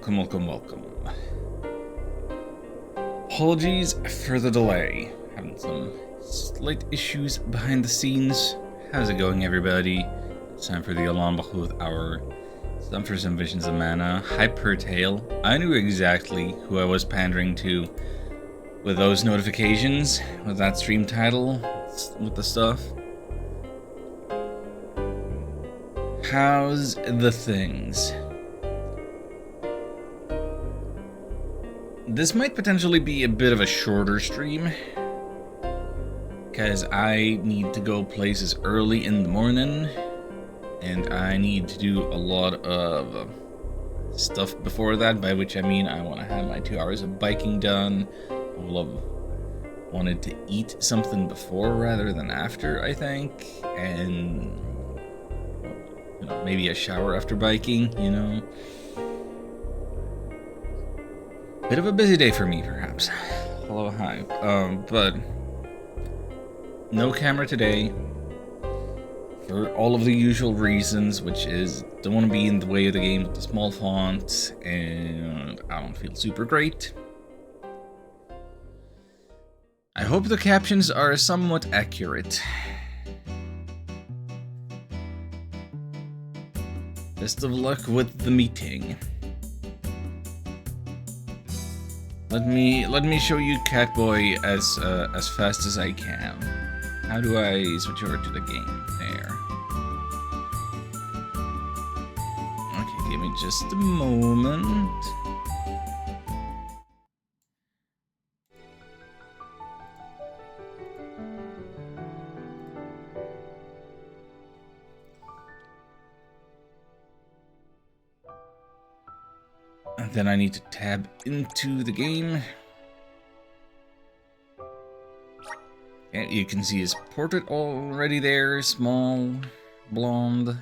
welcome, welcome, welcome. Apologies for the delay. Having some slight issues behind the scenes. How's it going, everybody? It's time for the Alan Bahuth Hour. It's time for some Visions of Mana. Hypertale. I knew exactly who I was pandering to with those notifications, with that stream title, with the stuff. How's the things? This might potentially be a bit of a shorter stream, because I need to go places early in the morning, and I need to do a lot of stuff before that, by which I mean I want to have my 2 hours of biking done. I will have wanted to eat something before rather than after, I think, and you know, maybe a shower after biking, you know. Bit of a busy day for me, perhaps. Hello, hi. But no camera today for all of the usual reasons, which is don't want to be in the way of the game with the small font, and I don't feel super great. I hope the captions are somewhat accurate. Best of luck with the meeting. Let me show you Catboy as fast as I can. How do I switch over to the game? There. Okay, give me just a moment. And then I need to tab into the game. And you can see his portrait already there, small, blonde.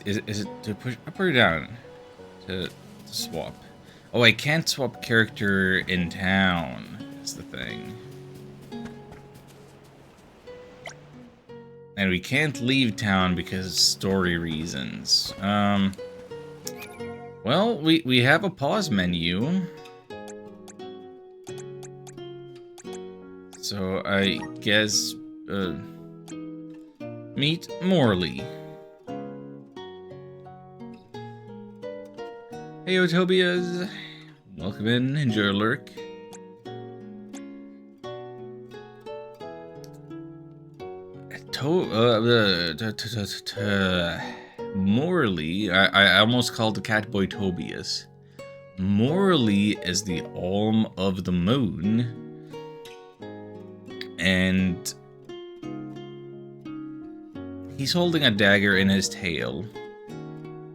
Is it to push up or down to swap? Oh, I can't swap character in town. That's the thing. And we can't leave town because of story reasons. Well, we have a pause menu. So I guess, meet Morley. Hey, Otobias. Welcome in, enjoy your lurk. Morley, I almost called the Catboy Tobias. Morley is the Alm of the Moon, and he's holding a dagger in his tail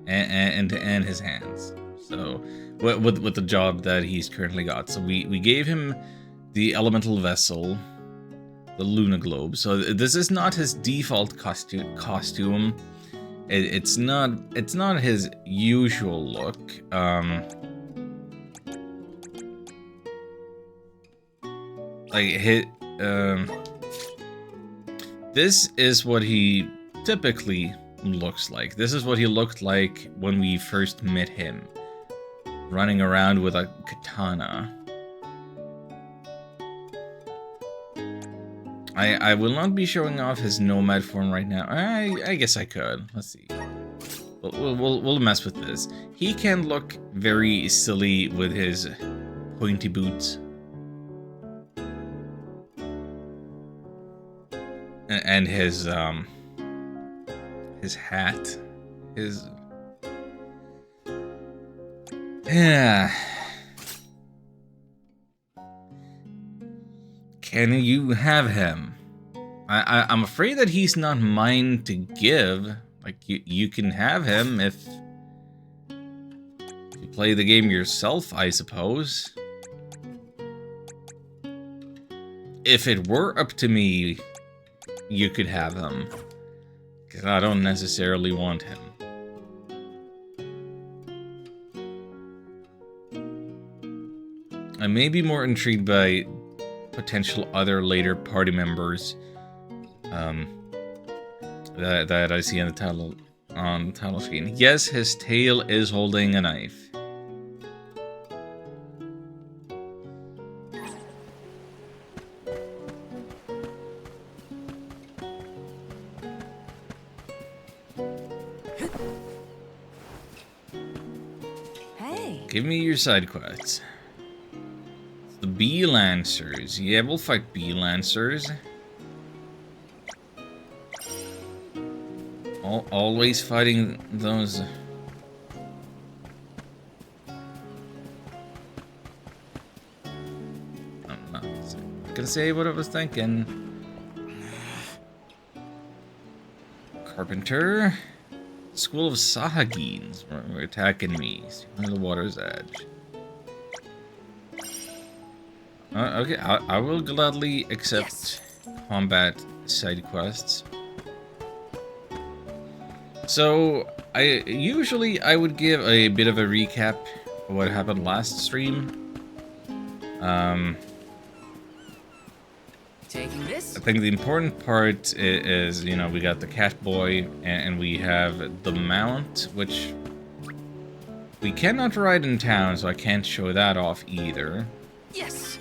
and his hands. So with the job that he's currently got, so we gave him the elemental vessel, the Luna Globe. So this is not his default costume. It's not his usual look. This is what he typically looks like. This is what he looked like when we first met him, running around with a katana. I will not be showing off his nomad form right now. I guess I could. Let's see. We'll mess with this. He can look very silly with his pointy boots. And his hat. Yeah. Can you have him? I'm afraid that he's not mine to give. Like, you can have him if you play the game yourself, I suppose. If it were up to me, you could have him. Because I don't necessarily want him. I may be more intrigued by potential other later party members that I see on the title screen. Yes, his tail is holding a knife. Hey. Give me your side quests. The Bee Lancers. Yeah, we'll fight Bee Lancers. Always fighting those. I'm not gonna say what I was thinking. Carpenter. School of Sahagins were attacking me. On the water's edge. Okay, I will gladly accept combat side quests. So, I would give a bit of a recap of what happened last stream. Taking this? I think the important part is, you know, we got the Catboy and we have the mount, which we cannot ride in town, so I can't show that off either. Yes.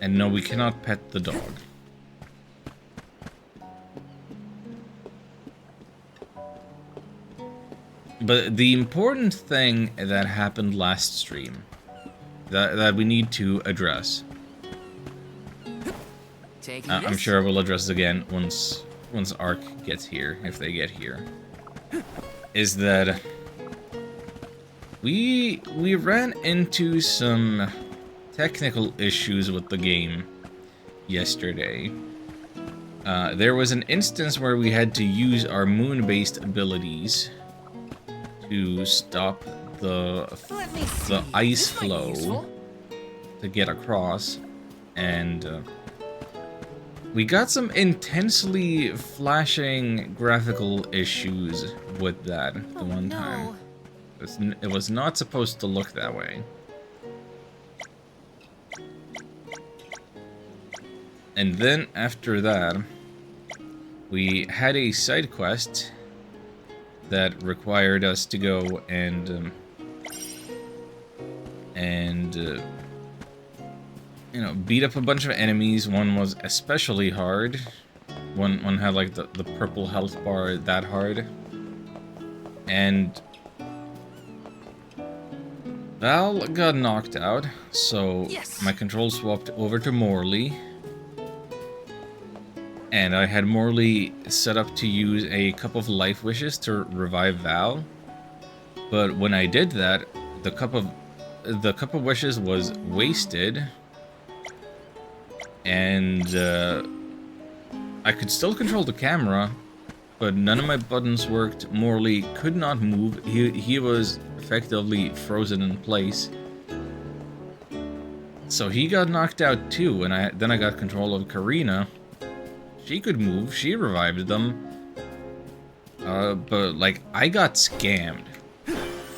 And no, we cannot pet the dog. But the important thing that happened last stream that we need to address. I'm sure we'll address it again once Ark gets here, if they get here. Is that we ran into some technical issues with the game yesterday. There was an instance where we had to use our moon-based abilities to stop the ice flow to get across, and we got some intensely flashing graphical issues with that the one time. It was not supposed to look that way. And then after that, we had a side quest that required us to go and you know, beat up a bunch of enemies. One was especially hard. One had like the purple health bar that hard. And Val got knocked out, so my control swapped over to Morley. And I had Morley set up to use a Cup of Life Wishes to revive Val. But when I did that, the Cup of Wishes was wasted. And I could still control the camera, but none of my buttons worked. Morley could not move. He was effectively frozen in place. So he got knocked out too, and then I got control of Karina. She could move, she revived them. But like, I got scammed.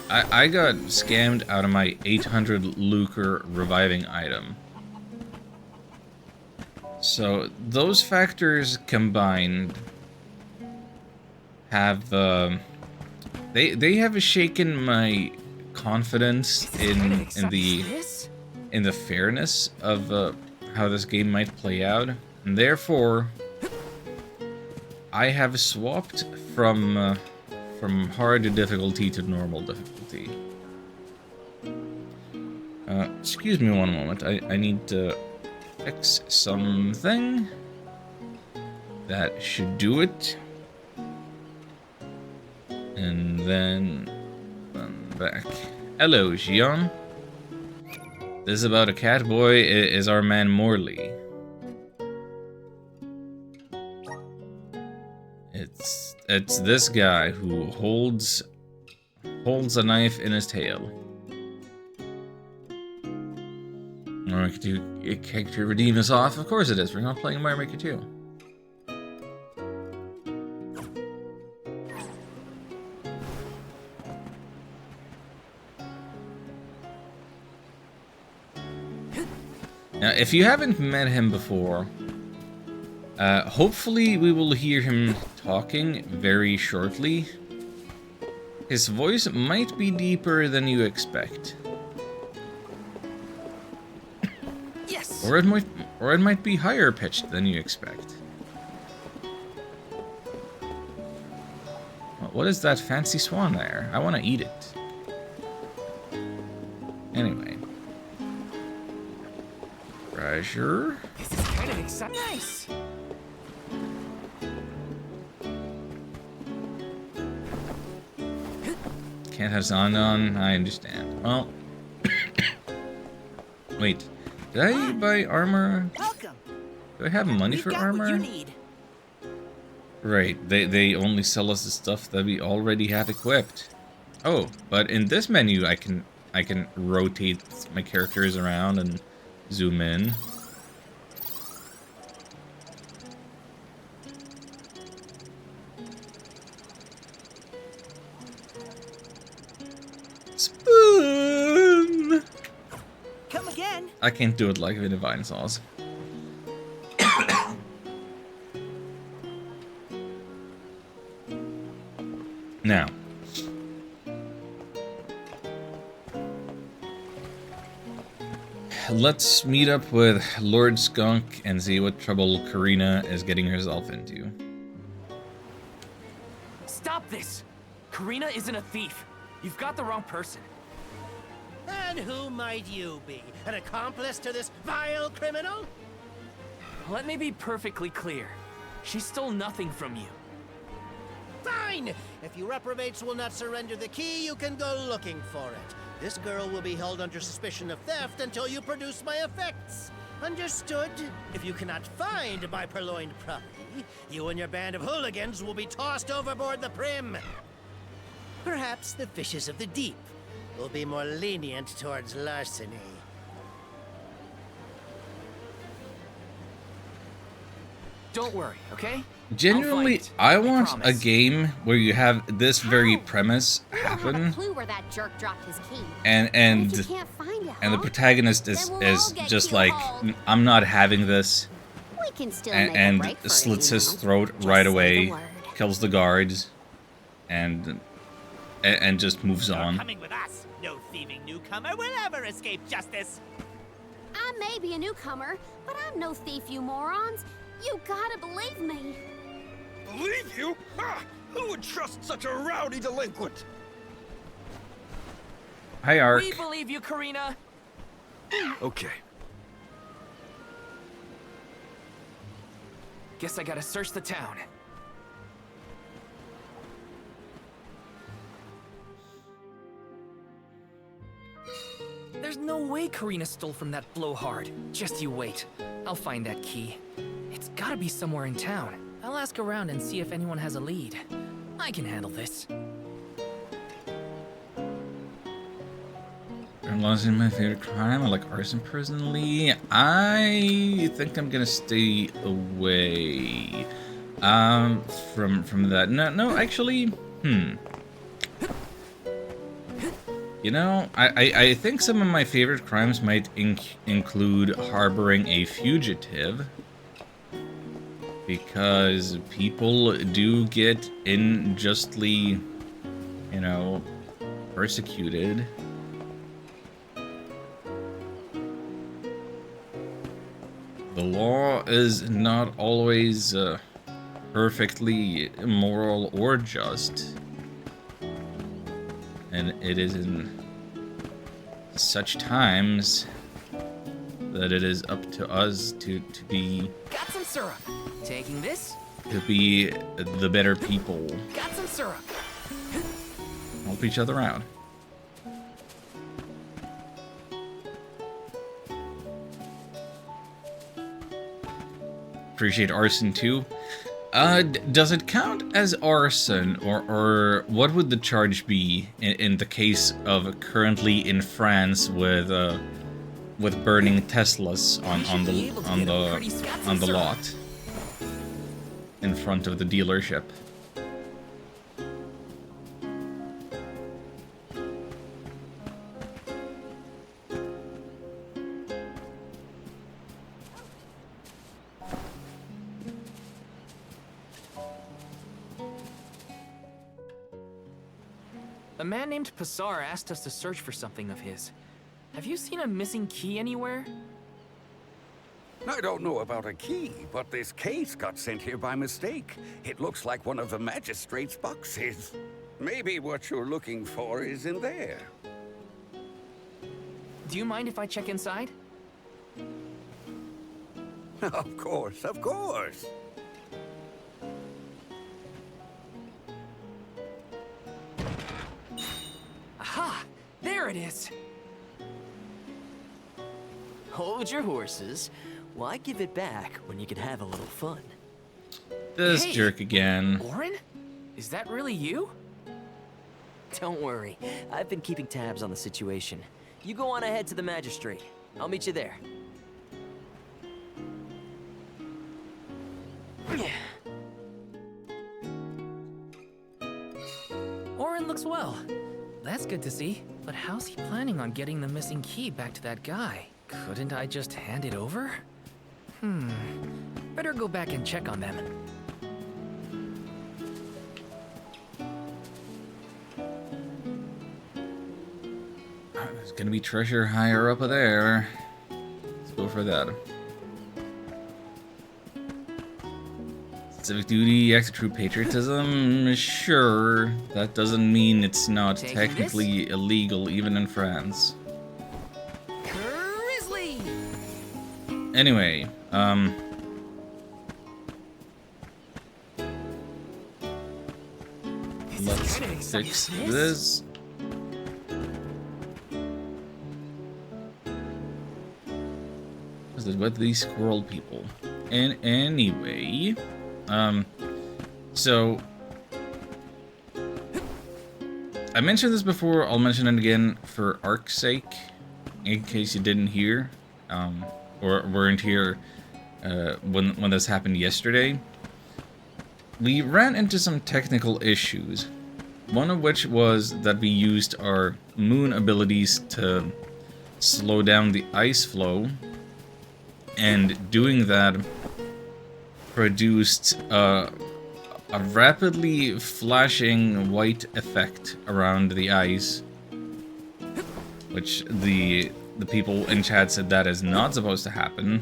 I got scammed out of my 800 lucre reviving item. So those factors combined have they have shaken my confidence in the fairness of how this game might play out, and therefore I have swapped from hard difficulty to normal difficulty. Excuse me one moment. I need to fix something. That should do it. And then I'm back. Hello, Xion. This is about a Catboy is our man Morley. It's this guy who holds a knife in his tail. Mario Maker 2 character redeem us off? Of course it is. We're not playing Mario Maker 2. Now, if you haven't met him before, hopefully we will hear him talking very shortly. His voice might be deeper than you expect. Yes. Or it might be higher pitched than you expect. What is that fancy swan there? I want to eat it. Anyway. Treasure. This is kind of exciting. Nice. Can't have Zond on. I understand. Well. Wait. Did I buy armor? Welcome. Do I have money We've for got armor? what you need. Right, they only sell us the stuff that we already have equipped. Oh, but in this menu I can rotate my characters around and zoom in. Spoon! Come again. I can't do it like the Divine Sauce. Now, let's meet up with Lord Skunk and see what trouble Karina is getting herself into. Stop this! Karina isn't a thief. You've got the wrong person. And who might you be? An accomplice to this vile criminal? Let me be perfectly clear. She stole nothing from you. Fine! If you reprobates will not surrender the key, you can go looking for it. This girl will be held under suspicion of theft until you produce my effects. Understood? If you cannot find my purloined property, you and your band of hooligans will be tossed overboard the Prim. Perhaps the fishes of the deep will be more lenient towards larceny. Don't worry, okay? Genuinely, I'll find it. I want a promise. game where you have this very premise We don't have a happen, clue where that jerk dropped his key. and If you can't find it, and the huh? protagonist is Then we'll all get just like, killed. I'm not having this, We can still make a and break for slits it, you his know. throat Just right say the away, word. kills the guards, and just moves on. Coming with us. No thieving newcomer will ever escape justice. I may be a newcomer, but I'm no thief, you morons. You gotta believe me. Believe you? Ha! Who would trust such a rowdy delinquent? Hi, Ark. We believe you, Karina. Okay. Guess I gotta search the town. There's no way Karina stole from that blowhard. Just you wait. I'll find that key. It's gotta be somewhere in town. I'll ask around and see if anyone has a lead. I can handle this. Laws in my favorite crime. I like arson personally. I think I'm gonna stay away. From that. No, actually, You know, I think some of my favorite crimes might include harboring a fugitive. Because people do get unjustly, you know, persecuted. The law is not always perfectly moral or just. And it is in such times that it is up to us to be Got some syrup. Taking this. the better people. Got some syrup. Help each other out. Appreciate arson too. Does it count as arson, or what would the charge be in the case of currently in France with burning Teslas on the lot in front of the dealership? A man named Passar asked us to search for something of his. Have you seen a missing key anywhere? I don't know about a key, but this case got sent here by mistake. It looks like one of the magistrate's boxes. Maybe what you're looking for is in there. Do you mind if I check inside? Of course, of course. Aha! There it is! Hold your horses. Why give it back when you can have a little fun? This Hey! jerk again. Orin? Is that really you? Don't worry. I've been keeping tabs on the situation. You go on ahead to the magistrate. I'll meet you there. Orin looks well. That's good to see. But how's he planning on getting the missing key back to that guy? Couldn't I just hand it over? Better go back and check on them. There's gonna be treasure higher up there. Let's go for that. Civic duty, acts of true patriotism. Sure, that doesn't mean it's not Taking technically illegal even in France. Grizzly! Anyway, let's kinda exciting. fix this. This is what these squirrel people. And anyway, so I mentioned this before. I'll mention it again for Ark's sake, in case you didn't hear, or weren't here when this happened yesterday. We ran into some technical issues. One of which was that we used our moon abilities to slow down the ice flow, and doing that produced a rapidly flashing white effect around the ice, which the people in chat said that is not supposed to happen.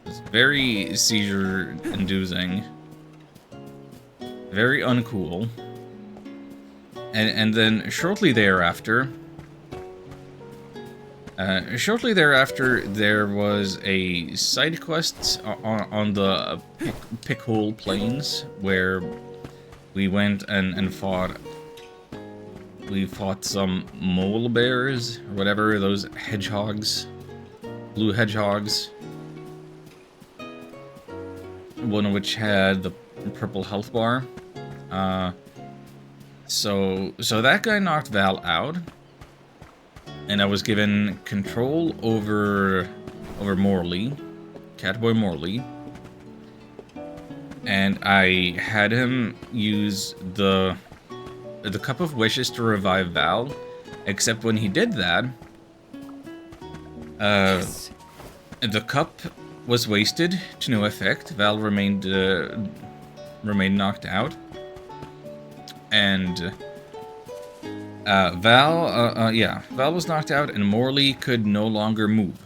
It's very seizure-inducing, very uncool. And then shortly thereafter, there was a side quest on the Pickhole Plains where we went and fought. We fought some mole bears or whatever, those hedgehogs, blue hedgehogs. One of which had the purple health bar. So that guy knocked Val out. And I was given control over Morley, Catboy Morley, and I had him use the Cup of Wishes to revive Val. Except when he did that, the cup was wasted to no effect. Val remained knocked out, and Val was knocked out, and Morley could no longer move.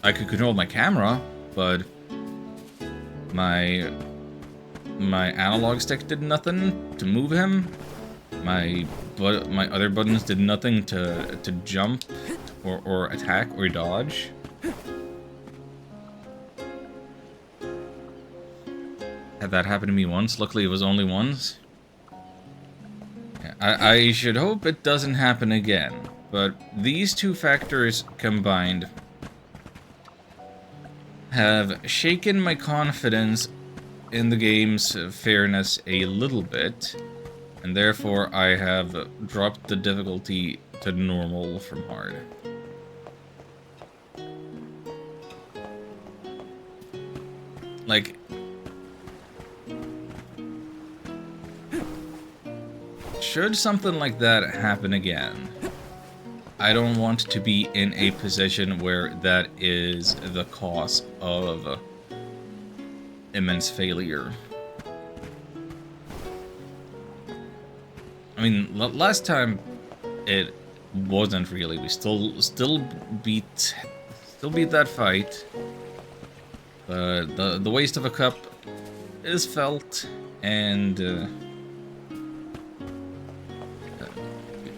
I could control my camera, but my analog stick did nothing to move him. My other buttons did nothing to jump or attack or dodge. Had that happen to me once. Luckily, it was only once. I should hope it doesn't happen again, but these two factors combined have shaken my confidence in the game's fairness a little bit, and therefore I have dropped the difficulty to normal from hard. Like, should something like that happen again, I don't want to be in a position where that is the cause of immense failure. I mean, last time it wasn't really. We still beat that fight. But the waste of a cup is felt, and it'd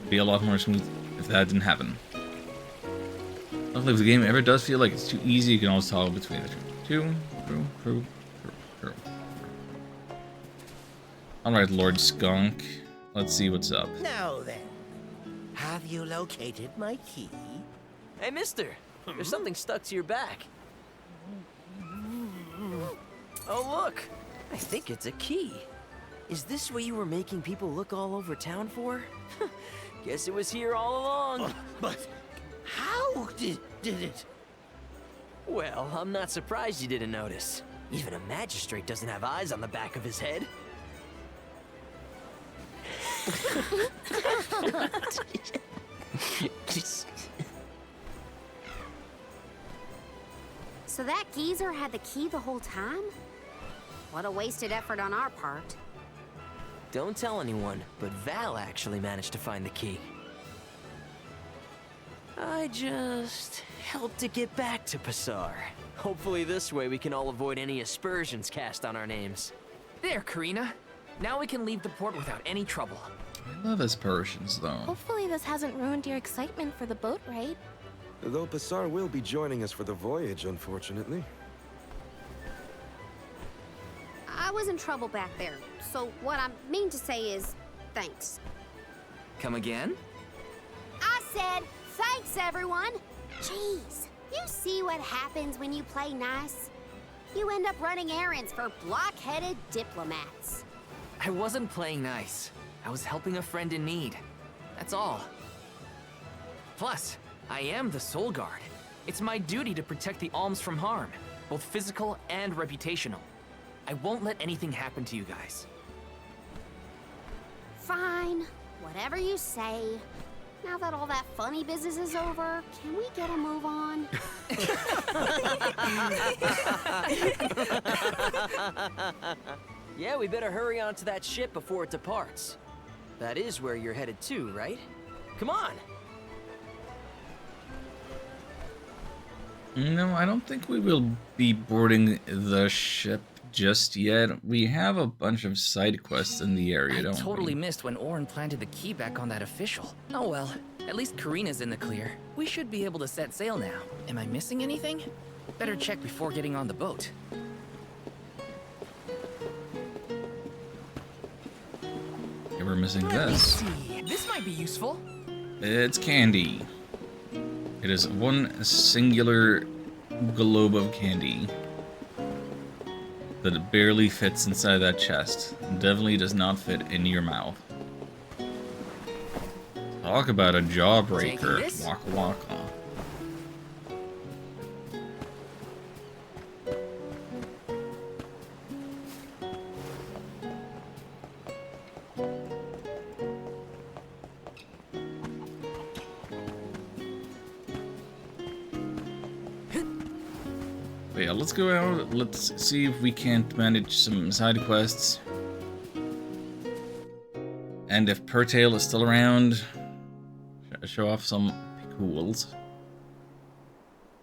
be a lot more smooth if that didn't happen. Luckily, if the game ever does feel like it's too easy, you can always toggle between the two. True. Alright, Lord Skunk. Let's see what's up. Now then, have you located my key? Hey, mister, there's something stuck to your back. Oh, look, I think it's a key. Is this what you were making people look all over town for? Guess it was here all along. But how did it? Well, I'm not surprised you didn't notice. Even a magistrate doesn't have eyes on the back of his head. So that geezer had the key the whole time? What a wasted effort on our part. Don't tell anyone, but Val actually managed to find the key. I just helped it get back to Passar. Hopefully this way we can all avoid any aspersions cast on our names. There, Karina. Now we can leave the port without any trouble. I love aspersions, though. Hopefully this hasn't ruined your excitement for the boat ride. Though Passar will be joining us for the voyage, unfortunately. I was in trouble back there, so what I mean to say is, thanks. Come again? I said, thanks everyone! Jeez, you see what happens when you play nice? You end up running errands for block-headed diplomats. I wasn't playing nice. I was helping a friend in need. That's all. Plus, I am the Soul Guard. It's my duty to protect the alms from harm, both physical and reputational. I won't let anything happen to you guys. Fine, whatever you say. Now that all that funny business is over, can we get a move on? Yeah, we better hurry on to that ship before it departs. That is where you're headed to, right? Come on! No, I don't think we will be boarding the ship just yet. We have a bunch of side quests in the area, don't we? I totally missed when Orin planted the key back on that official. Oh well, at least Karina's in the clear. We should be able to set sail now. Am I missing anything? Better check before getting on the boat. Yeah, we're missing Let me this. see. This might be useful. It's candy. It is one singular globe of candy that it barely fits inside that chest. It definitely does not fit in your mouth. Talk about a jawbreaker. Taking this? Waka waka. But yeah, let's go out. Let's see if we can't manage some side quests. And if Pertale is still around, show off some picools.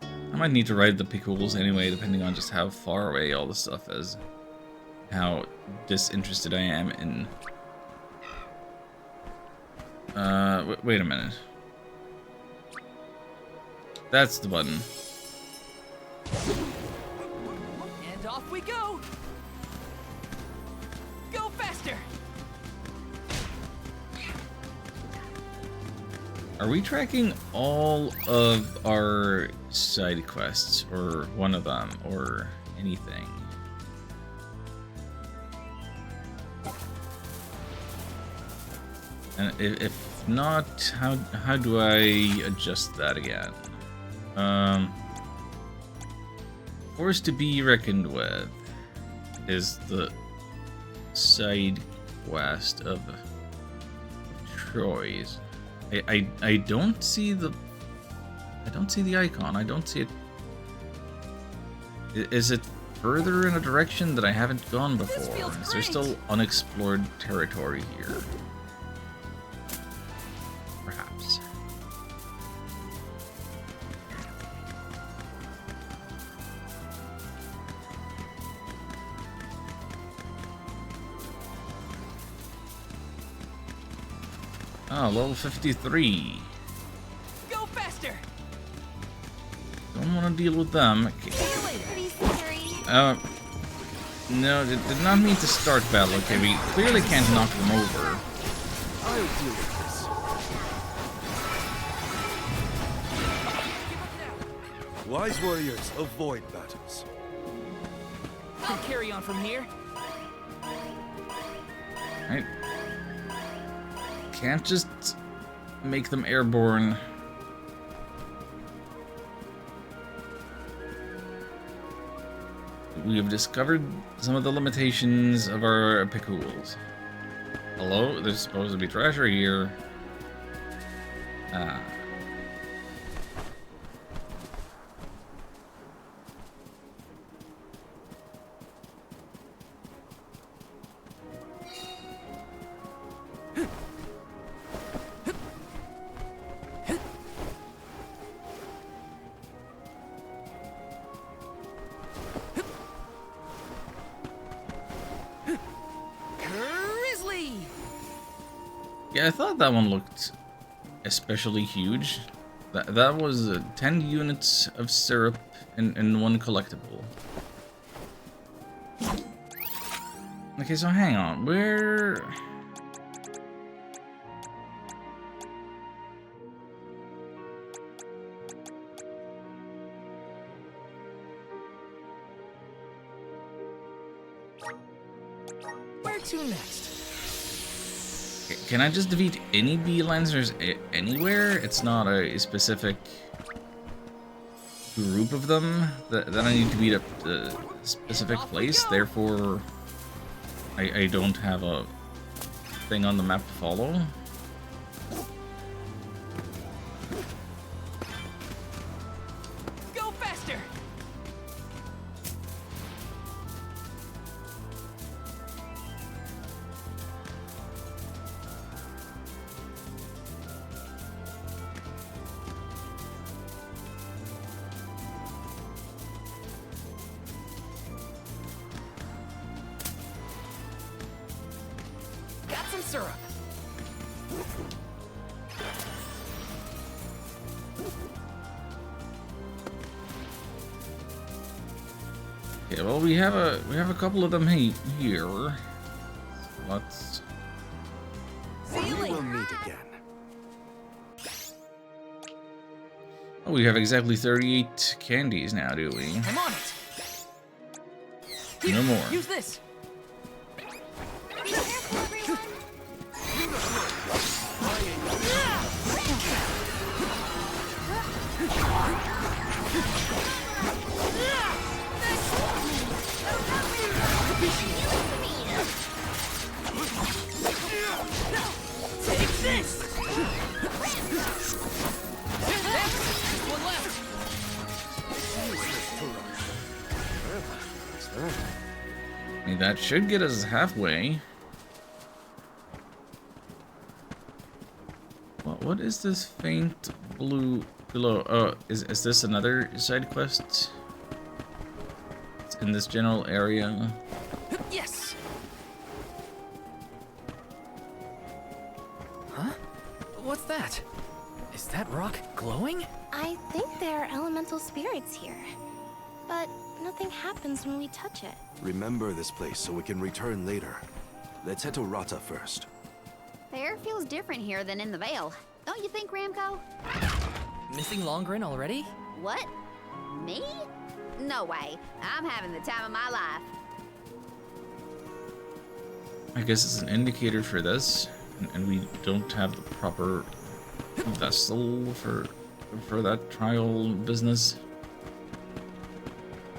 I might need to ride the picools anyway, depending on just how far away all this stuff is. How disinterested I am in... wait a minute. That's the button. And off we go! Go faster! Are we tracking all of our side quests, or one of them, or anything? And if not, how do I adjust that again? Force to be reckoned with is the side quest of Troy's. I don't see the icon. I don't see it. Is it further in a direction that I haven't gone before? Is there still unexplored territory here? Perhaps. Oh, level 53. Go faster! Don't want to deal with them. Okay. Pretty scary. No, did not mean to start battle. Okay, we clearly can't knock them over. I'll deal with this. Wise warriors avoid battles. I'll carry on from here. Right? Can't just make them airborne. We have discovered some of the limitations of our picools. Hello? There's supposed to be treasure here. Ah. Grizzly! Yeah, I thought that one looked especially huge. That was 10 units of syrup in one collectible. Okay, so hang on, where... Where to next? Can I just defeat any bee lancers anywhere? It's not a specific group of them that I need to beat up a specific place, therefore I don't have a thing on the map to follow. Go faster! Got some syrup. Okay, well we have a couple of them here. Let's... See you We will later. meet again. Oh, we have exactly 38 candies now, do we? I'm on it. No more. Use this. Be careful, everyone. Take this. One left. What's that? I mean, that should get us halfway. What is this faint blue below? Oh, is this another side quest? It's in this general area. Yes. Huh? What's that? Is that rock glowing? I think there are elemental spirits here. But nothing happens when we touch it. Remember this place so we can return later. Let's head to Rata first. The air feels different here than in the Vale. Don't you think, Ramco? Missing Longren already? What? Me? No way. I'm having the time of my life. I guess it's an indicator for this, and we don't have the proper vessel for that trial business.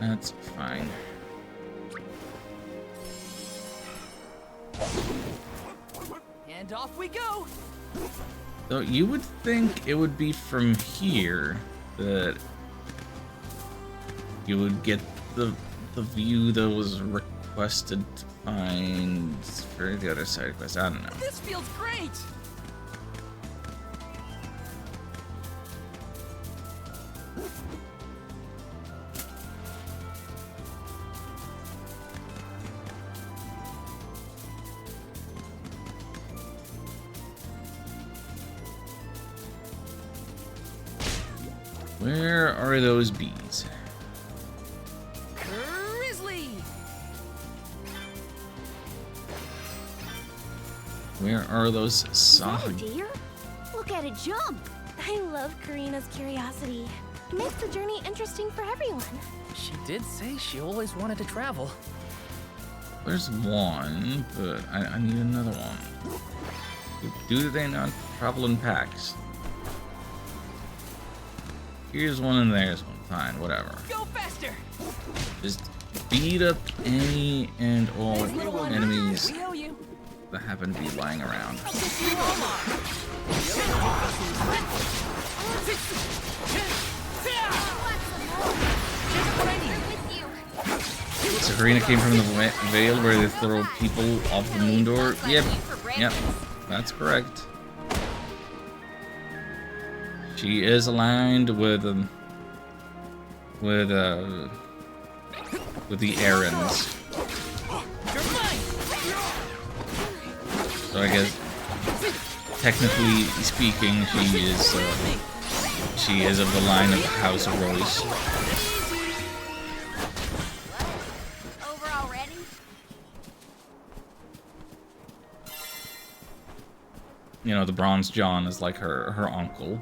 That's fine. And off we go. So you would think it would be from here that you would get the view that was requested to find for the other side quest. I don't know. This feels great. Where are those bees? Grizzly! Where are those Is that a Sahagin? deer? Look at it jump. I love Karina's curiosity. Makes the journey interesting for everyone. She did say she always wanted to travel. There's one, but I need another one. Do they not travel in packs? Here's one and there's one. Fine, whatever. Go faster! Just beat up any and all enemies We know you. that happen to be lying around. So Karina came from the Vale where they throw people off the moon door. Yep, that's correct. She is aligned with the errands. So I guess, technically speaking, she is of the line of House of Rose. Over already? You know, the Bronze John is like her uncle.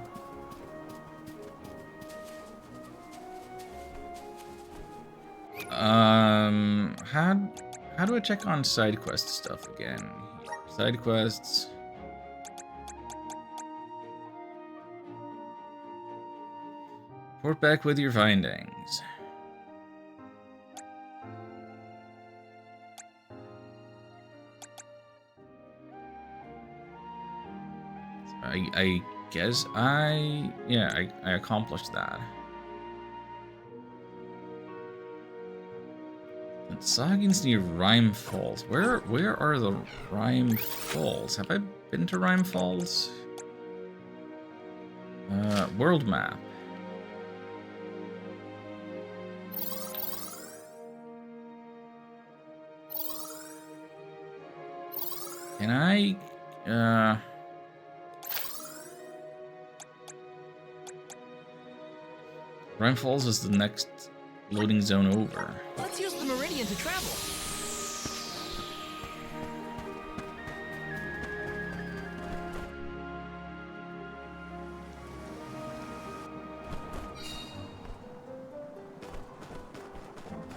How do I check on side quest stuff again? Side quests. Report back with your findings. I guess I accomplished that. And Sagin's near Rime Falls. Where are the Rime Falls? Have I been to Rime Falls? World map. Can I Rime Falls is the next loading zone over. Let's use the Meridian to travel.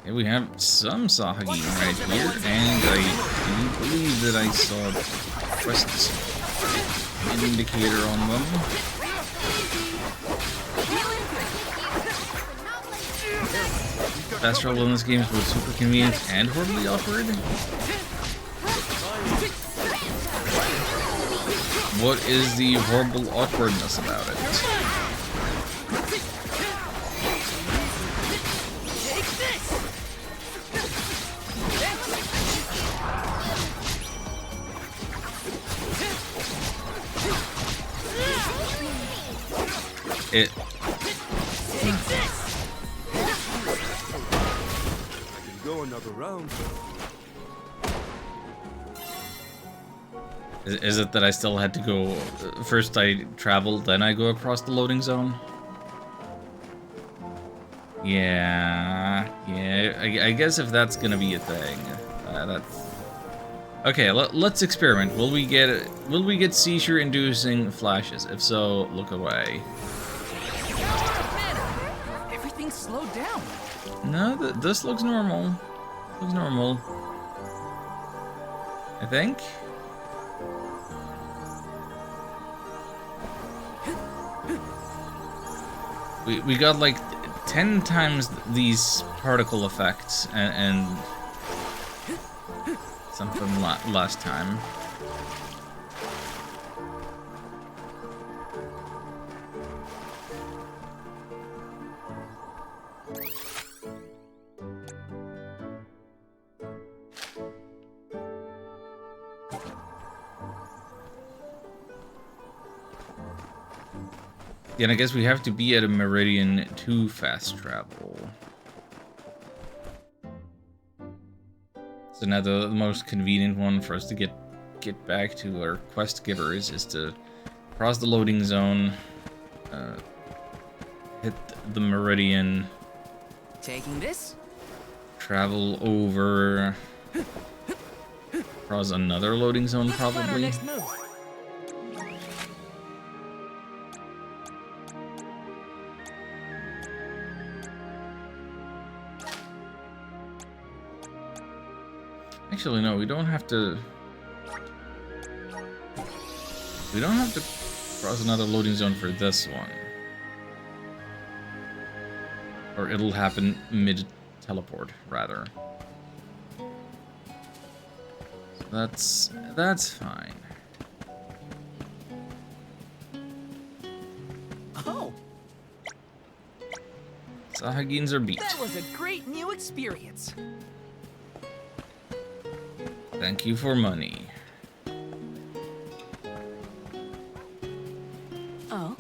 Okay, we have some Sahagin right here, and I do believe that I saw the quest indicator on them. Fast travel in this game is both super convenient and horribly awkward. What is the horrible awkwardness about it? Go another round. Is it that I still had to go first I travel, then I go across the loading zone? Yeah, I guess if that's gonna be a thing, that's okay. Let's experiment. Will we get seizure-inducing flashes? If so, look away. Everything's slowed down. No, this looks normal. Looks normal. I think. We got like 10 times these particle effects and something last time. Yeah, and I guess we have to be at a Meridian to fast travel. So now the most convenient one for us to get back to our quest givers is to cross the loading zone, hit the meridian, Taking this? travel over, cross another loading zone Let's plan our probably. next move. Actually, no, we don't have to. We don't have to cross another loading zone for this one. Or it'll happen mid-teleport, rather. That's fine. Oh, Sahagins are beat. That was a great new experience. Thank you for money. Oh?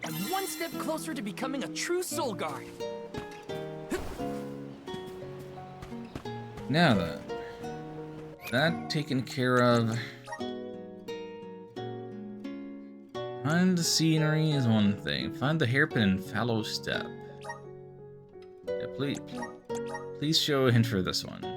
I'm one step closer to becoming a true soul guard. Now then. That taken care of. Find the scenery is one thing. Find the hairpin and fallow step. Yeah, please show a hint for this one.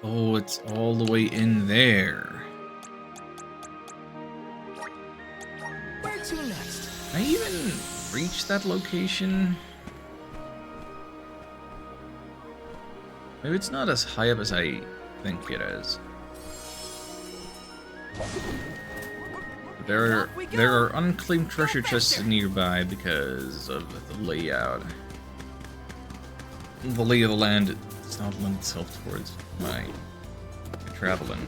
Oh, it's all the way in there. Where to next? Can I even reach that location? Maybe it's not as high up as I think it is. There are unclaimed treasure chests nearby because of the layout. The lay of the land does not lend itself towards my traveling.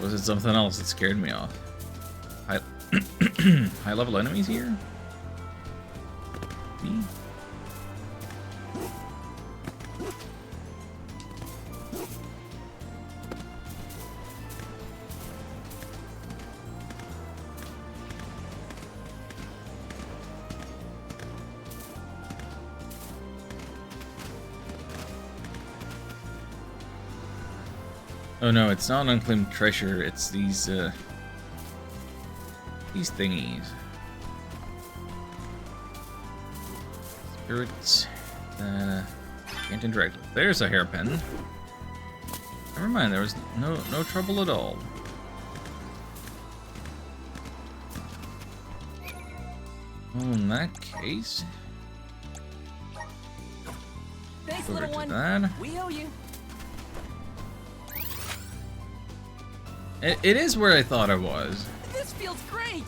Was it something else that scared me off? High level enemies here? Me? Oh no, it's not unclaimed treasure, it's these thingies. Spirits, can't interact with. There's a hairpin. Never mind, there was no trouble at all. Well, in that case, Thanks, over little to one. that. We owe you. It is where I thought I was. This feels great.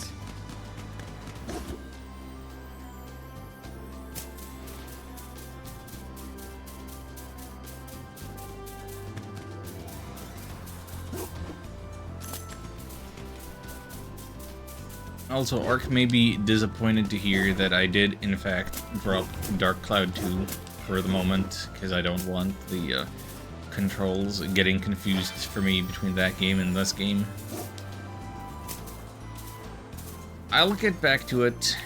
Also, Ark may be disappointed to hear that I did, in fact, drop Dark Cloud 2 for the moment, because I don't want the controls getting confused for me between that game and this game. I'll get back to it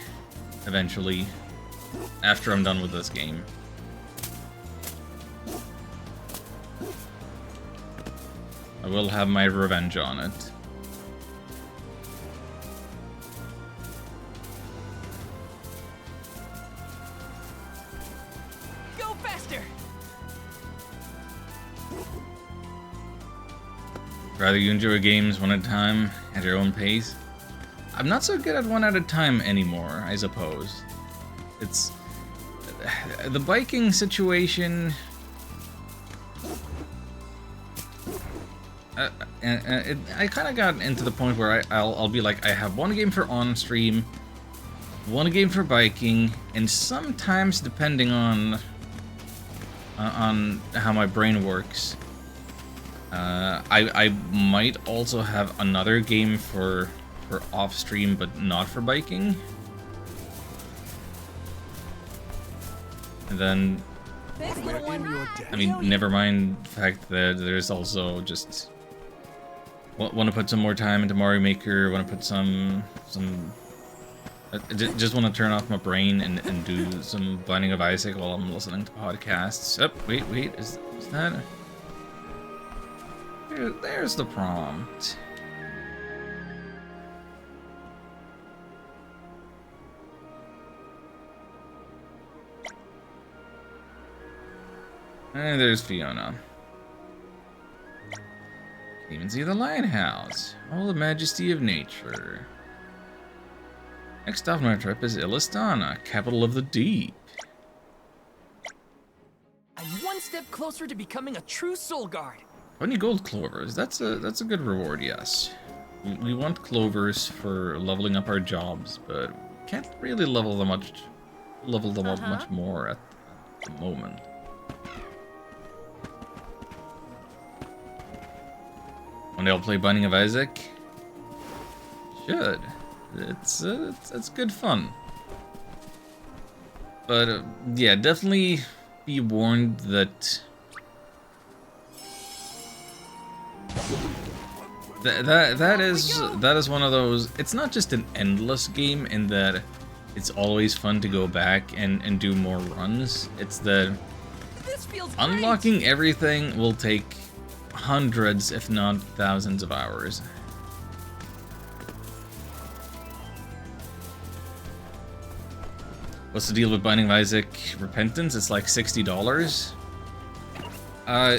eventually, after I'm done with this game. I will have my revenge on it. Go faster. Rather you enjoy games one at a time, at your own pace. I'm not so good at one at a time anymore, I suppose. It's... the biking situation... I kind of got into the point where I'll be like, I have one game for on-stream, one game for biking, and sometimes, depending on how my brain works, I might also have another game for off stream, but not for biking. And then, I mean, never mind the fact that there's also just want to put some more time into Mario Maker. Want to put some just want to turn off my brain and do some Binding of Isaac while I'm listening to podcasts. Oh, wait, is that? There's the prompt. And there's Fiona. Can't even see the lighthouse. All the majesty of nature. Next stop on our trip is Illistana, capital of the deep. I'm one step closer to becoming a true soul guard. 20 gold clovers. That's a good reward, yes. We want clovers for leveling up our jobs, but can't really level them up much more at the moment. One day I'll play Binding of Isaac. Should. It's good fun. But yeah, definitely be warned that that is one of those. It's not just an endless game in that it's always fun to go back and do more runs. It's that unlocking everything will take hundreds, if not thousands of hours. What's the deal with Binding of Isaac Repentance? It's like $60.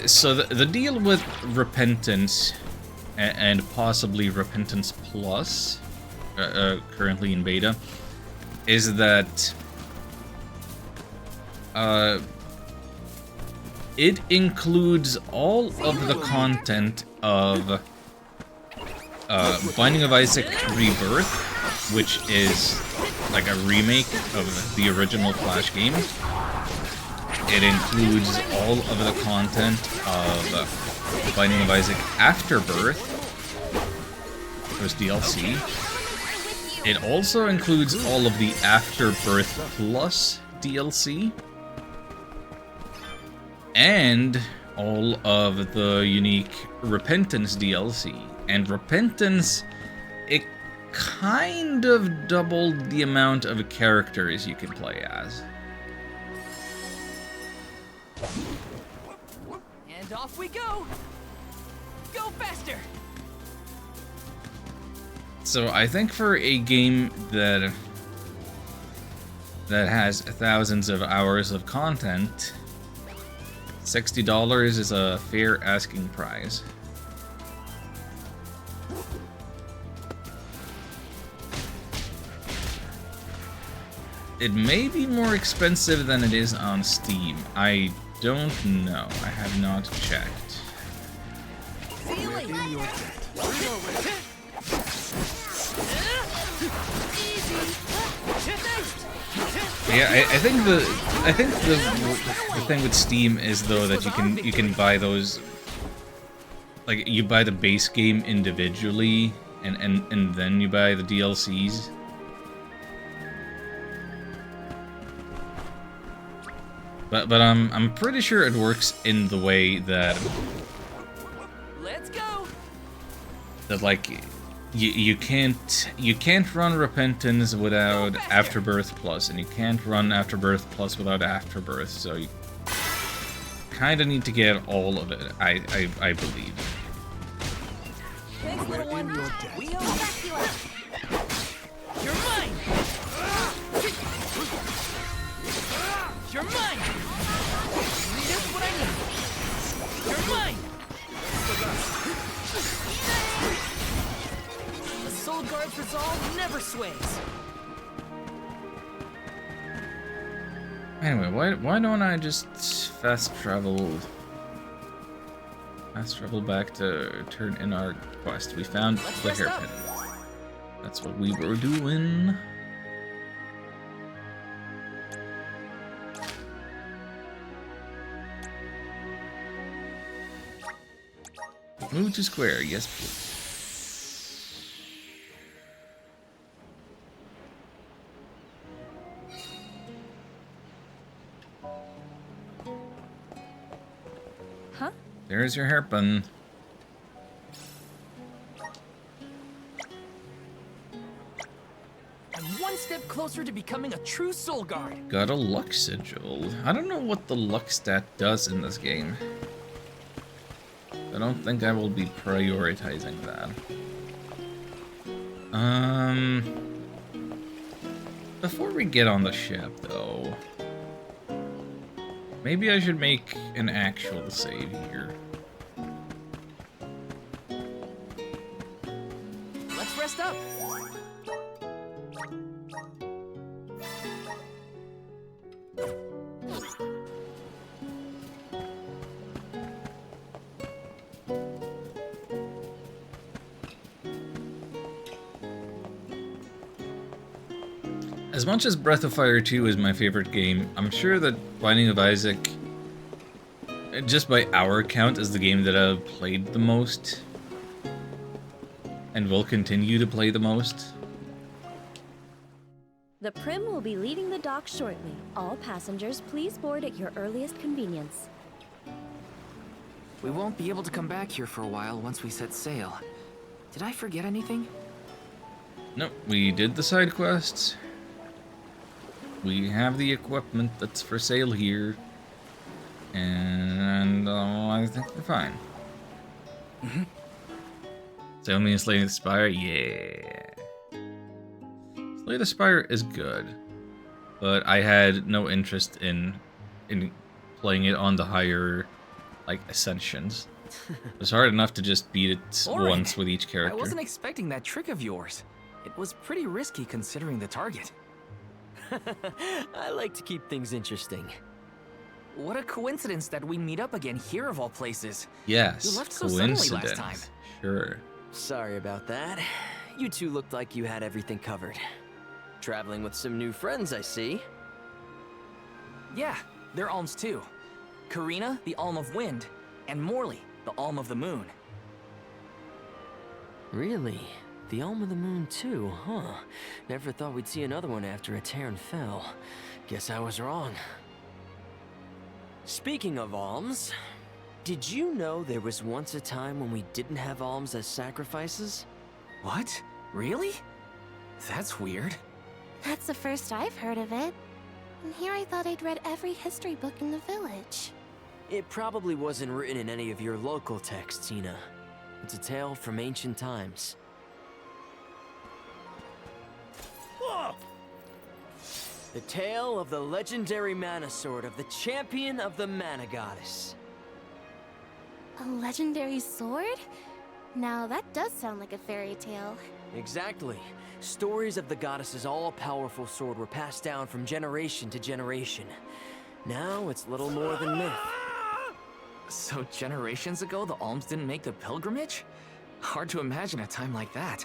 So the deal with Repentance and possibly Repentance Plus, currently in beta, is that it includes all of the content of Binding of Isaac Rebirth, which is like a remake of the original Flash game. It includes all of the content of Binding of Isaac Afterbirth, which was DLC. It also includes all of the Afterbirth Plus DLC, and all of the unique Repentance DLC. And Repentance, it kind of doubled the amount of characters you can play as. And off we go! Go faster! So I think for a game that has thousands of hours of content, $60 is a fair asking price. It may be more expensive than it is on Steam. I don't know. I have not checked. Yeah, I think the thing with Steam is though that you can buy those, like you buy the base game individually and then you buy the DLCs. But I'm pretty sure it works in the way that Let's go. That like you can't run Repentance without Afterbirth Plus, and you can't run Afterbirth Plus without Afterbirth, so you kind of need to get all of it, I believe. Thanks, little one. We all back you up. You're mine. You're mine. Just what I need. You're mine. A soul guard's resolve never sways. Anyway, why don't I just fast travel back to turn in our quest? We found the hairpin. That's what we were doing. Move to square. Yes, please. Huh? There's your hairpin. I'm one step closer to becoming a true soul guard. Got a luck sigil. I don't know what the luck stat does in this game. I don't think I will be prioritizing that. Before we get on the ship, though, maybe I should make an actual save here. Let's rest up. As much as Breath of Fire 2 is my favorite game, I'm sure that Binding of Isaac, just by our count, is the game that I've played the most. And will continue to play the most. The Prim will be leaving the dock shortly. All passengers, please board at your earliest convenience. We won't be able to come back here for a while once we set sail. Did I forget anything? Nope, we did the side quests. We have the equipment that's for sale here. And I think we're fine. Sail me and Slay the Spire? Yeah. Slay the Spire is good. But I had no interest in playing it on the higher, like, ascensions. It was hard enough to just beat it once with each character. I wasn't expecting that trick of yours. It was pretty risky considering the target. I like to keep things interesting. What a coincidence that we meet up again here of all places. Yes, You left so suddenly coincidence. last time. Sure. Sorry about that. You two looked like you had everything covered. Traveling with some new friends, I see. Yeah, they're Alms too. Karina, the Alm of Wind, and Morley, the Alm of the Moon. Really? The Alm of the Moon too, huh? Never thought we'd see another one after a Terran fell. Guess I was wrong. Speaking of alms, did you know there was once a time when we didn't have alms as sacrifices? What? Really? That's weird. That's the first I've heard of it. And here I thought I'd read every history book in the village. It probably wasn't written in any of your local texts, Tina. It's a tale from ancient times. The tale of the legendary Mana Sword of the champion of the Mana Goddess. A legendary sword? Now that does sound like a fairy tale. Exactly. Stories of the goddess's all-powerful sword were passed down from generation to generation. Now it's little more than myth. So generations ago, the Alms didn't make the pilgrimage? Hard to imagine a time like that.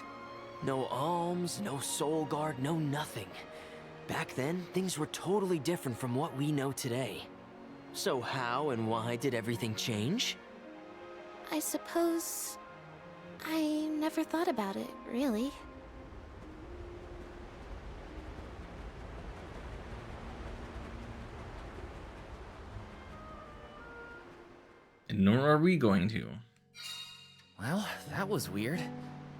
No alms, no soul guard, no nothing. Back then, things were totally different from what we know today. So how and why did everything change? I suppose... I never thought about it, really. And nor are we going to. Well, that was weird.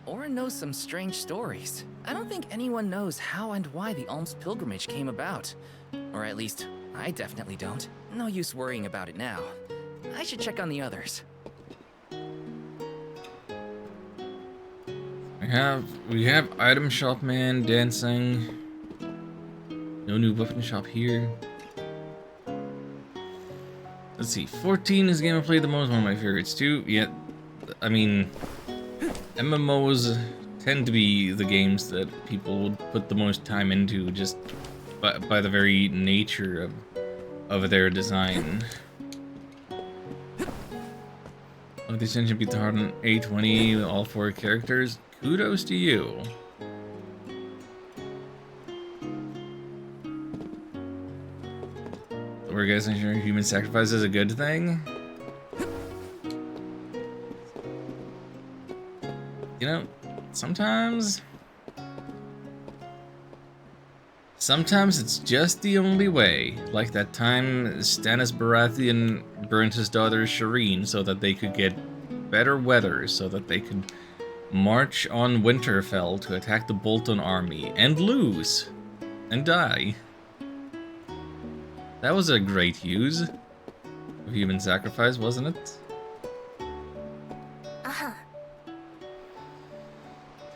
Orin knows some strange stories. I don't think anyone knows how and why the Alms pilgrimage came about. Or at least, I definitely don't. No use worrying about it now. I should check on the others. We have item shop man dancing. No new weapon shop here. Let's see, 14 is the game I played the most, one of my favorites too. Yet, I mean, MMOs tend to be the games that people would put the most time into just by the very nature of their design. Oh, this engine beat the hard on A20 with all 4 characters. Kudos to you. We're guessing sure human sacrifice is a good thing. know, sometimes it's just the only way. Like that time Stannis Baratheon burned his daughter Shireen so that they could get better weather, so that they could march on Winterfell to attack the Bolton army and lose and die. That was a great use of human sacrifice, wasn't it?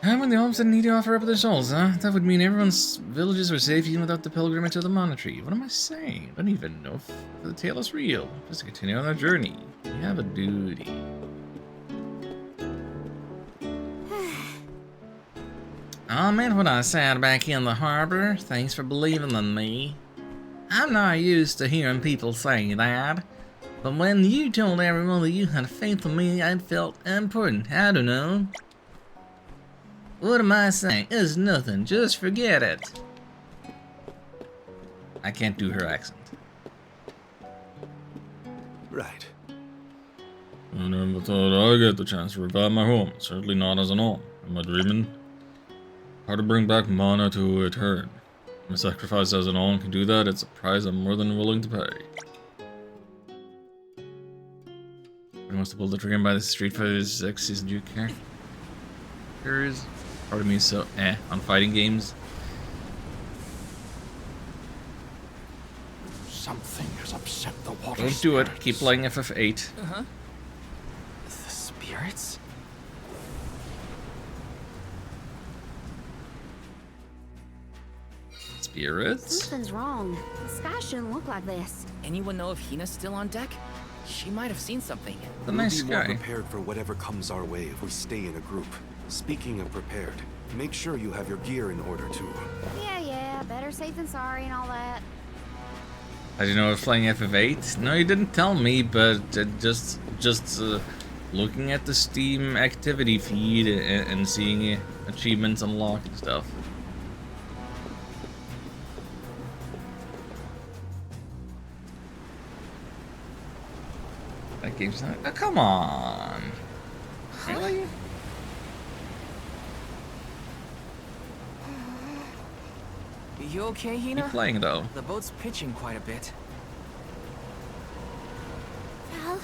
And when the Olmsted need to offer up their souls, huh? That would mean everyone's villages were safe even without the pilgrimage to the monastery. What am I saying? I don't even know if the tale is real. Just to continue on our journey. We have a duty. I meant what I said back in the harbor. Thanks for believing in me. I'm not used to hearing people say that. But when you told everyone that you had faith in me, I felt important. I don't know. What am I saying? It's nothing. Just forget it. I can't do her accent. Right. I never thought I'd get the chance to revive my home. Certainly not as an Olm. Am I dreaming? How to bring back mana to return. My sacrifice as an Olm can do that. It's a price I'm more than willing to pay. I must have pulled the trigger by the Street Fighter 6 Season 2 characters. Part of me is so on fighting games. Something has upset the water. Don't do it. Keep playing FF8. Uh-huh. The spirits? Spirits? Something's wrong. The sky shouldn't look like this. Anyone know if Hina's still on deck? She might have seen something. The nice We'll be more guy. prepared for whatever comes our way if we stay in a group. Speaking of prepared, make sure you have your gear in order too. Yeah, better safe than sorry and all that. I didn't know I was playing FF8. No, you didn't tell me, but just looking at the Steam activity feed and seeing achievements unlocked and stuff. That game's not. Oh, come on. Really? You okay, Hina? Keep playing though. The boat's pitching quite a bit. Val,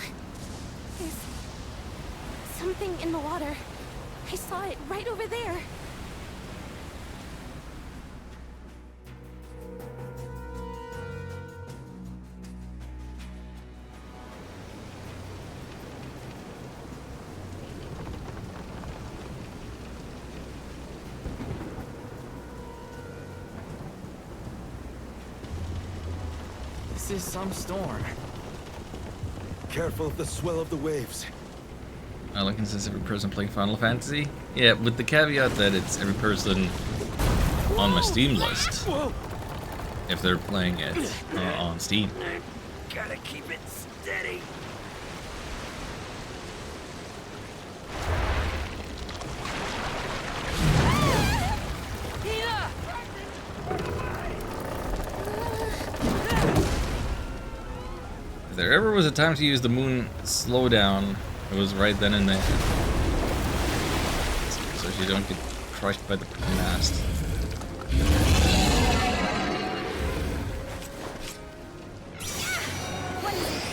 there's something in the water. I saw it right over there. This is some storm. Careful of the swell of the waves. I like it says every person playing Final Fantasy. Yeah, with the caveat that it's every person on my Steam list. If they're playing it on Steam. Gotta keep it steady. If there ever was a time to use the moon slowdown, it was right then and there. So you don't get crushed by the mast. What is it?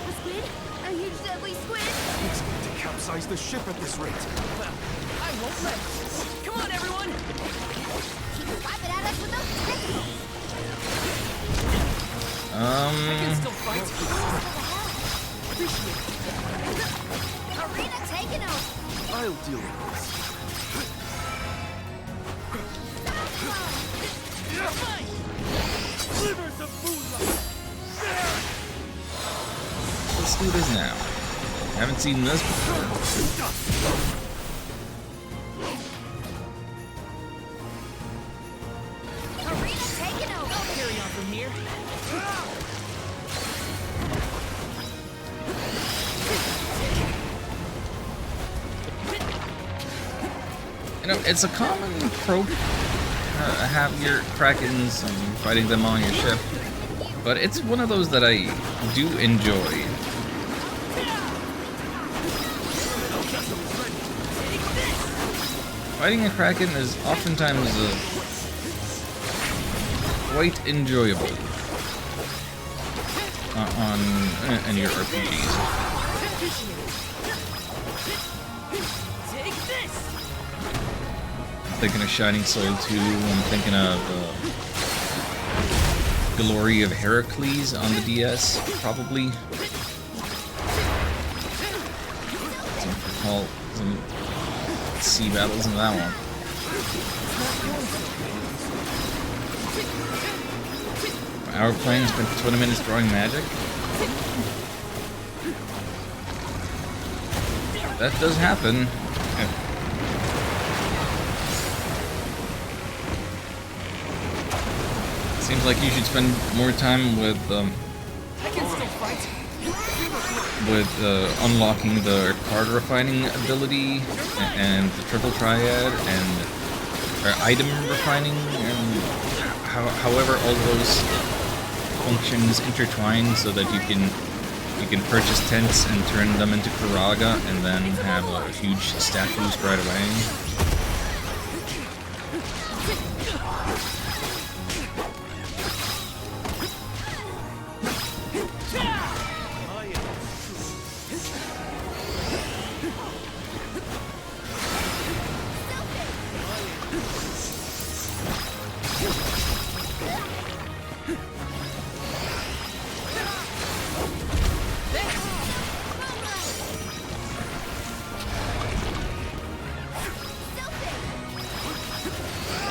A squid? A huge deadly squid? It's going to capsize the ship at this rate. Well, I won't let. Come on, everyone! Keep wiping at us with those tentacles. I can still fight. Appreciate it. Arena taking over. I'll deal with this. Slivers of moonlight. Let's do this now. Haven't seen this before. Arena taking over. I'll carry on from here. You know, it's a common trope have your Krakens and fighting them on your ship, but it's one of those that I do enjoy. fighting a Kraken is oftentimes quite enjoyable on any RPGs. I'm thinking of Shining Soul 2. I'm thinking of Glory of Heracles on the DS, probably. Some sea battles in that one. Hour playing, spent 20 minutes drawing magic. That does happen. Seems like you should spend more time with unlocking the card refining ability and the triple triad and item refining, and however all those functions intertwine so that you can purchase tents and turn them into Karaga and then have a huge stat boost right away.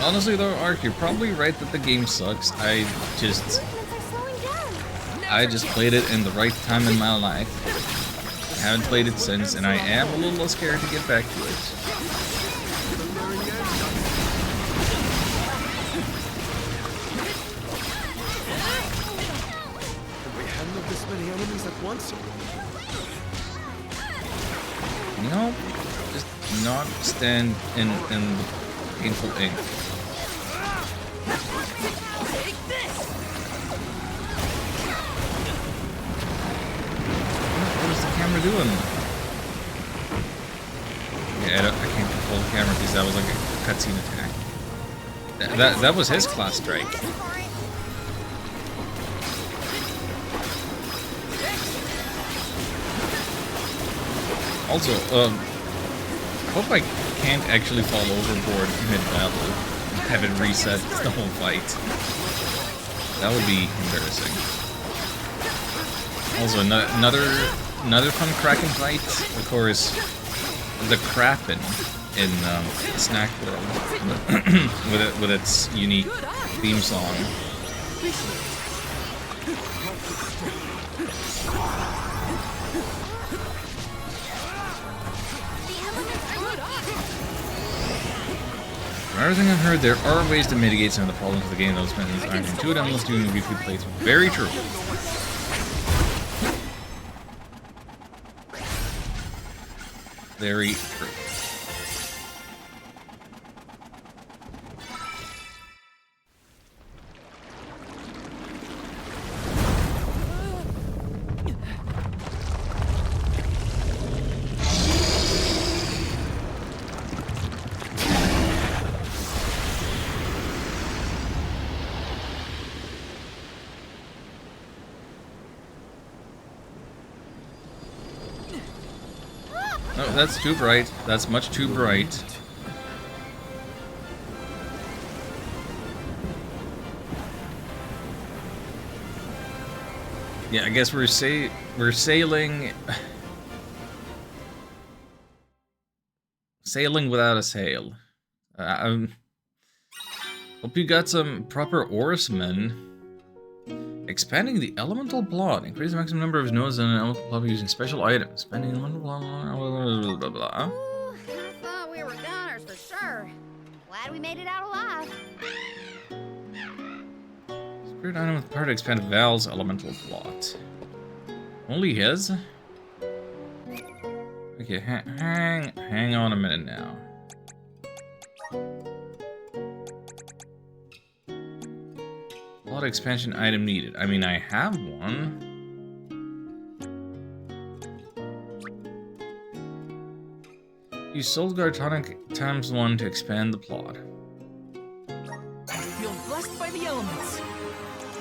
Honestly though, Ark, you're probably right that the game sucks. I just played it in the right time in my life. I haven't played it since, and I am a little scared to get back to it. Can we handle this many enemies at once? No, just not stand in the painful ink. What is the camera doing? Yeah, I can't control the camera because that was like a cutscene attack. That was his class strike. Also, I hope I can't actually fall overboard mid-battle and have it reset the whole fight. That would be embarrassing. Also, another fun Kraken fight, of course, the Kraken in Snack World with its unique theme song. From everything I've heard, there are ways to mitigate some of the problems of the game. Those methods aren't intuitive unless doing a repeat playthrough. Very true. Very true. Oh, that's too bright. That's much too bright. Yeah, I guess we're sailing without a sail. Hope you got some proper oarsmen. Expanding the elemental plot. Increase the maximum number of nodes in an elemental plot using special items. Expanding elemental plot, blah, blah, blah. Ooh, I thought we were goners for sure. Glad we made it out alive. Spirit item with power to expand Val's elemental plot. Only his? Okay, hang on a minute now. Plot expansion item needed. I mean, I have one. Use Soul Guard tonic ×1 to expand the plot. I feel blessed by the elements.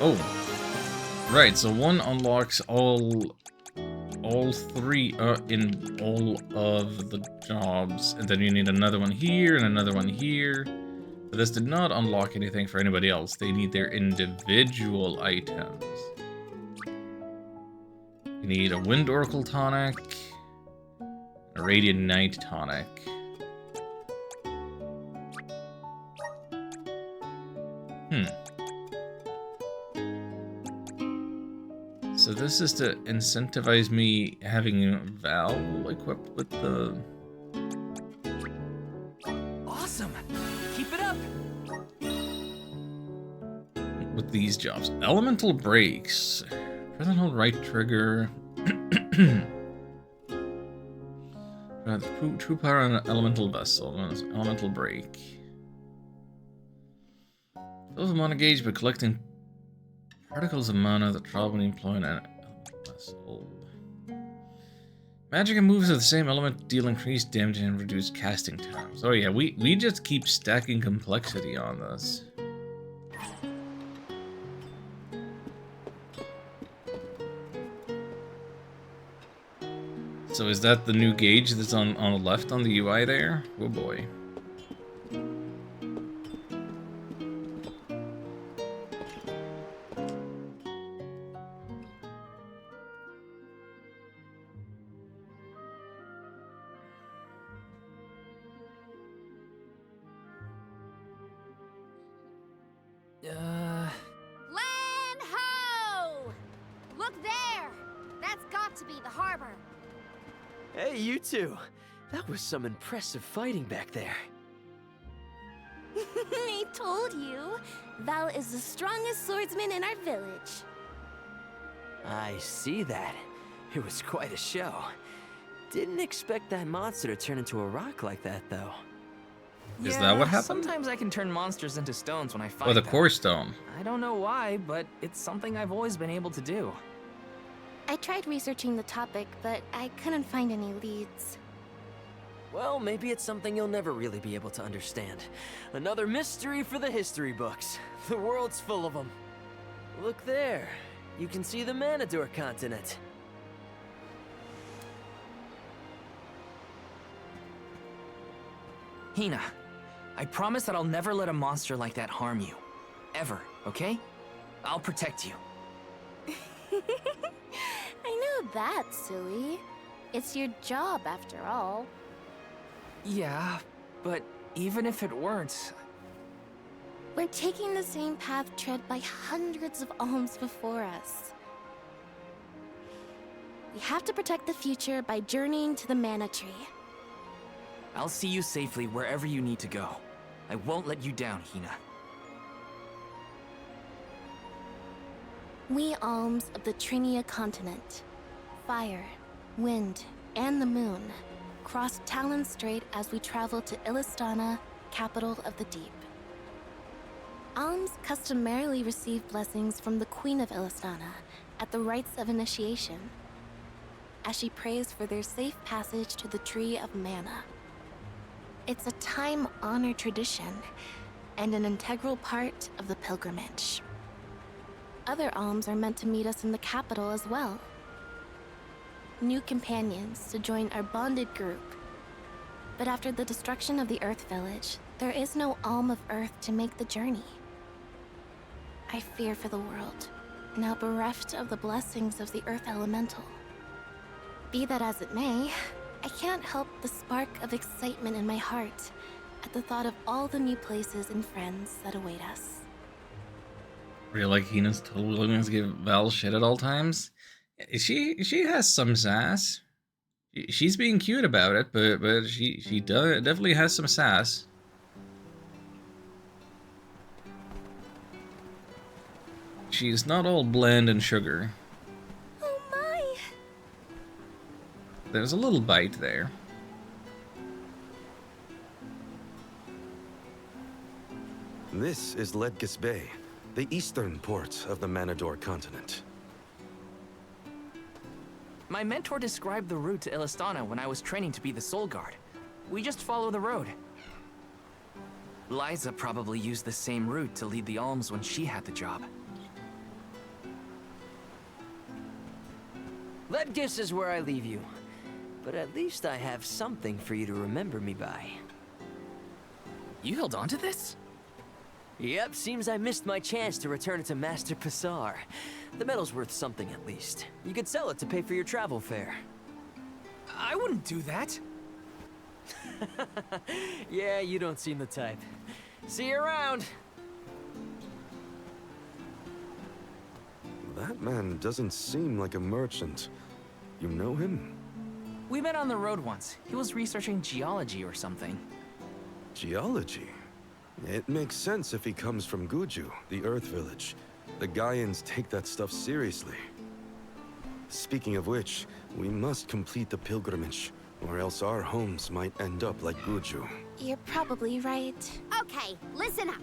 Oh, right. So one unlocks all three in all of the jobs, and then you need another one here and another one here. But this did not unlock anything for anybody else. They need their individual items. You need a Wind Oracle tonic, a Radiant Knight tonic. So this is to incentivize me having Val equipped with the... Awesome! Keep it up! with these jobs. Elemental Breaks. Present hold right trigger. True power on an elemental vessel. Elemental break. Fills a mana gauge by collecting particles of mana that travel when you employ an elemental vessel. Magic and moves of the same element deal increased damage and reduced casting times. Oh yeah, we just keep stacking complexity on this. So is that the new gauge that's on the left on the UI there? Oh boy. Land ho! Look there! That's got to be the harbor. Hey, you two. That was some impressive fighting back there. I told you. Val is the strongest swordsman in our village. I see that. It was quite a show. Didn't expect that monster to turn into a rock like that, though. Is that what happened? Sometimes I can turn monsters into stones when I fight Oh, the them. core stone. I don't know why, but it's something I've always been able to do. I tried researching the topic, but I couldn't find any leads. Well, maybe it's something you'll never really be able to understand. Another mystery for the history books. The world's full of them. Look there. You can see the Manador continent. Hina, I promise that I'll never let a monster like that harm you. Ever, okay? I'll protect you. I know that, silly. It's your job, after all. Yeah, but even if it weren't... We're taking the same path tread by hundreds of alms before us. We have to protect the future by journeying to the Mana Tree. I'll see you safely wherever you need to go. I won't let you down, Hina. We alms of the Trinia continent, fire, wind, and the moon, cross Talon Strait as we travel to Illistana, capital of the deep. Alms customarily receive blessings from the Queen of Illistana at the rites of initiation, as she prays for their safe passage to the Tree of Mana. It's a time-honored tradition and an integral part of the pilgrimage. Other alms are meant to meet us in the capital as well. New companions to join our bonded group. But after the destruction of the Earth Village, there is no alm of Earth to make the journey. I fear for the world, now bereft of the blessings of the Earth Elemental. Be that as it may, I can't help the spark of excitement in my heart at the thought of all the new places and friends that await us. Really, like Hina's totally willing to give Val shit at all times. She has some sass. She's being cute about it, but she definitely has some sass. She's not all bland and sugar. Oh my! There's a little bite there. This is Ledgis Bay, the eastern port of the Manador continent. My mentor described the route to Illistana when I was training to be the Soul Guard. We just follow the road. Liza probably used the same route to lead the alms when she had the job. Ledgis is where I leave you. But at least I have something for you to remember me by. You held on to this? Yep, seems I missed my chance to return it to Master Passar. The medal's worth something at least. You could sell it to pay for your travel fare. I wouldn't do that. Yeah, you don't seem the type. See you around! That man doesn't seem like a merchant. You know him? We met on the road once. He was researching geology or something. Geology? It makes sense if he comes from Guju, the Earth Village. The Gaians take that stuff seriously. Speaking of which, we must complete the pilgrimage, or else our homes might end up like Guju. You're probably right. Okay, listen up.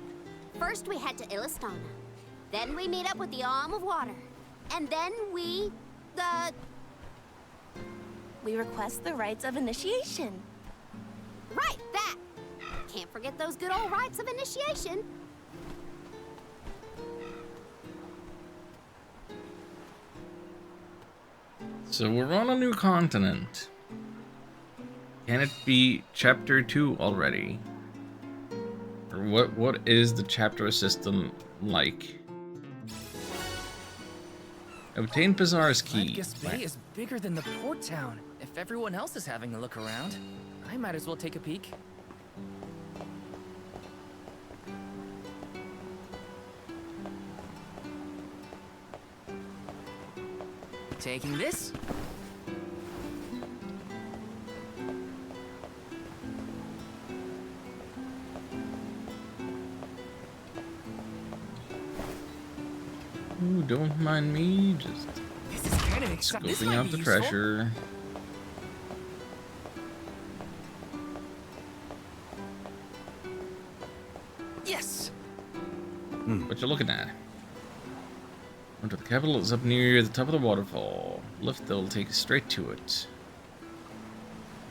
First we head to Illistana. Then we meet up with the Alm of Water. And then we... We request the rites of initiation. Right, that! Can't forget those good old rites of initiation. So we're on a new continent. Can it be chapter 2 already? Or what is the chapter system like? Obtain Passar's key. Ledgis Bay is bigger than the port town. If everyone else is having a look around, I might as well take a peek. Taking this? Ooh, don't mind me, just This is kind of exciting. scoping out the treasure. Yes. What you looking at? Under the capital is up near the top of the waterfall. Lift that'll take us straight to it.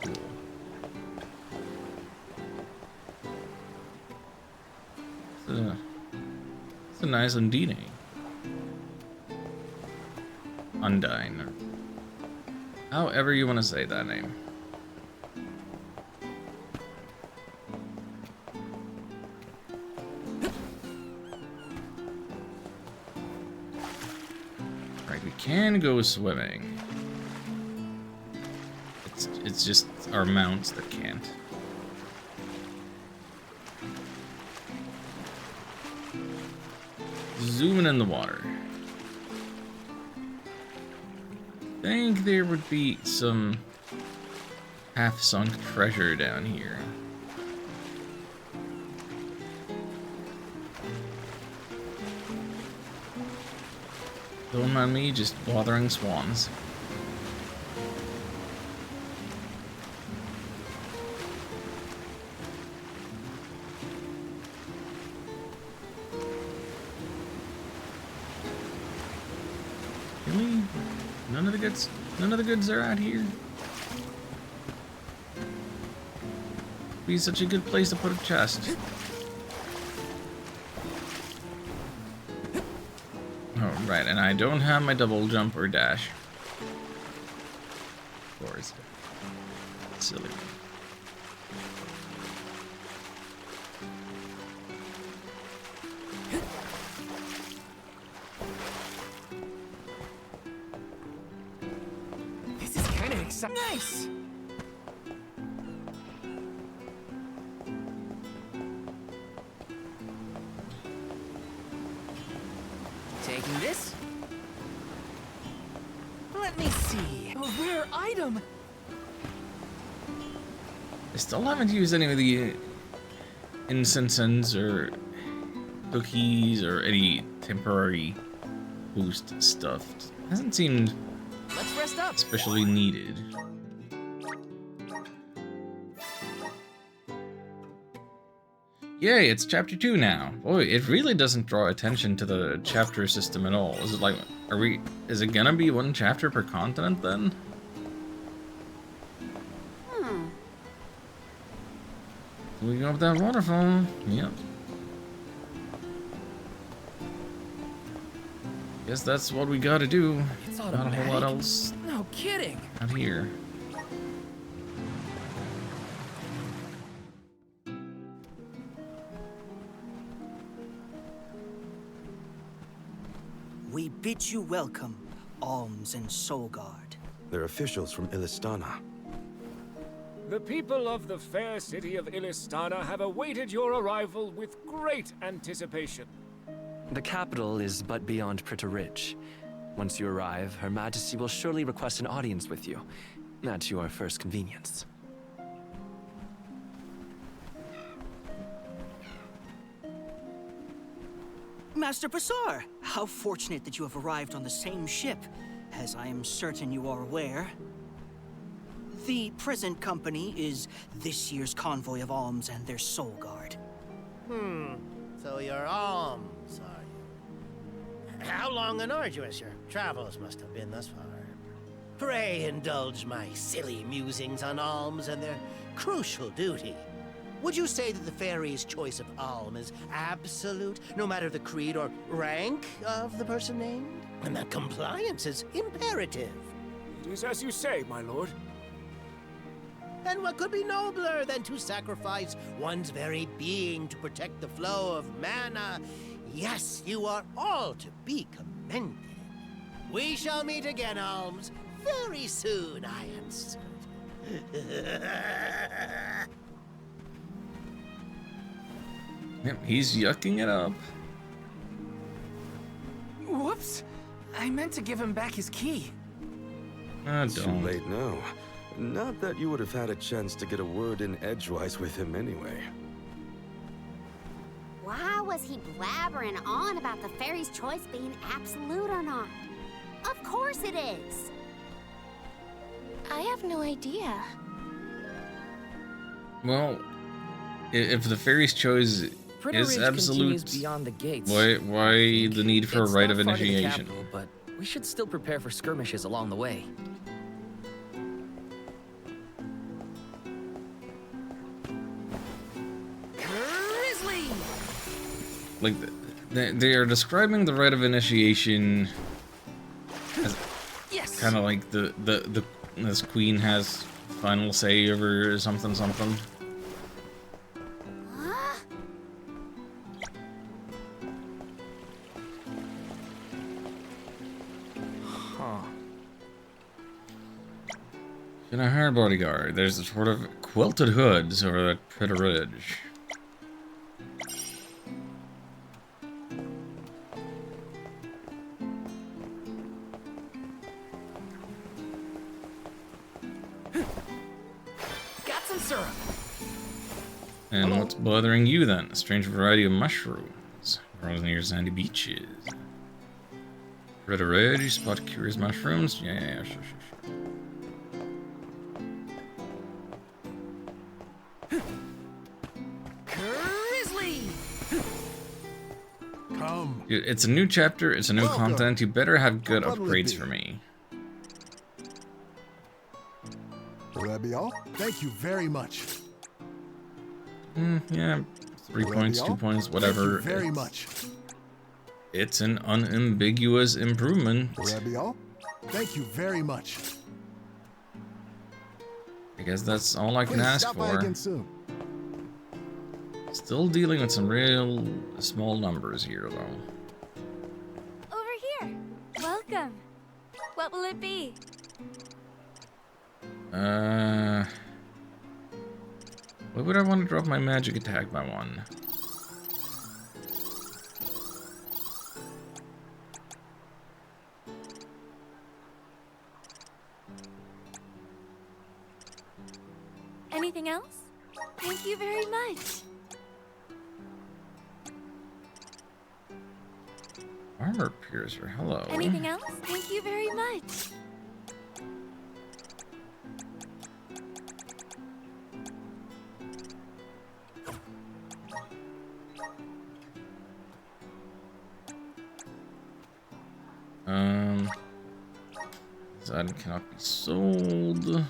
Cool. It's a nice Undine. Undine. Or however you want to say that name. Right, we can go swimming. It's just our mounts that can't. Zooming in the water. I think there would be some half-sunk treasure down here. Don't mind me just bothering swans. Really? None of the goods are out here. Be such a good place to put a chest. Oh, right, and I don't have my double jump or dash. Of course. Silly. This is kind of exciting. Nice. Taking this. Let me see. A rare item. I still haven't used any of the incenses or cookies or any temporary boost stuff. Hasn't seemed Let's rest up. especially needed. Yay, it's chapter 2 now. Boy, it really doesn't draw attention to the chapter system at all. Is it like, is it gonna be one chapter per continent then? we go up that waterfall. Yep. Guess that's what we gotta do. It's Not a automatic. whole lot else No kidding. out here. We bid you welcome, Alms and Solgard. They're officials from Illistana. The people of the fair city of Illistana have awaited your arrival with great anticipation. The capital is but beyond Pritta Ridge. Once you arrive, Her Majesty will surely request an audience with you, at your first convenience. Master Bassar, how fortunate that you have arrived on the same ship, as I am certain you are aware. The present company is this year's convoy of Alms and their Soul Guard. So you're Alms, are you? How long and arduous your travels must have been thus far. Pray indulge my silly musings on Alms and their crucial duty. Would you say that the fairy's choice of Alm is absolute, no matter the creed or rank of the person named? And that compliance is imperative. It is as you say, my lord. And what could be nobler than to sacrifice one's very being to protect the flow of mana? Yes, you are all to be commended. We shall meet again, Alms, very soon, I am certain. Yep, he's yucking it up. Whoops. I meant to give him back his key. Too Don't. late now. Not that you would have had a chance to get a word in edgewise with him anyway. Why was he blabbering on about the fairy's choice being absolute or not? Of course it is. I have no idea. Well, if the fairy's choice Pritta is Ridge continues absolute, beyond the gates. why the need for a It's rite not of far to the initiation? capital, but we should still prepare for skirmishes along the way. Grizzly! Like, they are describing the rite of initiation as Yes. kind of like this queen has final say over something. Huh? Huh. In a hire bodyguard, there's a sort of quilted hoods over that Pritta Ridge. Got some syrup. And what's bothering you then? A strange variety of mushrooms grows near sandy beaches. Pritta Ridge, you spot curious mushrooms? Yeah, sure. Grizzly! Come. Dude, it's a new chapter, it's a new Welcome. content, you better have good What'll it upgrades be? for me. Will that be all? Thank you very much. Yeah, 3 Will that points, be 2 all? points, whatever. Thank you very it's, much. It's an unambiguous improvement. Will that be all? Thank you very much. I guess that's all I can Please ask stop by for. again soon. Still dealing with some real small numbers here, though. Over here. Welcome. What will it be? Why would I want to drop my magic attack by 1? Anything else? Thank you very much. Armor piercer, hello. Anything else? Thank you very much. This item cannot be sold.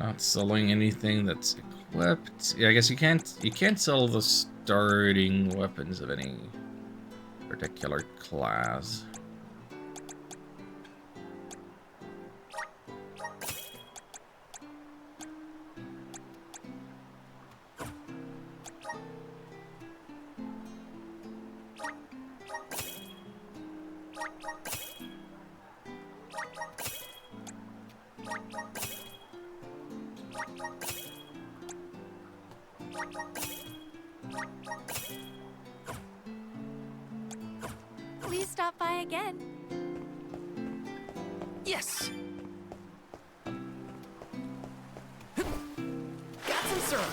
Not selling anything that's equipped. Yeah, I guess you can't sell the starting weapons of any particular class. Please stop by again. Yes! Got some syrup.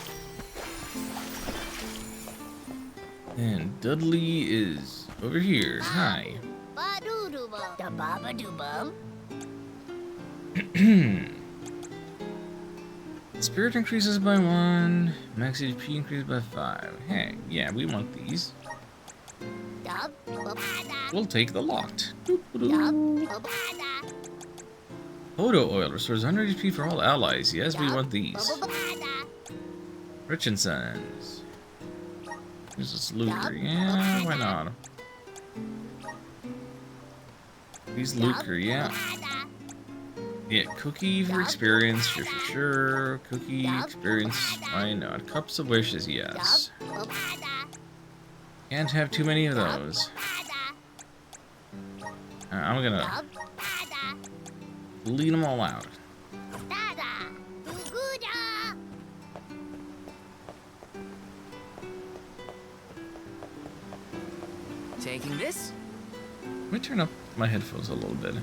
And Dudley is over here. Hi. Spirit increases by 1. Max HP increases by 5. Hey, yeah, we want these. We'll take the lot. Photo oil restores 100 HP for all allies. Yes, we want these. Rich and Sons. Here's this Lucre. Yeah, why not? These Lucre, yeah. Yeah, cookie for experience, sure. Cookie experience, why not? Cups of Wishes, yes. Can't have too many of those. I'm gonna lead them all out. Taking this? Let me turn up my headphones a little bit.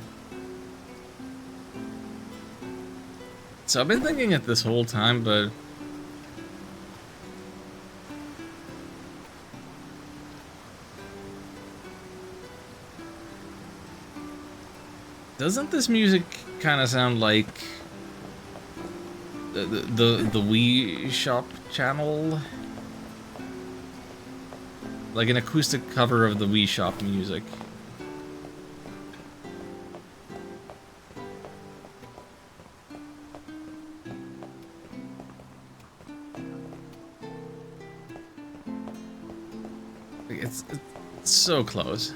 So I've been thinking it this whole time, but doesn't this music kind of sound like the Wii Shop channel? Like an acoustic cover of the Wii Shop music. It's so close.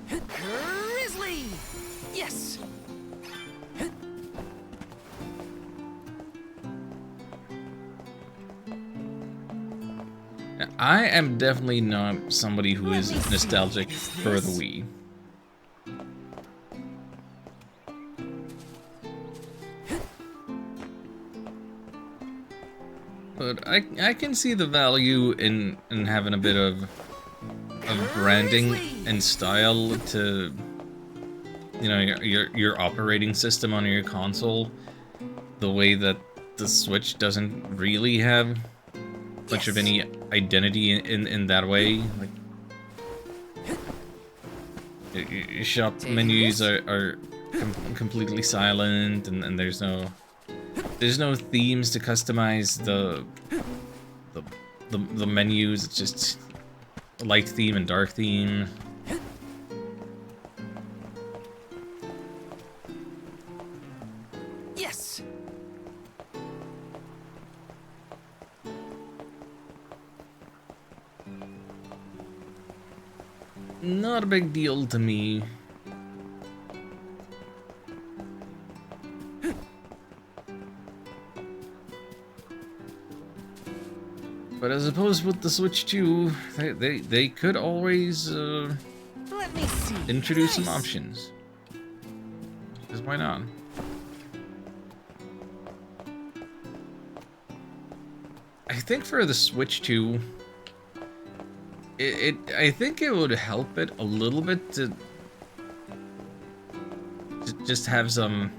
Grizzly! Yes! I am definitely not somebody who is nostalgic for the Wii. But I can see the value in having a bit of branding and style to, you know, your operating system on your console, the way that the Switch doesn't really have much of any identity in that way. Like, your shop menus are completely silent, and there's no themes to customize the menus. It's just light theme and dark theme. Yes. Not a big deal to me. But I suppose with the Switch 2, they could always Let me see. introduce some options. Because why not? I think for the Switch 2, I think it would help it a little bit to just have some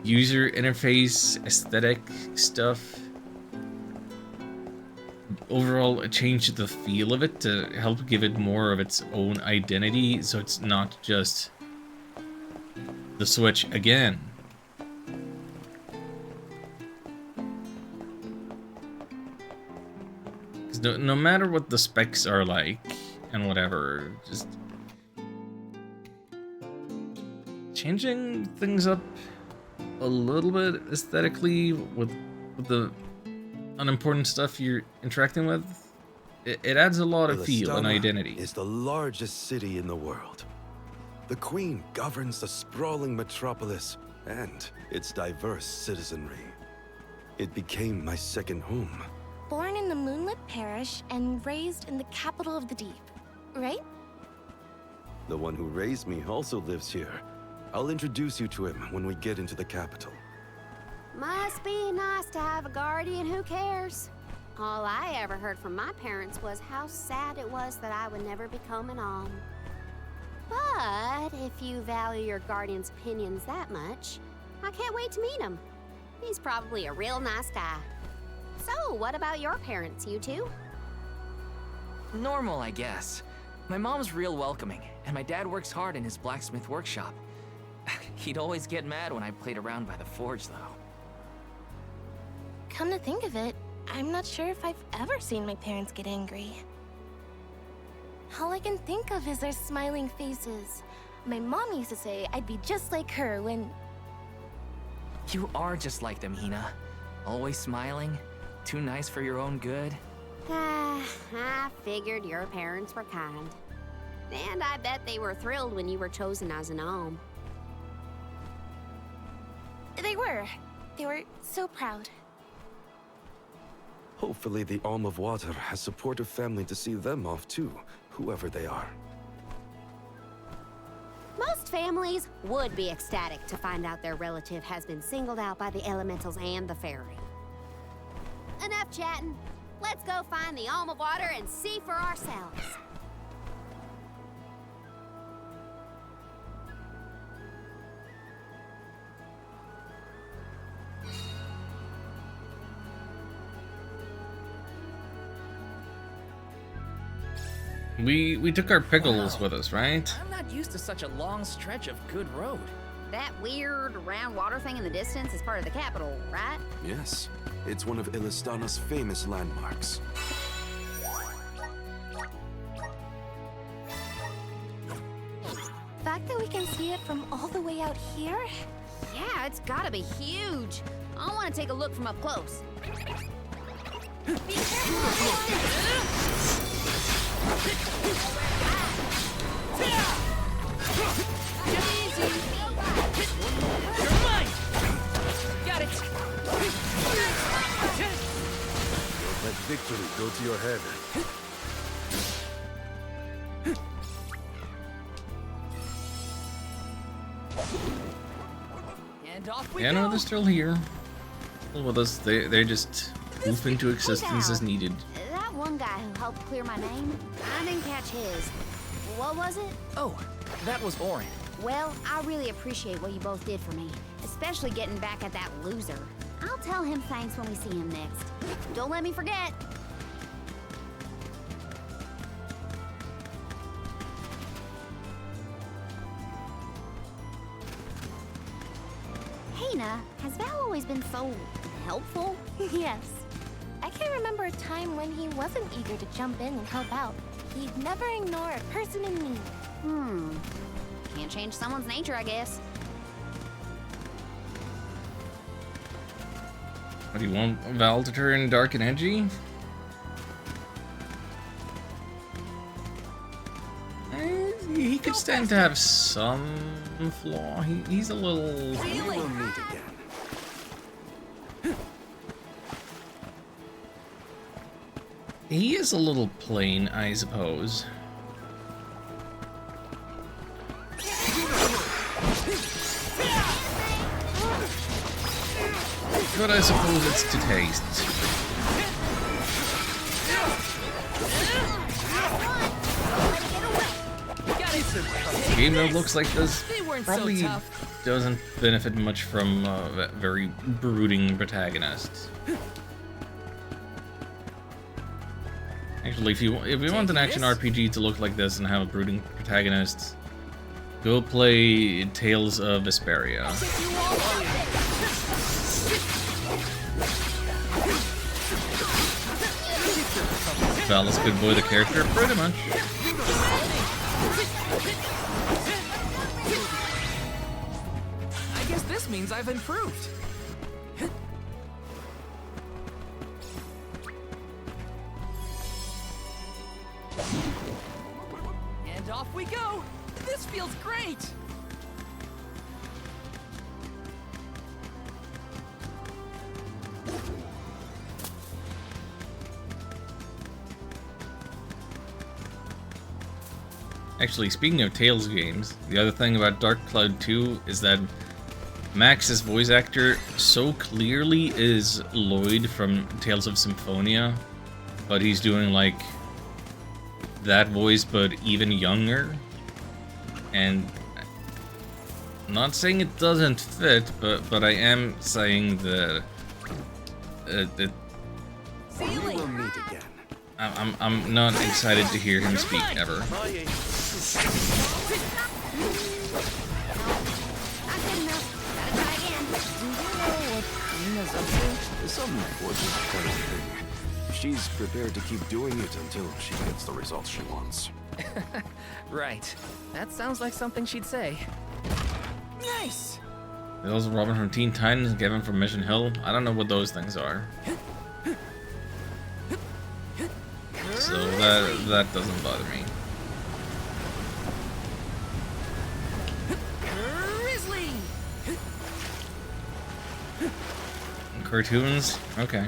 user interface aesthetic stuff. Overall, a change to the feel of it to help give it more of its own identity, so it's not just the Switch again. No matter what the specs are like and whatever, just changing things up a little bit aesthetically with the unimportant stuff you're interacting with. It adds a lot of feel and identity. Is the largest city in the world. The Queen governs the sprawling metropolis and its diverse citizenry. It became my second home. Born in the moonlit parish and raised in the capital of the deep, right? The one who raised me also lives here. I'll introduce you to him when we get into the capital. Must be nice to have a guardian who cares. All I ever heard from my parents was how sad it was that I would never become an alm. But if you value your guardian's opinions that much, I can't wait to meet him. He's probably a real nice guy. So, what about your parents, you two? Normal, I guess. My mom's real welcoming, and my dad works hard in his blacksmith workshop. He'd always get mad when I played around by the forge, though. Come to think of it, I'm not sure if I've ever seen my parents get angry. All I can think of is their smiling faces. My mom used to say I'd be just like her when... You are just like them, Hina. Always smiling, too nice for your own good. I figured your parents were kind. And I bet they were thrilled when you were chosen as an alm. They were. They were so proud. Hopefully the Alm of Water has supportive family to see them off too, whoever they are. Most families would be ecstatic to find out their relative has been singled out by the elementals and the fairy. Enough chatting. Let's go find the Alm of Water and see for ourselves. We took our pickles with us, right? I'm not used to such a long stretch of good road. That weird round water thing in the distance is part of the capital, right? Yes, it's one of Illistana's famous landmarks. The fact that we can see it from all the way out here? Yeah, it's gotta be huge. I want to take a look from up close. Be You're mine! Got it! Let victory go to your head. And off we Yeah, go! no, they're still here. Still with us. They just poof into existence as needed. That one guy who helped clear my name, I didn't catch his. What was it? Oh, that was Orin. Well, I really appreciate what you both did for me, especially getting back at that loser. I'll tell him thanks when we see him next. Don't let me forget. Hina, has Val always been so helpful? Yes. I can't remember a time when he wasn't eager to jump in and help out. He'd never ignore a person in need. Can't change someone's nature, I guess. What do you want Val to turn dark and edgy? He could stand to have some flaw. He's a little... We will meet again. He is a little plain, I suppose. But I suppose it's to taste. A game that looks like this probably doesn't benefit much from very brooding protagonists. Actually, if you want an action RPG to look like this and have a brooding protagonist, go play Tales of Vesperia. Val is Good Boy the character, pretty much. means I've improved. And off we go! This feels great! Actually, speaking of Tales games, the other thing about Dark Cloud 2 is that Max's voice actor so clearly is Lloyd from Tales of Symphonia, but he's doing like that voice but even younger. And I'm not saying it doesn't fit, but I am saying that We will meet again. I'm not excited to hear him speak ever. Some fortunate kind of thing. She's prepared to keep doing it until she gets the results she wants. Right. That sounds like something she'd say. Nice! Those Robin from Teen Titans, Gavin from Mission Hill. I don't know what those things are. So that doesn't bother me. Grizzly! Cartoons? Okay.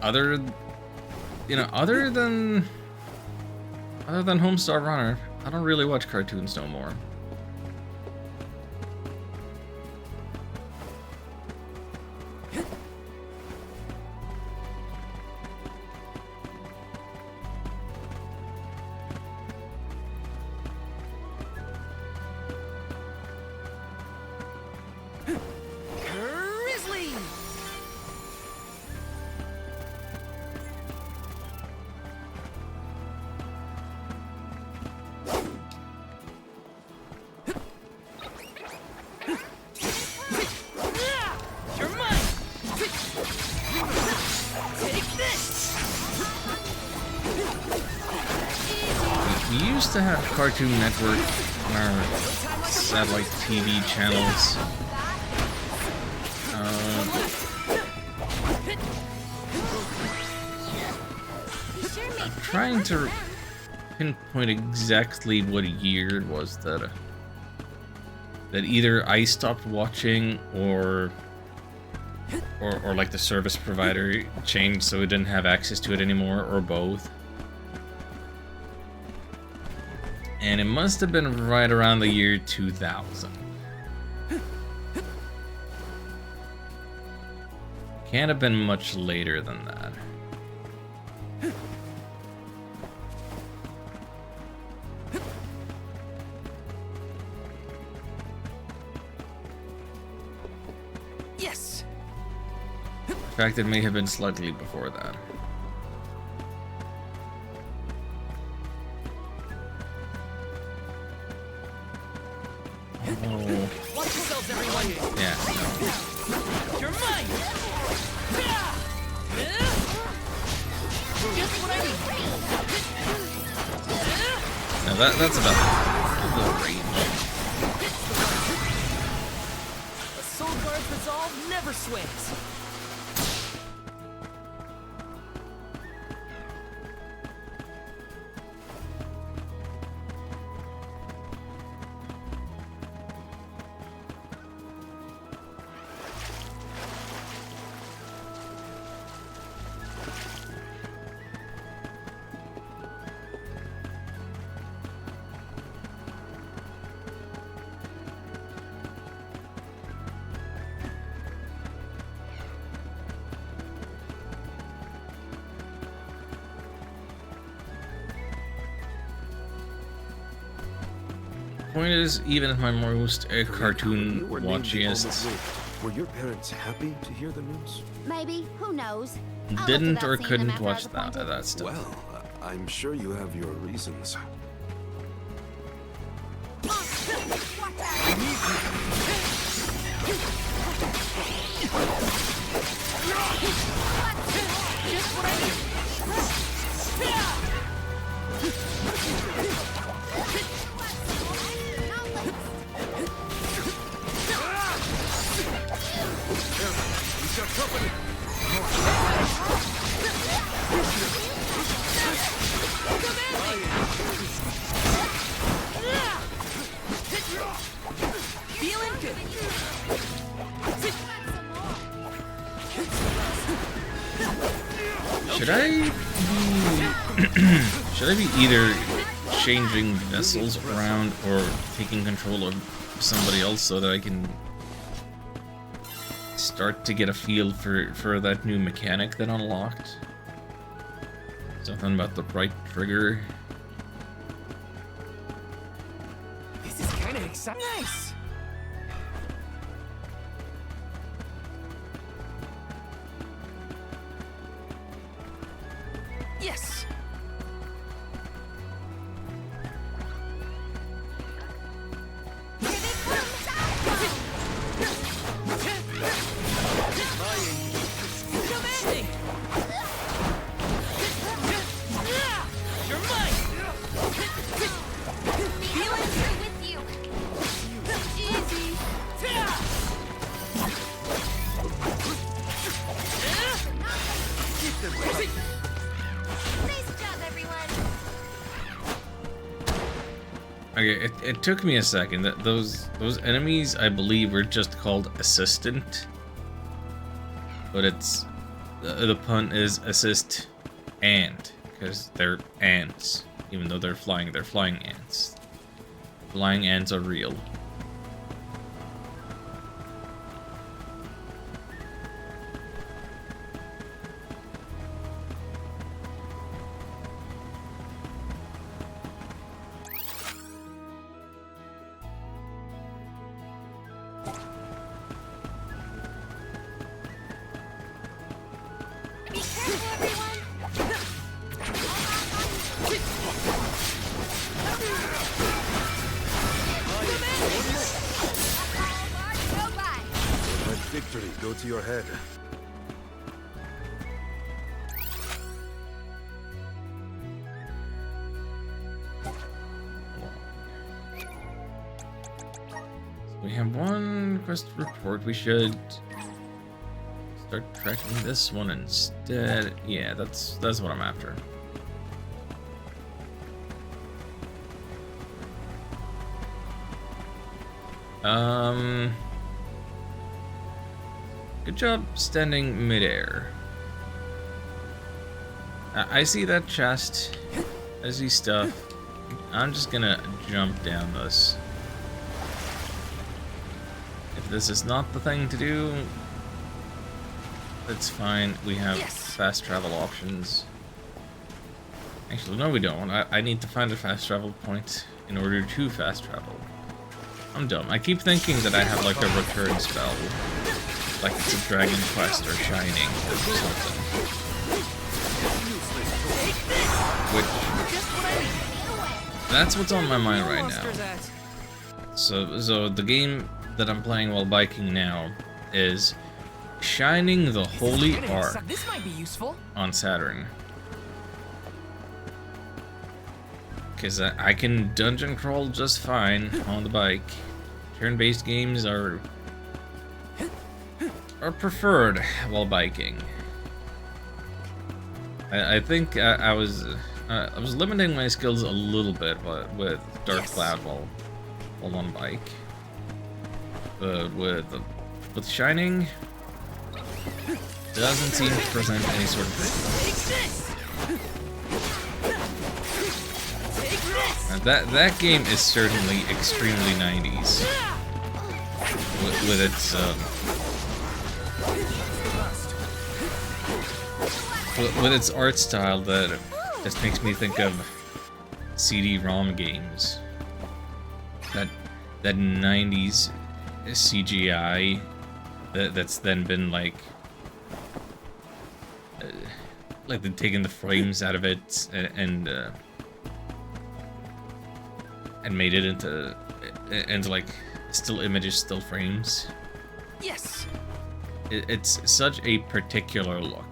Other than Homestar Runner, I don't really watch cartoons no more. Grizzly! You're mine! Take this! We used to have Cartoon Network on our satellite TV channels. I'm trying to pinpoint exactly what year it was that either I stopped watching or like the service provider changed so we didn't have access to it anymore, or both. And it must have been right around the year 2000. Can't have been much later than that. Yes! In fact, it may have been slightly before that. Oh. Watch yourselves, everyone! Yeah, You're mine! Just what I need! no, that's about the range. A Soul Guard's resolve never swings! Point is, even at my most cartoon You were named the Almost watchiest, Rift. Were your parents happy to hear the news? Maybe. Who knows? I looked didn't without or seeing them couldn't after I watch was that appointed. stuff. Well, I'm sure you have your reasons. Just what I need! Feeling good. Should I be either changing vessels around or taking control of somebody else so that I can start to get a feel for that new mechanic that unlocked? Something about the right trigger. This is kind of exciting. Nice. Yes. Okay, it took me a second. That those enemies, I believe, were just called assistant, but it's the pun is assist ant because they're ants, even though they're flying ants. Flying ants are real. Victory, go to your head. We have one quest report. We should start tracking this one instead. Yeah, that's what I'm after. Good job standing midair. I see that chest. I see stuff. I'm just gonna jump down this. If this is not the thing to do, that's fine. We have fast travel options. Actually, no, we don't. I need to find a fast travel point in order to fast travel. I'm dumb. I keep thinking that I have like a return spell. Like it's a Dragon Quest or Shining or something. Which... that's what's on my mind right now. So the game that I'm playing while biking now is Shining the Holy Ark This might be useful. on Saturn. Because I can dungeon crawl just fine on the bike. Turn-based games are preferred while biking. I think I was limiting my skills a little bit with Dark Cloud while on bike. But with Shining, doesn't seem to present any sort of difficulty. That game is certainly extremely 90s with its with its art style that just makes me think of CD-ROM games. That 90s CGI that's then been like they've taken the frames out of it and made it into like still images, still frames. Yes. It's such a particular look.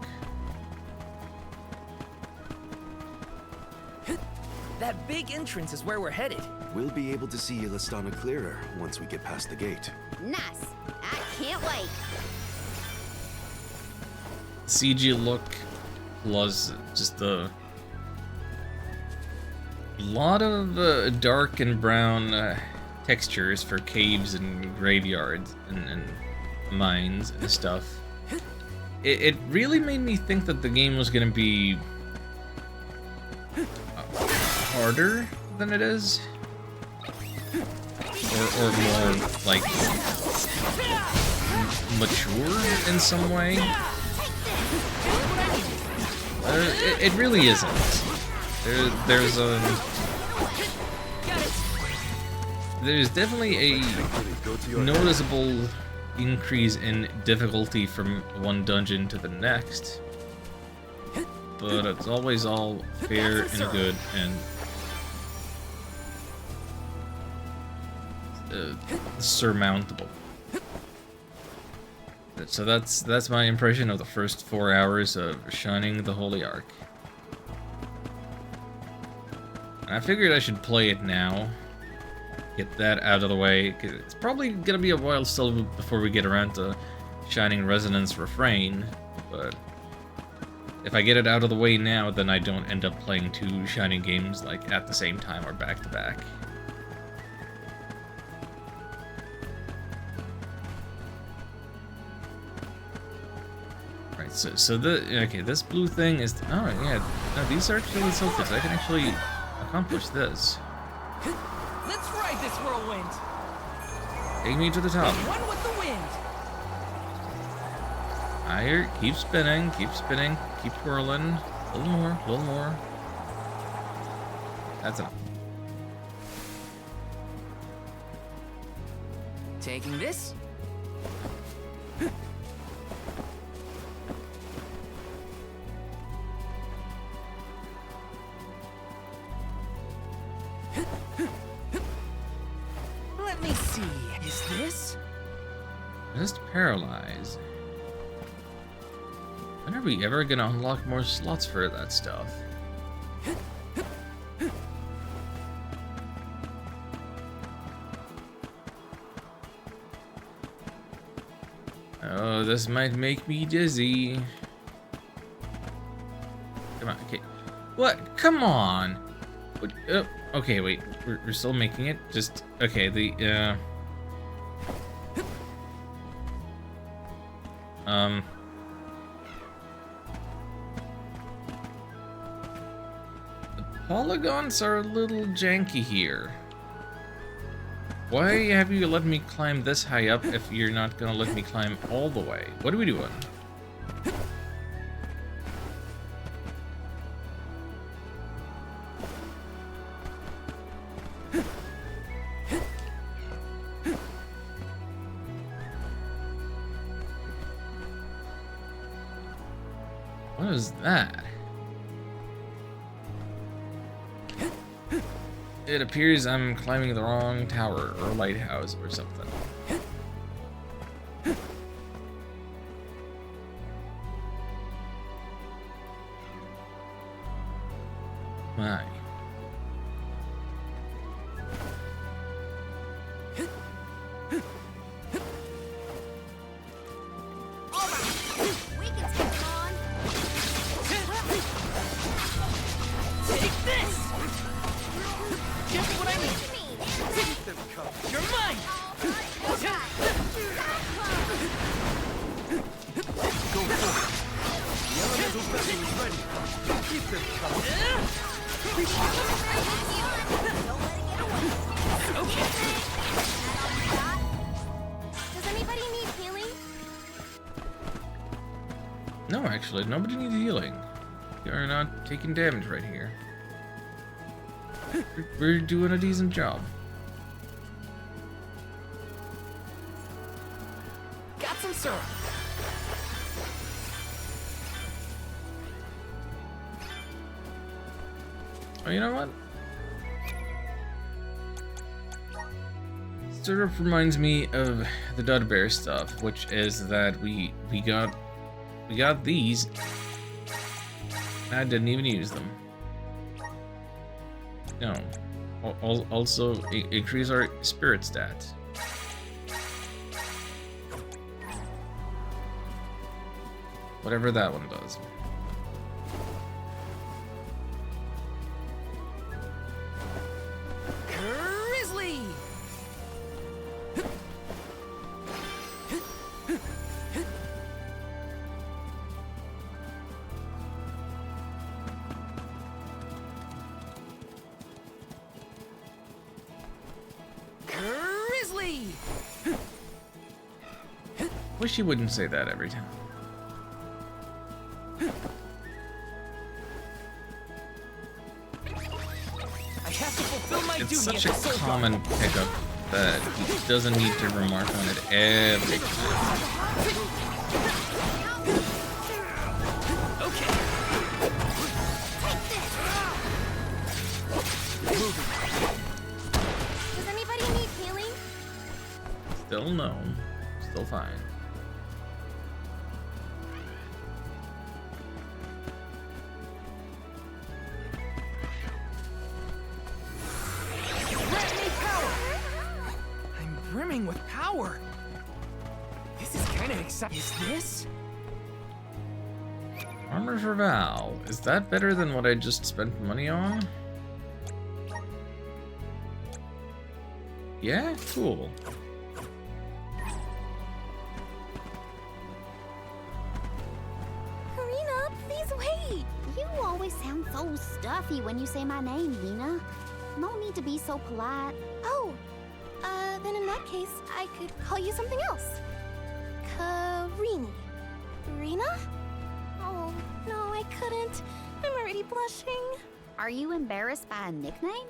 That big entrance is where we're headed. We'll be able to see Illistana clearer once we get past the gate. Nice. I can't wait. CG look plus just a lot of dark and brown textures for caves and graveyards and mines and stuff. It really made me think that the game was gonna be harder than it is, or more like mature in some way. It really isn't. There's definitely a noticeable increase in difficulty from one dungeon to the next, but it's always all fair and good and surmountable. So that's my impression of the first 4 hours of Shining the Holy Ark. And I figured I should play it now, get that out of the way, 'cause it's probably gonna be a while still before we get around to Shining Resonance Refrain, but if I get it out of the way now, then I don't end up playing 2 Shining games like at the same time or back to back. Right, so this blue thing is, oh yeah, no, these are actually sulfates. I can actually accomplish this. Let's ride this whirlwind. Take me to the top. One with the wind. Higher, keep spinning, keep twirling. A little more. That's enough. Taking this. Let me see. Is this? Just paralyze. When are we ever gonna unlock more slots for that stuff? Oh, this might make me dizzy. Come on, okay. What? Come on! What, okay, wait. We're still making it? Just... Okay, the polygons are a little janky here. Why have you let me climb this high up if you're not gonna let me climb all the way? What are we doing? What is that? It appears I'm climbing the wrong tower or lighthouse or something. My. No, actually, nobody needs healing. You're not taking damage right here. We're doing a decent job. Got some syrup. Oh, you know what? Syrup reminds me of the Dud Bear stuff, which is that we got these. I didn't even use them. No. Also increase our spirit stats. Whatever that one does. Grizzly! Grizzly! Wish you wouldn't say that every time. I have to fulfill my It's duty such as a the Soul common Guard. pickup that he doesn't need to remark on it every time. Okay. Does anybody need healing? Still no. Still fine. Grant me power! I'm brimming with power. This is kind of exciting. Is this? Armor for Val. Is that better than what I just spent money on? Yeah? Cool. Karina, please wait. You always sound so stuffy when you say my name, Hina. No need to be so polite. Oh, then in that case, I could call you something else. Karini. Rena? Oh, no, I couldn't. I'm already blushing. Are you embarrassed by a nickname?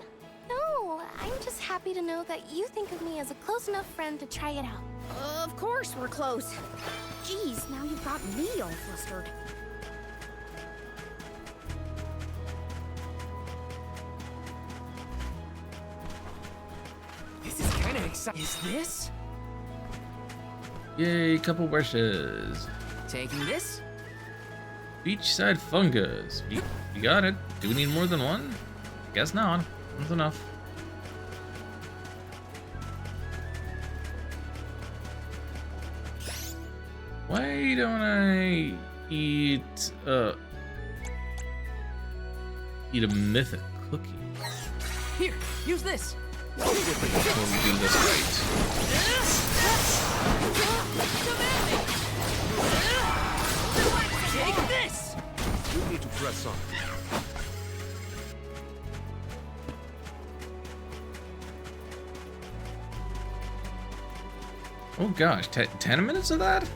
No, I'm just happy to know that you think of me as a close enough friend to try it out. Of course we're close. Jeez, now you've got me all flustered. This is kind of exciting. Is this? Yay, couple wishes. Taking this? Beachside fungus. You got it. Do we need more than one? Guess not. That's enough. Why don't I eat a mythic cookie? Here, use this. Before we do this Take this. You need to press on. Oh gosh, 10 minutes of that?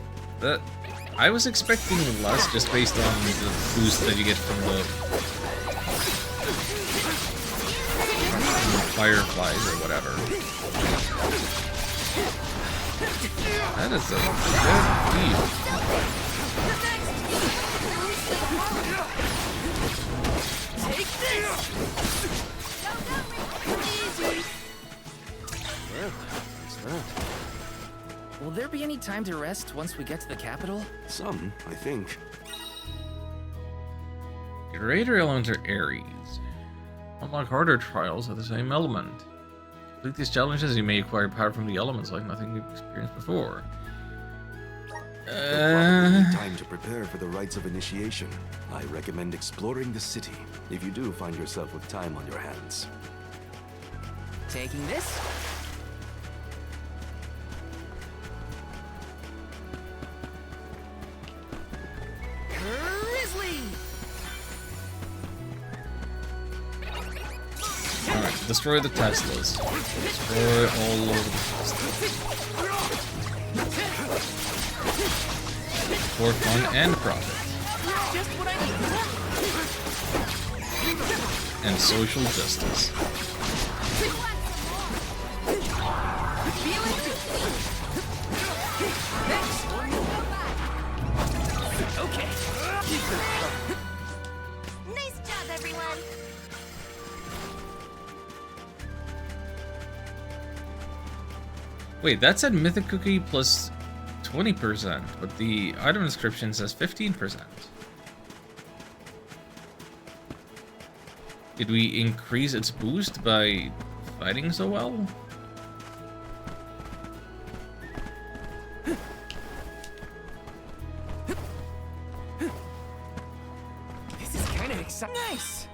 I was expecting less just based on the boost that you get from the fireflies or whatever. That is a good feat. Take this. Easy. Well, that's that. Will there be any time to rest once we get to the capital? Some, I think. Greater elements are Aries. Unlock harder trials of the same element. Complete these challenges, you may acquire power from the elements like nothing you've experienced before. You'll probably need time to prepare for the rites of initiation. I recommend exploring the city if you do find yourself with time on your hands. Taking this? Grizzly! Alright, destroy the Teslas. Destroy all of the Teslas. For fun and profit. Just what I need. And social justice. Okay. Nice job, everyone. Wait, that said Mythic Cookie plus 20%, but the item description says 15%. Did we increase its boost by fighting so well? exciting. Nice!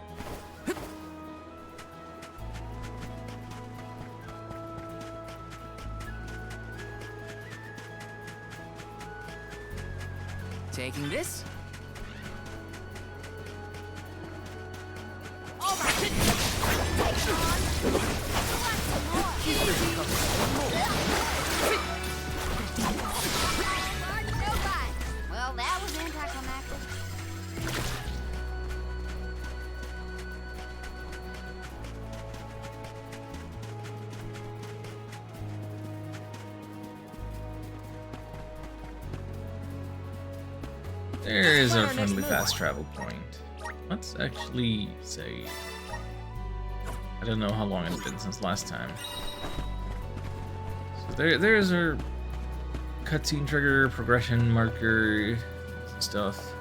Taking this? Well, that was anticlimactic. There is our friendly fast travel point. Let's actually say... I don't know how long it's been since last time. So there's our cutscene trigger, progression marker, stuff.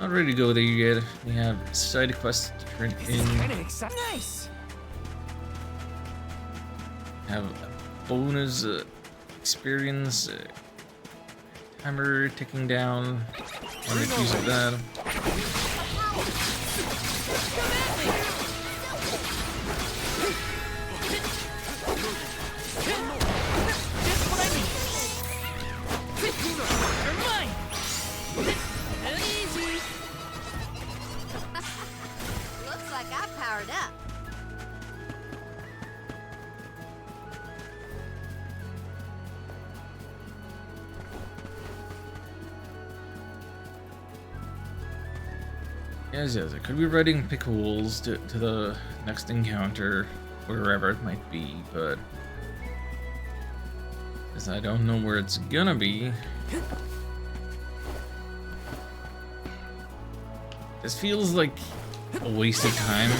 Not ready to go there yet. We have side quests to turn in. Kind of exciting. Nice! Have a bonus experience. Timer ticking down. I'll make use of that. Just what I need. You're mine! Easy! Looks like I powered up. Yes, I could be riding Pickles to the next encounter, wherever it might be, but as I don't know where it's gonna be, this feels like a waste of time.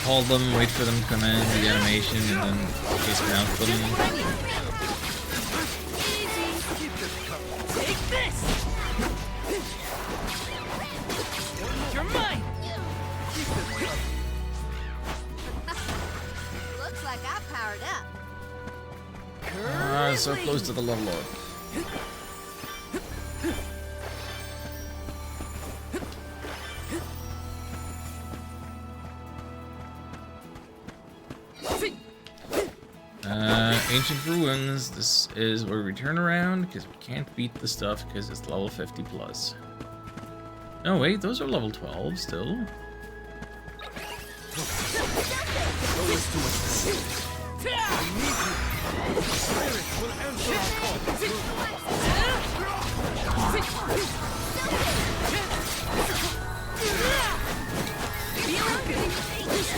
Call them, wait for them to come in, the animation, and then chase around for them. Take this! You're mine! Looks like I powered up. Ah, so close to the level up. Ancient Ruins, this is where we turn around, because we can't beat the stuff because it's level 50 plus. No, wait, those are level 12 still.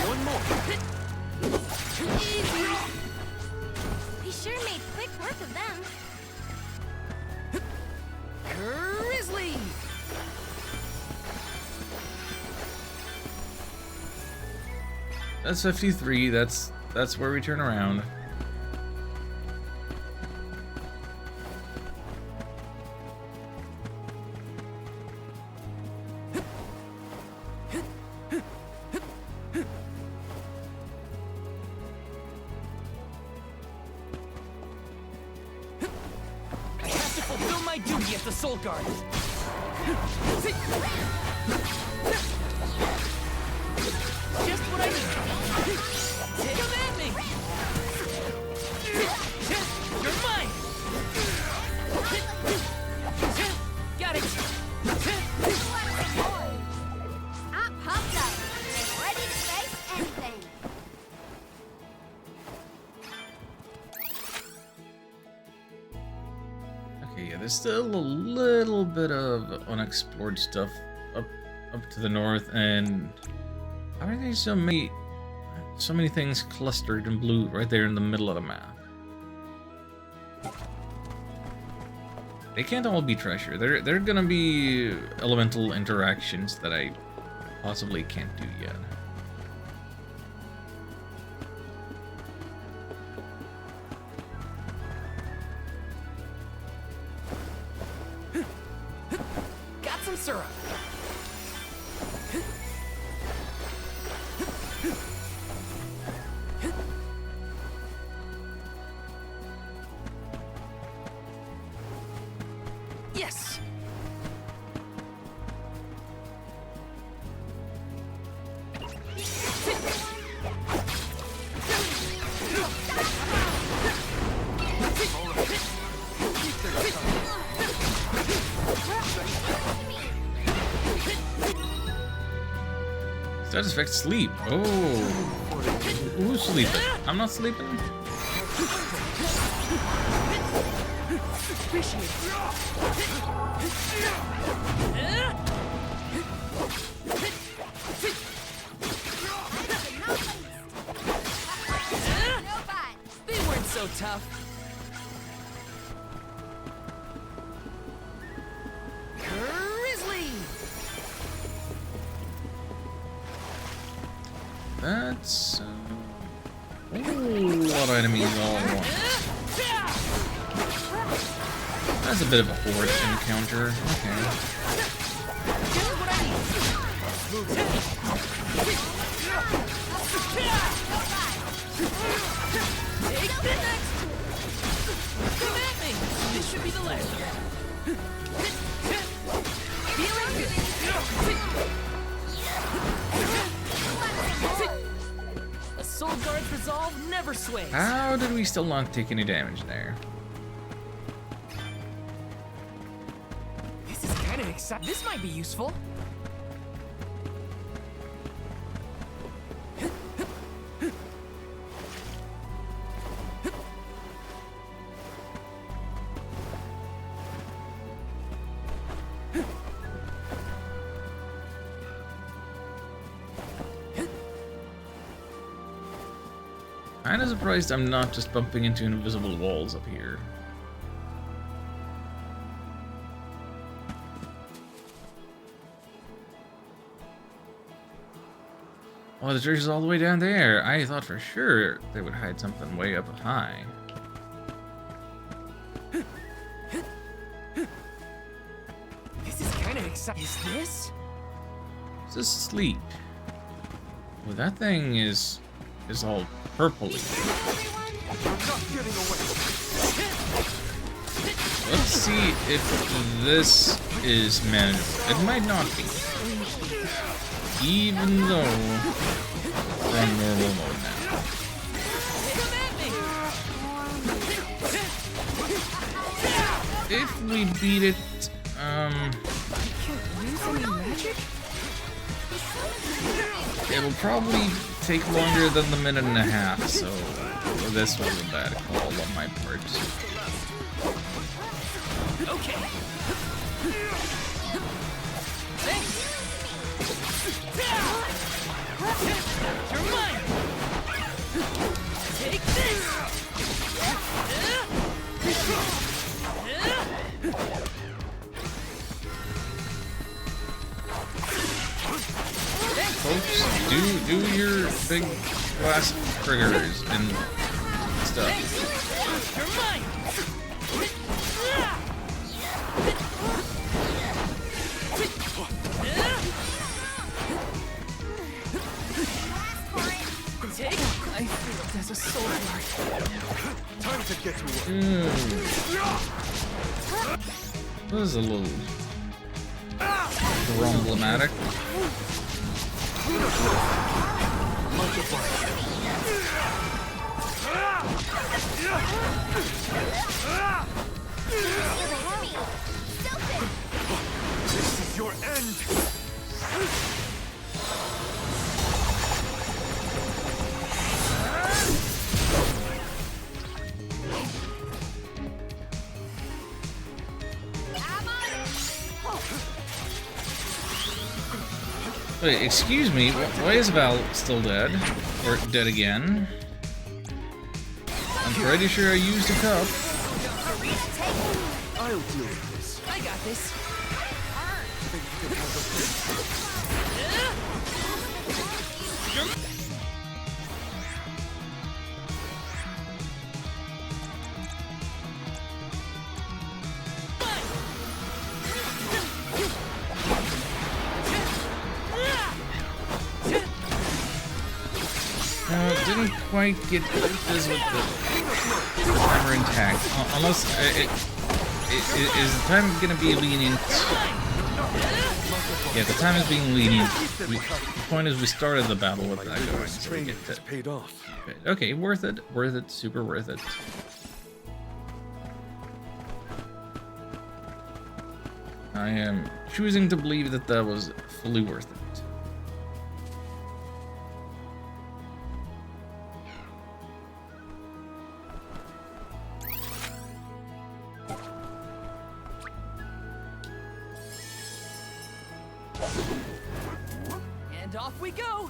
One more. He sure made quick work of them. Grizzly! That's 53, that's where we turn around. I have to fulfill my duty as the Soul Guard. Just what I need. Come at me! You're mine! Got it! I'm pumped up and ready to face anything. Okay, yeah, there's still a little bit of unexplored stuff up to the north, and how are there so many things clustered in blue right there in the middle of the map? They can't all be treasure. They're gonna be elemental interactions that I possibly can't do yet. Got some syrup. Yes! Status effect sleep. Oh. Who's sleeping? I'm not sleeping. They weren't so tough. Grizzly! That's a lot of enemies all at once. That's a bit of a horde encounter. Okay. Take the next! Come at me! This should be the last. A Soul Guard's resolve never sways. How did we still not take any damage there? This is kind of exciting. This might be useful. Kinda surprised I'm not just bumping into invisible walls up here. Oh, the treasure's all the way down there. I thought for sure they would hide something way up high. This is kind of exciting. Is this? Is this sleep? Well, that thing is all purpley. Let's see if this is manageable. It might not be. Even though we're on normal mode now. If we beat it, it'll probably take longer than the minute and a half, so this was a bad call on my part. Okay. You're mine. Take this. Folks, do your big glass triggers and stuff. You're mine. Take. I feel it as a soul guard. Time to get to work. This is a little problematic. This is your end. Wait, excuse me, why is Val still dead? Or dead again? I'm pretty sure I used a cup. I'll deal with this. I got this. Didn't quite get this with the hammer intact. Unless is the time gonna be lenient? Yeah, the time is being lenient. The point is, we started the battle with that going, so we get to... paid off. Okay, worth it, super worth it. I am choosing to believe that that was fully worth it. And off we go!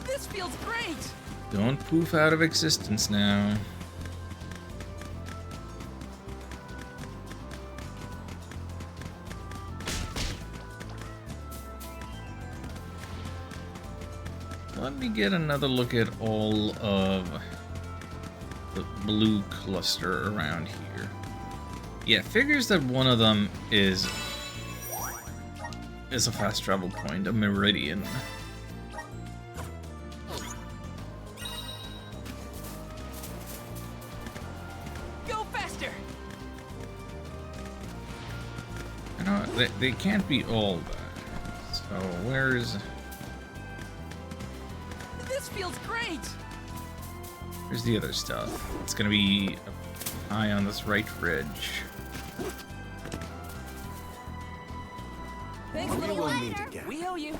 This feels great! Don't poof out of existence now. Let me get another look at all of the blue cluster around here. Yeah, figures that one of them is a fast travel point, a meridian. Go faster! You know, they can't be all bad. So where's Feels great. Here's the other stuff. It's gonna be high on this right ridge. Thanks, little later. We owe you.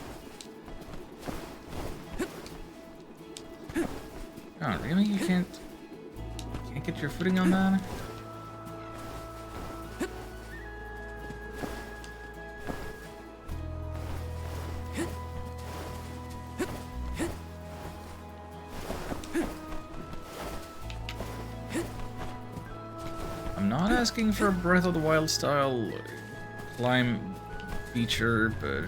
Oh, really? You can't get your footing on that? Asking for a Breath of the Wild style climb feature, but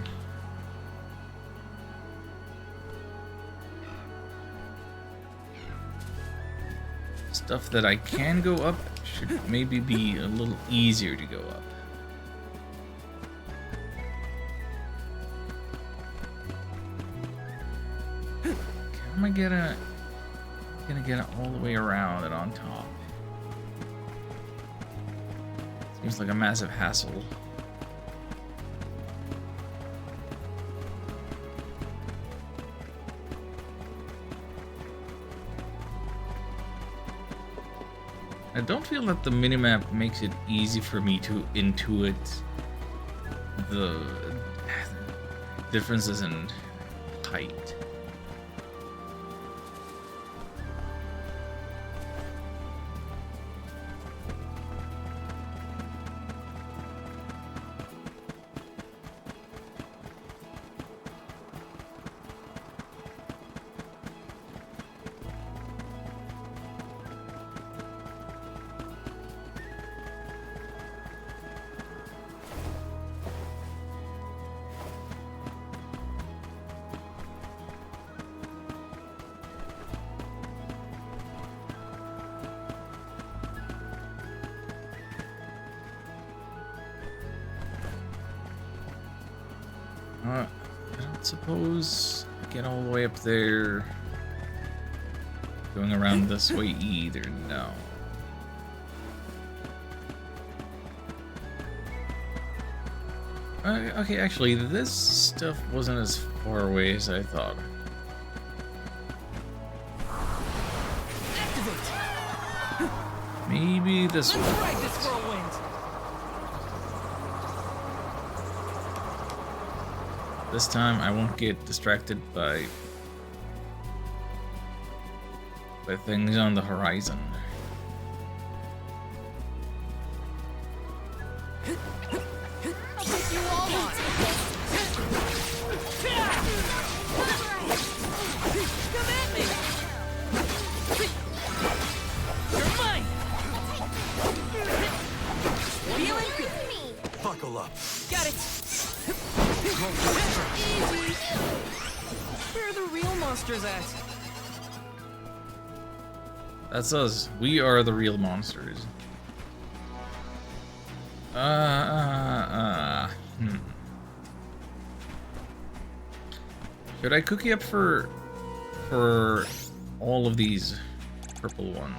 stuff that I can go up should maybe be a little easier to go up. How am I gonna get it all the way around and on top? Seems like a massive hassle. I don't feel that the minimap makes it easy for me to intuit the differences in height. I don't suppose I get all the way up there going around this way either, no. Okay, actually, this stuff wasn't as far away as I thought. Activate. Maybe this one. Let's ride this whirlwind. This time I won't get distracted by things on the horizon. I'll take you all on. Come at me. You're mine. Feeling good. Buckle up. Got it. Easy. Where are the real monsters at? That's us. We are the real monsters. Should I cookie up for all of these purple ones.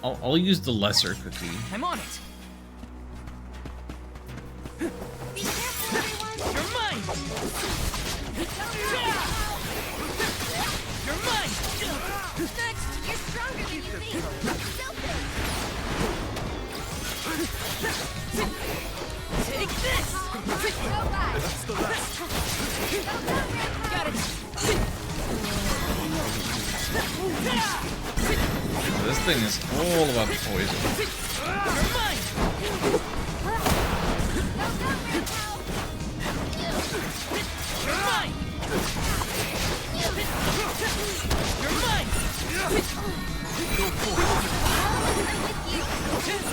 I'll use the lesser cookie. I'm on it. You're mine. You're mine. Next, you're stronger than you think. Take this. Got it. This thing is all about poison. You're mine. You're mine. You're mine. Go forward. Take this.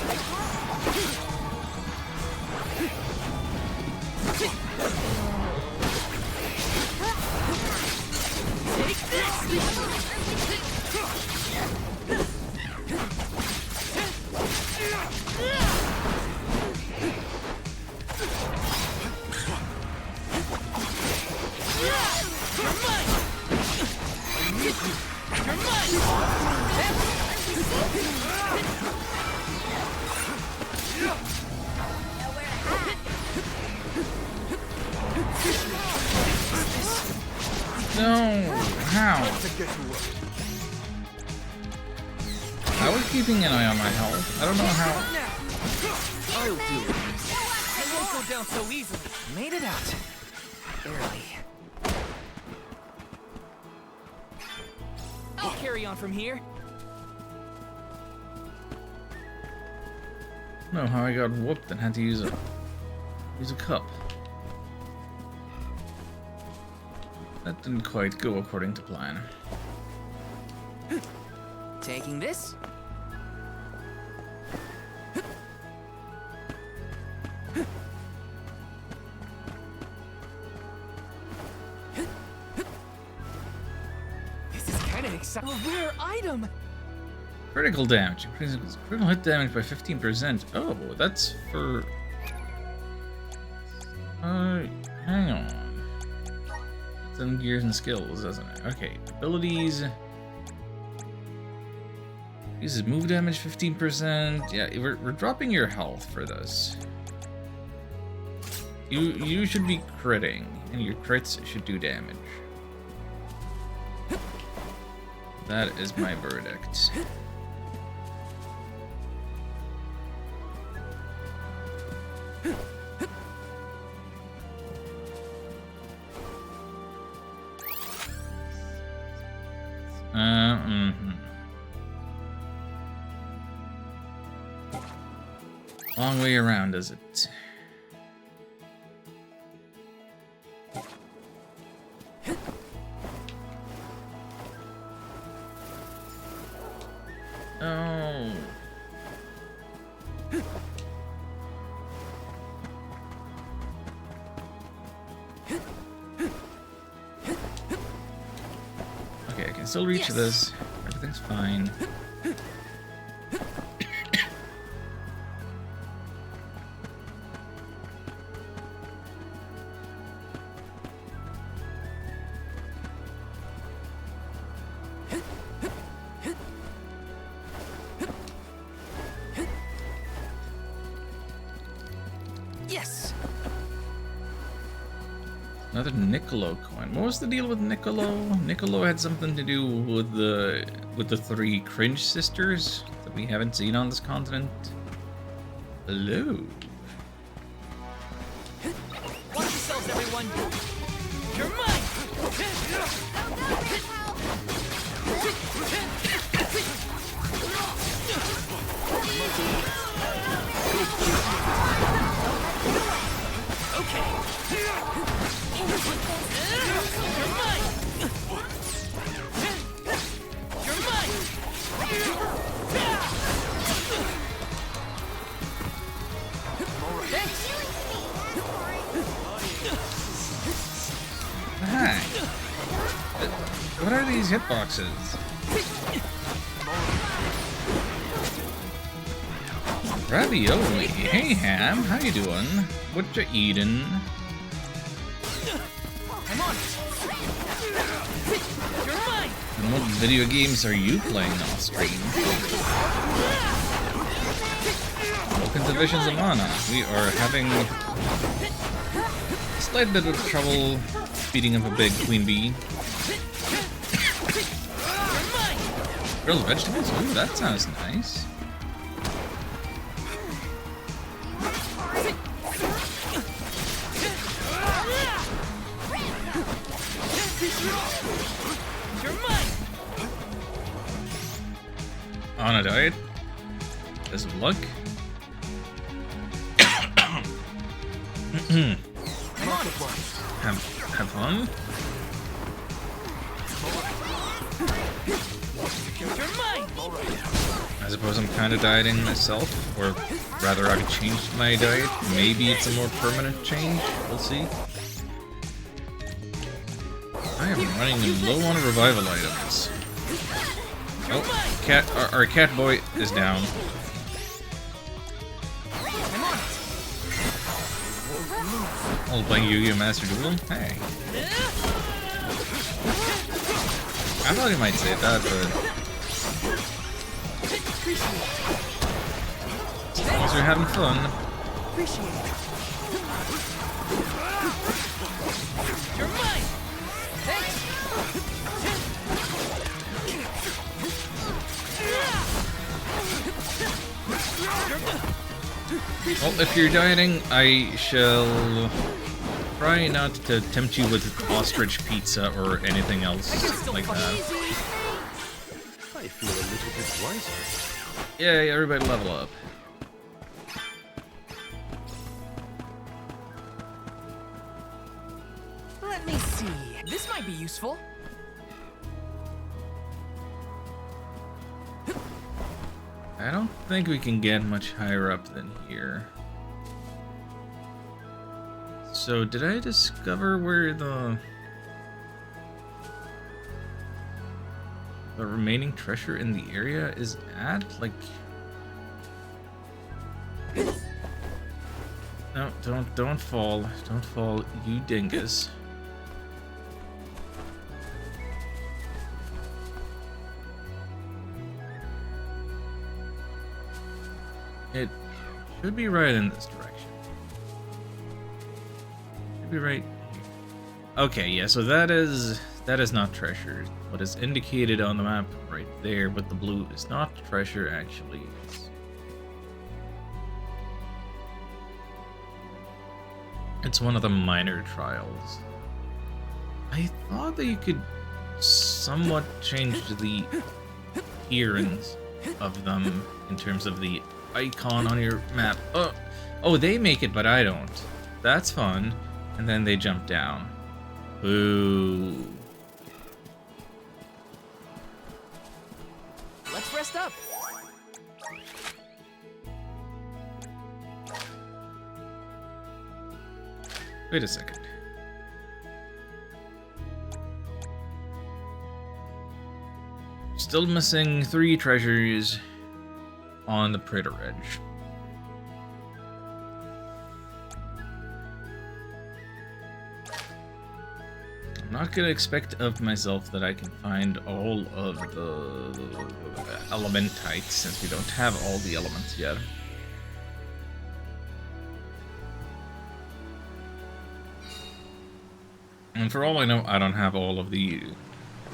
No, how? I was keeping an eye on my health. I don't know how. I'll do it. I won't go down so easily. Made it out. Barely. I'll carry on from here. No, how I got whooped and had to use a cup. That didn't quite go according to plan. Taking this. This is kind of exciting. A rare item. Critical damage. Increases critical hit damage by 15%. Oh, that's for... hang on. It's in gears and skills, doesn't it? Okay, abilities. Uses move damage 15%. Yeah, we're dropping your health for this. You should be critting, and your crits should do damage. That is my verdict. Long way around, is it? Oh. Okay, I can still reach this. Everything's fine. Yes. Another Niccolo coin. What was the deal with Niccolo? Niccolo had something to do with the three cringe sisters that we haven't seen on this continent. Hello. Watch yourselves, everyone. You're mine. Okay. You're mine. You're mine. Thanks. Hi. What are these hitboxes? Ravioli. Hey Ham, how you doing? What you eating? I'm on it. You're mine. what video games are you playing off stream? Welcome to Visions of Mana. We are having a slight bit of trouble beating up a big queen bee. Grilled vegetables? Ooh, that sounds nice. On a diet? Best of luck. have fun. I suppose I'm kind of dieting myself, or rather I've changed my diet. Maybe it's a more permanent change. We'll see. I am running low on revival items. Oh, our cat boy is down. Oh, playing Yu-Gi-Oh! Master Duel? Hey. I thought he might say that, but... as long as we're having fun. You're mine! Well, if you're dieting, I shall try not to tempt you with ostrich pizza or anything else like that. I feel a little bit wiser. Yay, everybody level up. Let me see. This might be useful. I don't think we can get much higher up than here. So, did I discover where the remaining treasure in the area is at? Like... no, don't fall. Don't fall, you dingus. It should be right in this direction. Should be right here. Okay, yeah, so that is not treasure. What is indicated on the map right there with the blue is not treasure, actually. It's one of the minor trials. I thought that you could somewhat change the appearance of them in terms of the icon on your map. Oh, they make it, but I don't. That's fun. And then they jump down. Boo. Let's rest up. Wait a second. Still missing 3 treasures on the Praetor Edge. I'm not gonna expect of myself that I can find all of the elementites, since we don't have all the elements yet. And for all I know, I don't have all of the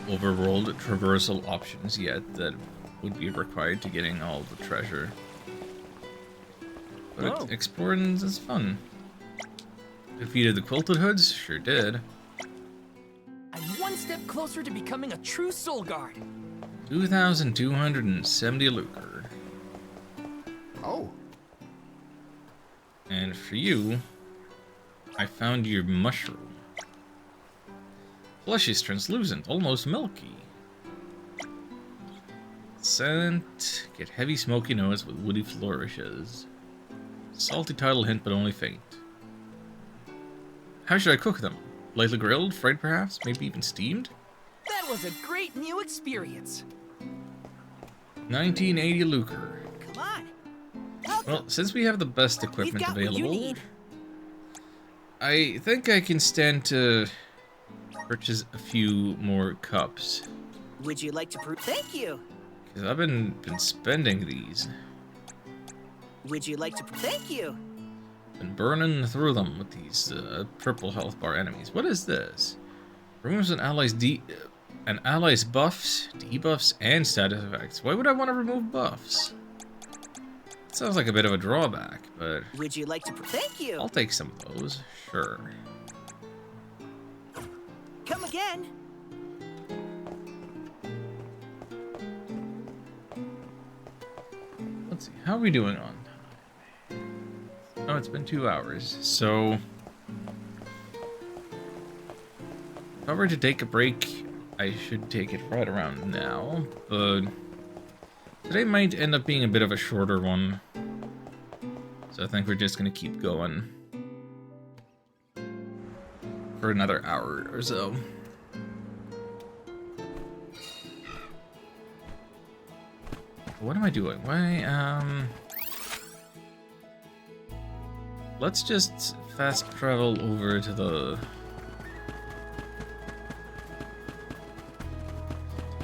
overworld traversal options yet that would be required to getting all the treasure. But exploring is fun. Defeated the Quilted Hoods? Sure did. I'm one step closer to becoming a true soul guard. 2,270 lucre. Oh. And for you, I found your mushroom. Flesh is translucent, almost milky. Scent, get heavy smoky nose with woody flourishes. Salty title hint, but only faint. How should I cook them? Lightly grilled, fried perhaps, maybe even steamed? That was a great new experience. 1980 lucre. Come on. Well, since we have the best equipment available, I think I can stand to purchase a few more cups. Would you like to Thank you! Because I've been spending these. Would you like to Thank you! Been burning through them with these purple health bar enemies. What is this? Removes an ally's buffs, debuffs, and status effects. Why would I want to remove buffs? It sounds like a bit of a drawback, but would you like to Thank you! I'll take some of those. Sure. Come again! Let's see, how are we doing on time? Oh, it's been 2 hours, so if I were to take a break, I should take it right around now, but today might end up being a bit of a shorter one, so I think we're just gonna keep going for another hour or so. What am I doing? Why, let's just fast travel over to the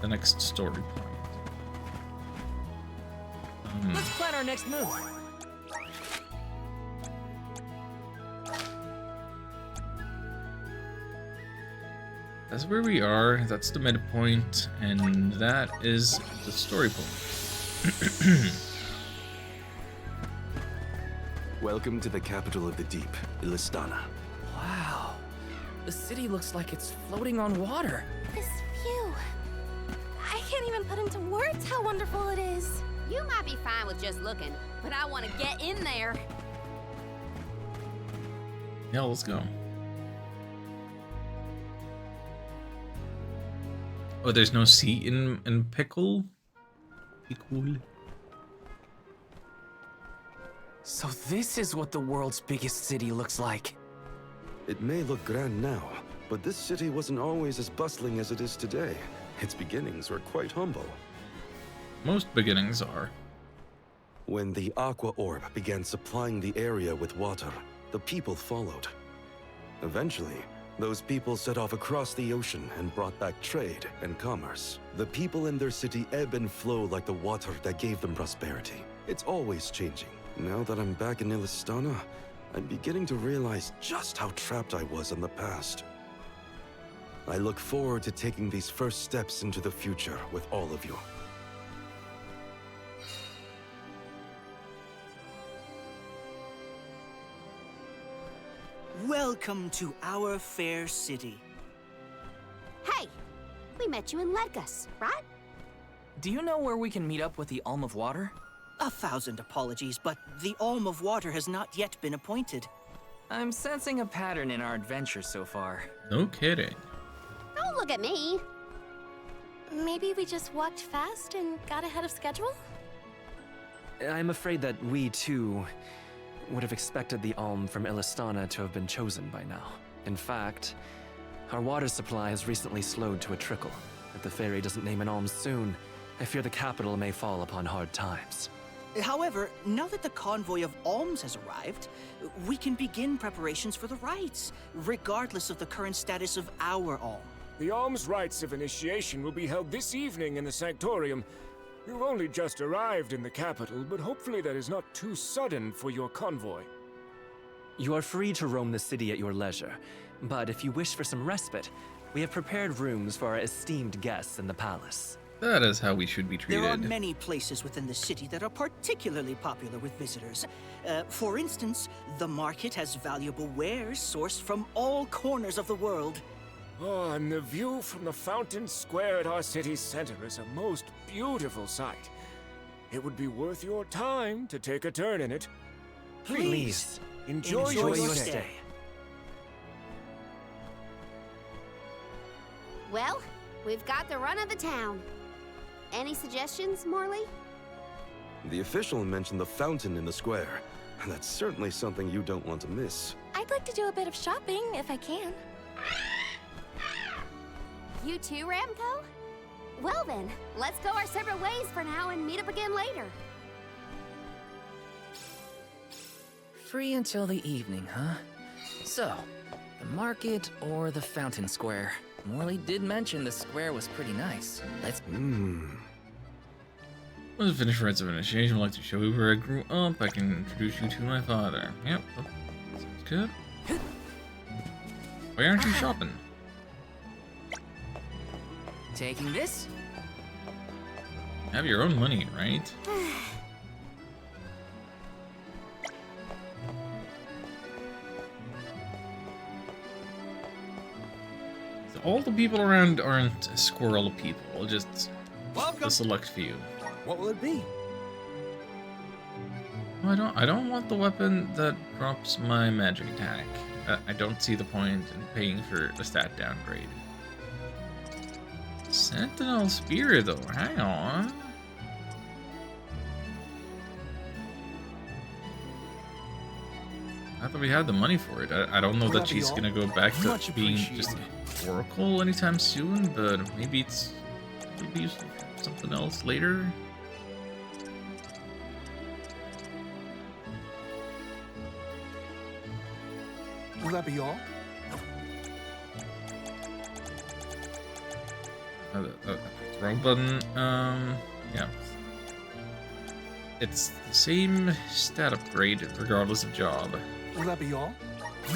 next story point. Let's plan our next move. That's where we are. That's the midpoint, and that is the story point. Welcome to the capital of the deep, Illistana. Wow. The city looks like it's floating on water. This view. I can't even put into words how wonderful it is. You might be fine with just looking, but I want to get in there. Yeah, let's go. Oh, there's no C in pickle? Pickle? So this is what the world's biggest city looks like. It may look grand now, but this city wasn't always as bustling as it is today. Its beginnings were quite humble. Most beginnings are. When the Aqua Orb began supplying the area with water, the people followed. Eventually, those people set off across the ocean and brought back trade and commerce. The people in their city ebb and flow like the water that gave them prosperity. It's always changing. Now that I'm back in Illistana, I'm beginning to realize just how trapped I was in the past. I look forward to taking these first steps into the future with all of you. Welcome to our fair city. Hey, we met you in Ledgus, right? Do you know where we can meet up with the Alm of Water? 1,000 apologies, but the Alm of Water has not yet been appointed. I'm sensing a pattern in our adventure so far. No kidding. Don't look at me. Maybe we just walked fast and got ahead of schedule? I'm afraid that we, too, would have expected the Alm from Illistana to have been chosen by now. In fact, our water supply has recently slowed to a trickle. If the fairy doesn't name an Alm soon, I fear the capital may fall upon hard times. However, now that the convoy of alms has arrived, we can begin preparations for the rites, regardless of the current status of our alm. The alms rites of initiation will be held this evening in the Sanctorium. You've only just arrived in the capital, but hopefully that is not too sudden for your convoy. You are free to roam the city at your leisure, but if you wish for some respite, we have prepared rooms for our esteemed guests in the palace. That is how we should be treated. There are many places within the city that are particularly popular with visitors. For instance, the market has valuable wares sourced from all corners of the world. Oh, and the view from the fountain square at our city center is a most beautiful sight. It would be worth your time to take a turn in it. Please, enjoy your stay. Well, we've got the run of the town. Any suggestions, Morley? The official mentioned the fountain in the square. That's certainly something you don't want to miss. I'd like to do a bit of shopping, if I can. You too, Ramco? Well then, let's go our separate ways for now and meet up again later. Free until the evening, huh? So, the market or the fountain square? Morley did mention the square was pretty nice. Let's... Let's finish rites of initiation. I'd like to show you where I grew up. I can introduce you to my father. Yep, sounds good. Why aren't you shopping? Taking this? Have your own money, right? So all the people around aren't squirrel people, just a select few. What will it be? Well, I don't want the weapon that drops my magic attack. I don't see the point in paying for a stat downgrade. Sentinel Spear, though. Hang on. I thought we had the money for it. I don't know that she's gonna go back to being just an oracle anytime soon, but maybe it'll be useful for something else later. Will that be all? Wrong button. Yeah. It's the same stat upgrade regardless of job. Will that be all?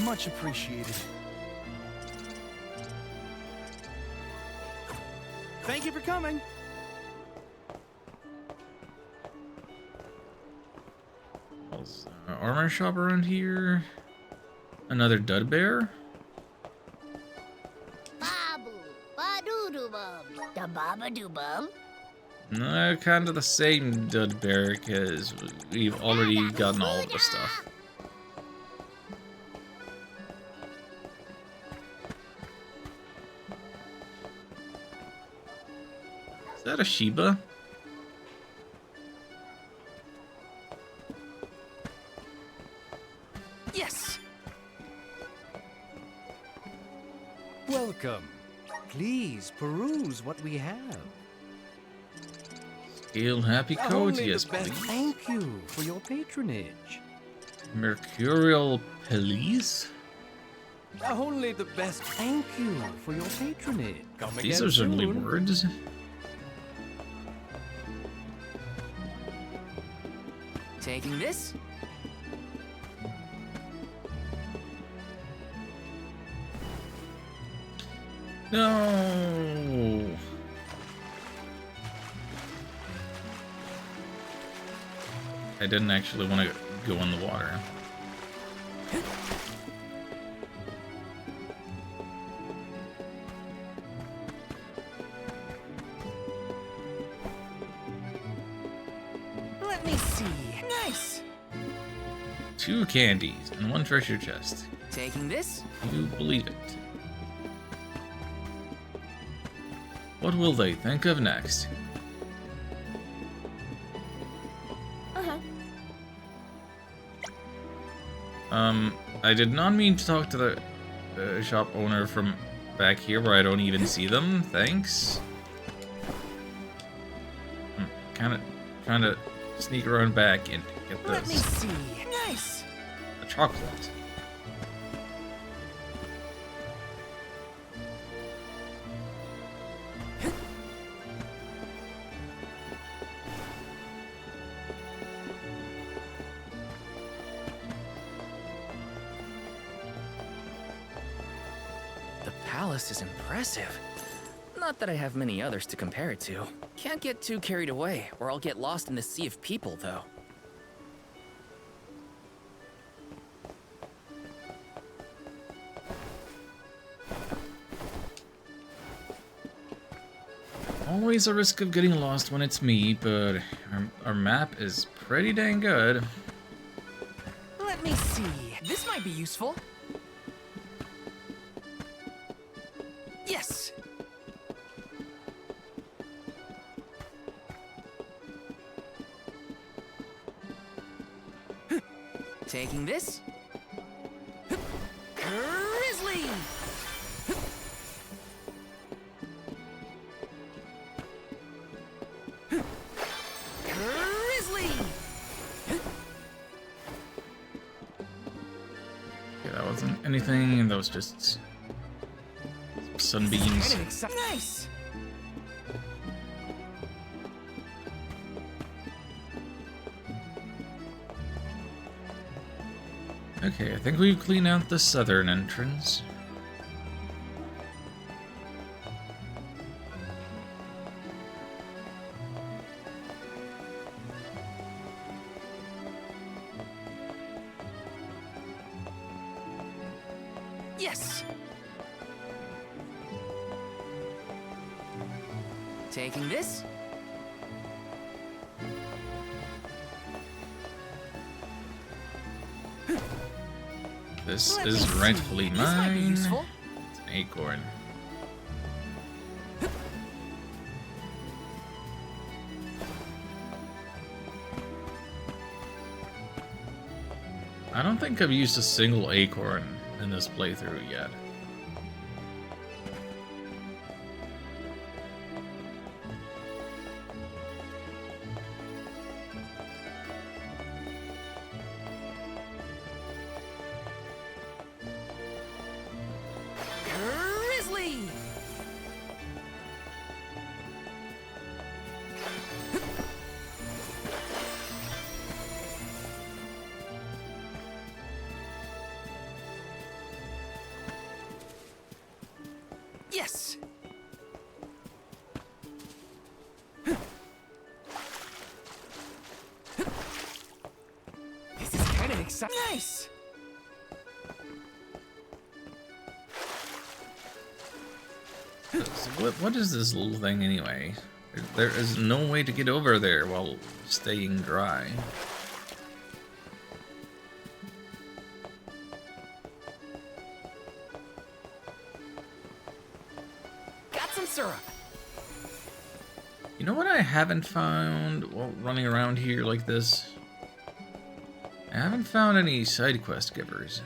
Much appreciated. Thank you for coming. Armor shop around here. Another dud bear. Babu, ba-doo-doo-bum, da baba-doo-bum. No, kind of the same dud bear because we've already gotten all of the stuff. Is that a Shiba? Yes! Welcome. Please peruse what we have. Scale happy coat, Only yes, the best please. thank you for your patronage. Mercurial Police? Only the best thank you for your patronage. Come These again are certainly soon. words. Taking this? No. I didn't actually want to go in the water. Let me see. Nice! 2 candies and 1 treasure chest. Taking this? You believe it. What will they think of next? I did not mean to talk to the shop owner from back here where I don't even see them. Thanks. I'm kind of trying to sneak around back and get Let me this. see. Nice! A chocolate. The palace is impressive. Not that I have many others to compare it to. Can't get too carried away, or I'll get lost in the sea of people, though. Always a risk of getting lost when it's me, but our map is pretty dang good. Let me see. This might be useful. Yes! Taking this? Grizzly! Grizzly! Yeah, that wasn't anything, and that was just sunbeams. Nice. Okay, I think we've cleaned out the southern entrance. Yes. Taking this. This is rightfully This might be mine. useful. It's an acorn. I don't think I've used a single acorn in this playthrough yet. Grizzly. Yes. This is kind of exciting. Nice. What is this little thing anyway? There is no way to get over there while staying dry. Got some syrup. You know what I haven't found while running around here like this? I haven't found any side quest givers.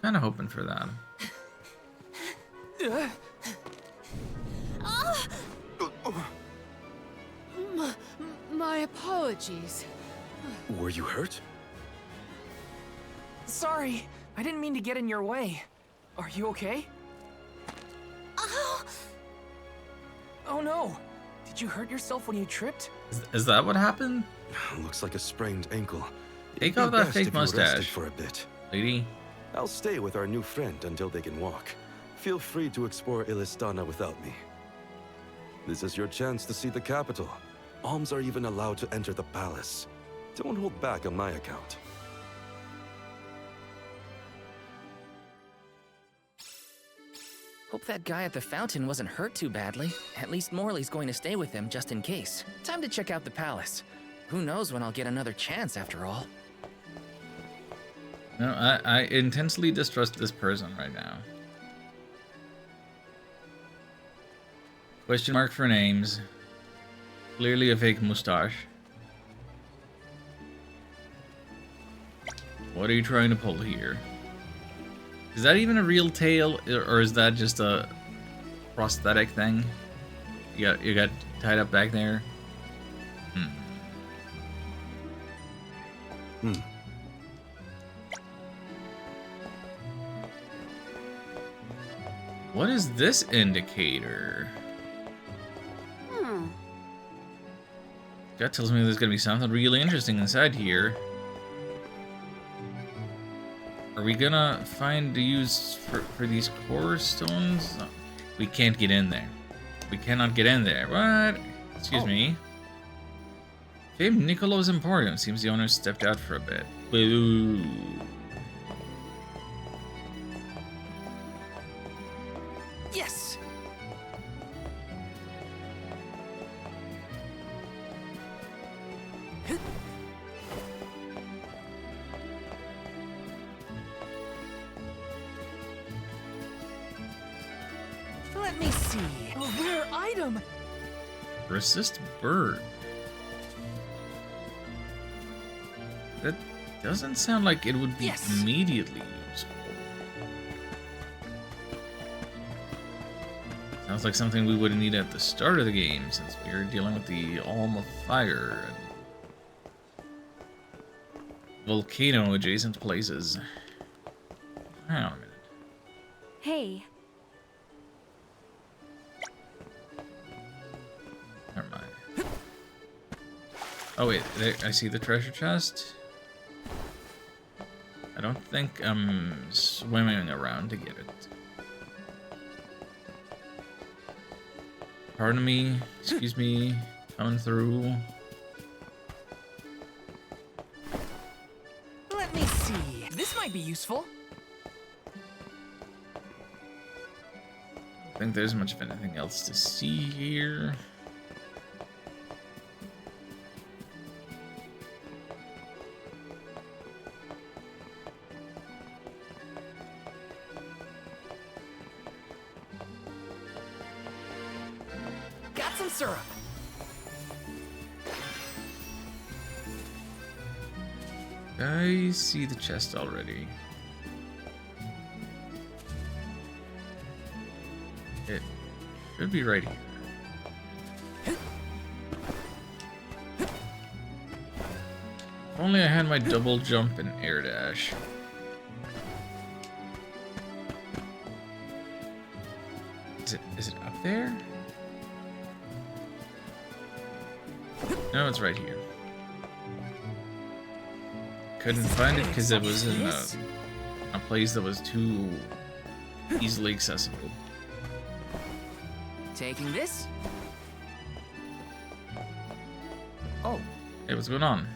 Kind of hoping for that. My apologies. Were you hurt? Sorry, I didn't mean to get in your way. Are you okay? Oh no! Did you hurt yourself when you tripped? Is that what happened? Looks like a sprained ankle. Take It'd be off that best fake if you rested mustache, for a bit. lady. I'll stay with our new friend until they can walk. Feel free to explore Illistana without me. This is your chance to see the capital. Alms are even allowed to enter the palace. Don't hold back on my account. Hope that guy at the fountain wasn't hurt too badly. At least Morley's going to stay with him just in case. Time to check out the palace. Who knows when I'll get another chance after all. No, I intensely distrust this person right now. Question mark for names. Clearly a fake mustache. What are you trying to pull here? Is that even a real tail, or is that just a prosthetic thing? You got tied up back there? What is this indicator? That tells me there's gonna be something really interesting inside here. Are we gonna find the use for these core stones? We can't get in there. We cannot get in there. What? Excuse me. Famed Nicolo's Emporium. Seems the owner stepped out for a bit. Boo. Yes! Let me see. A rare item! Resist bird. That doesn't sound like it would be immediately useful. Sounds like something we would need at the start of the game, since we are dealing with the Alm of Fire and volcano adjacent places. Hang on a minute. Hey, Never mind. Oh wait, there, I see the treasure chest. I don't think I'm swimming around to get it. Pardon me, excuse me, coming through. Let me see. This might be useful. I don't think there's much of anything else to see here. Got some syrup. I see the chest already. It should be right here. If only I had my double jump and air dash. Is it up there? No, it's right here. Couldn't find it because it was in a place that was too easily accessible. Taking this? Oh. Hey, what's going on?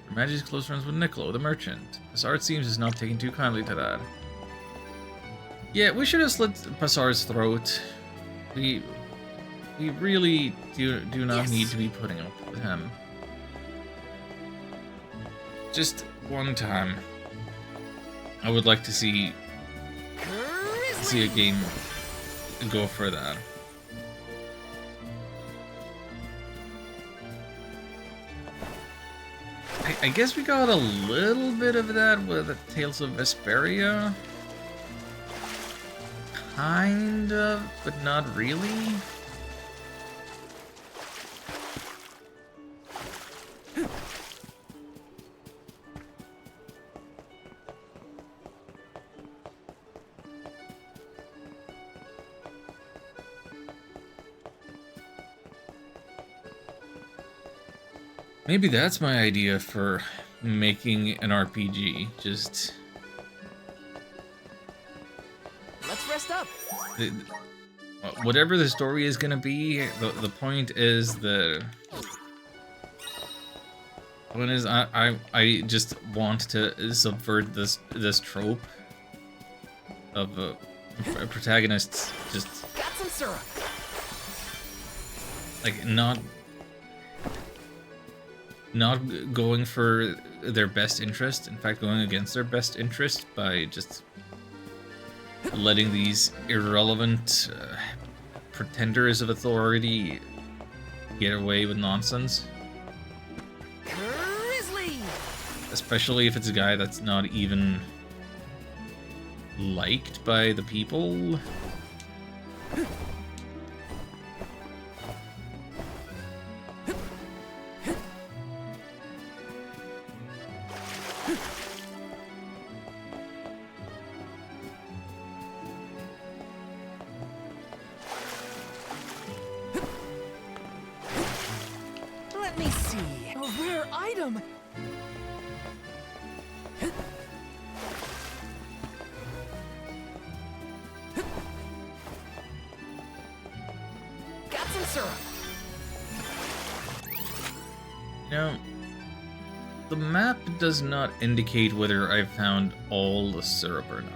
Your Majesty's close friends with Niccolo, the merchant. Passar, it seems, is not taking too kindly to that. Yeah, we should have slit Passar's throat. We really do not need to be putting up with him. Just one time. I would like to see a game go for that. I guess we got a little bit of that with Tales of Vesperia. Kind of, but not really. Maybe that's my idea for making an RPG. Just Let's rest up. Whatever the story is gonna be, the point is the point is I just want to subvert this trope of a protagonist just Got some syrup. like not going for their best interest, in fact going against their best interest by just letting these irrelevant pretenders of authority get away with nonsense. Grizzly! Especially if it's a guy that's not even liked by the people. Let me see. A rare item. Got some syrup. Now, the map does not indicate whether I've found all the syrup or not.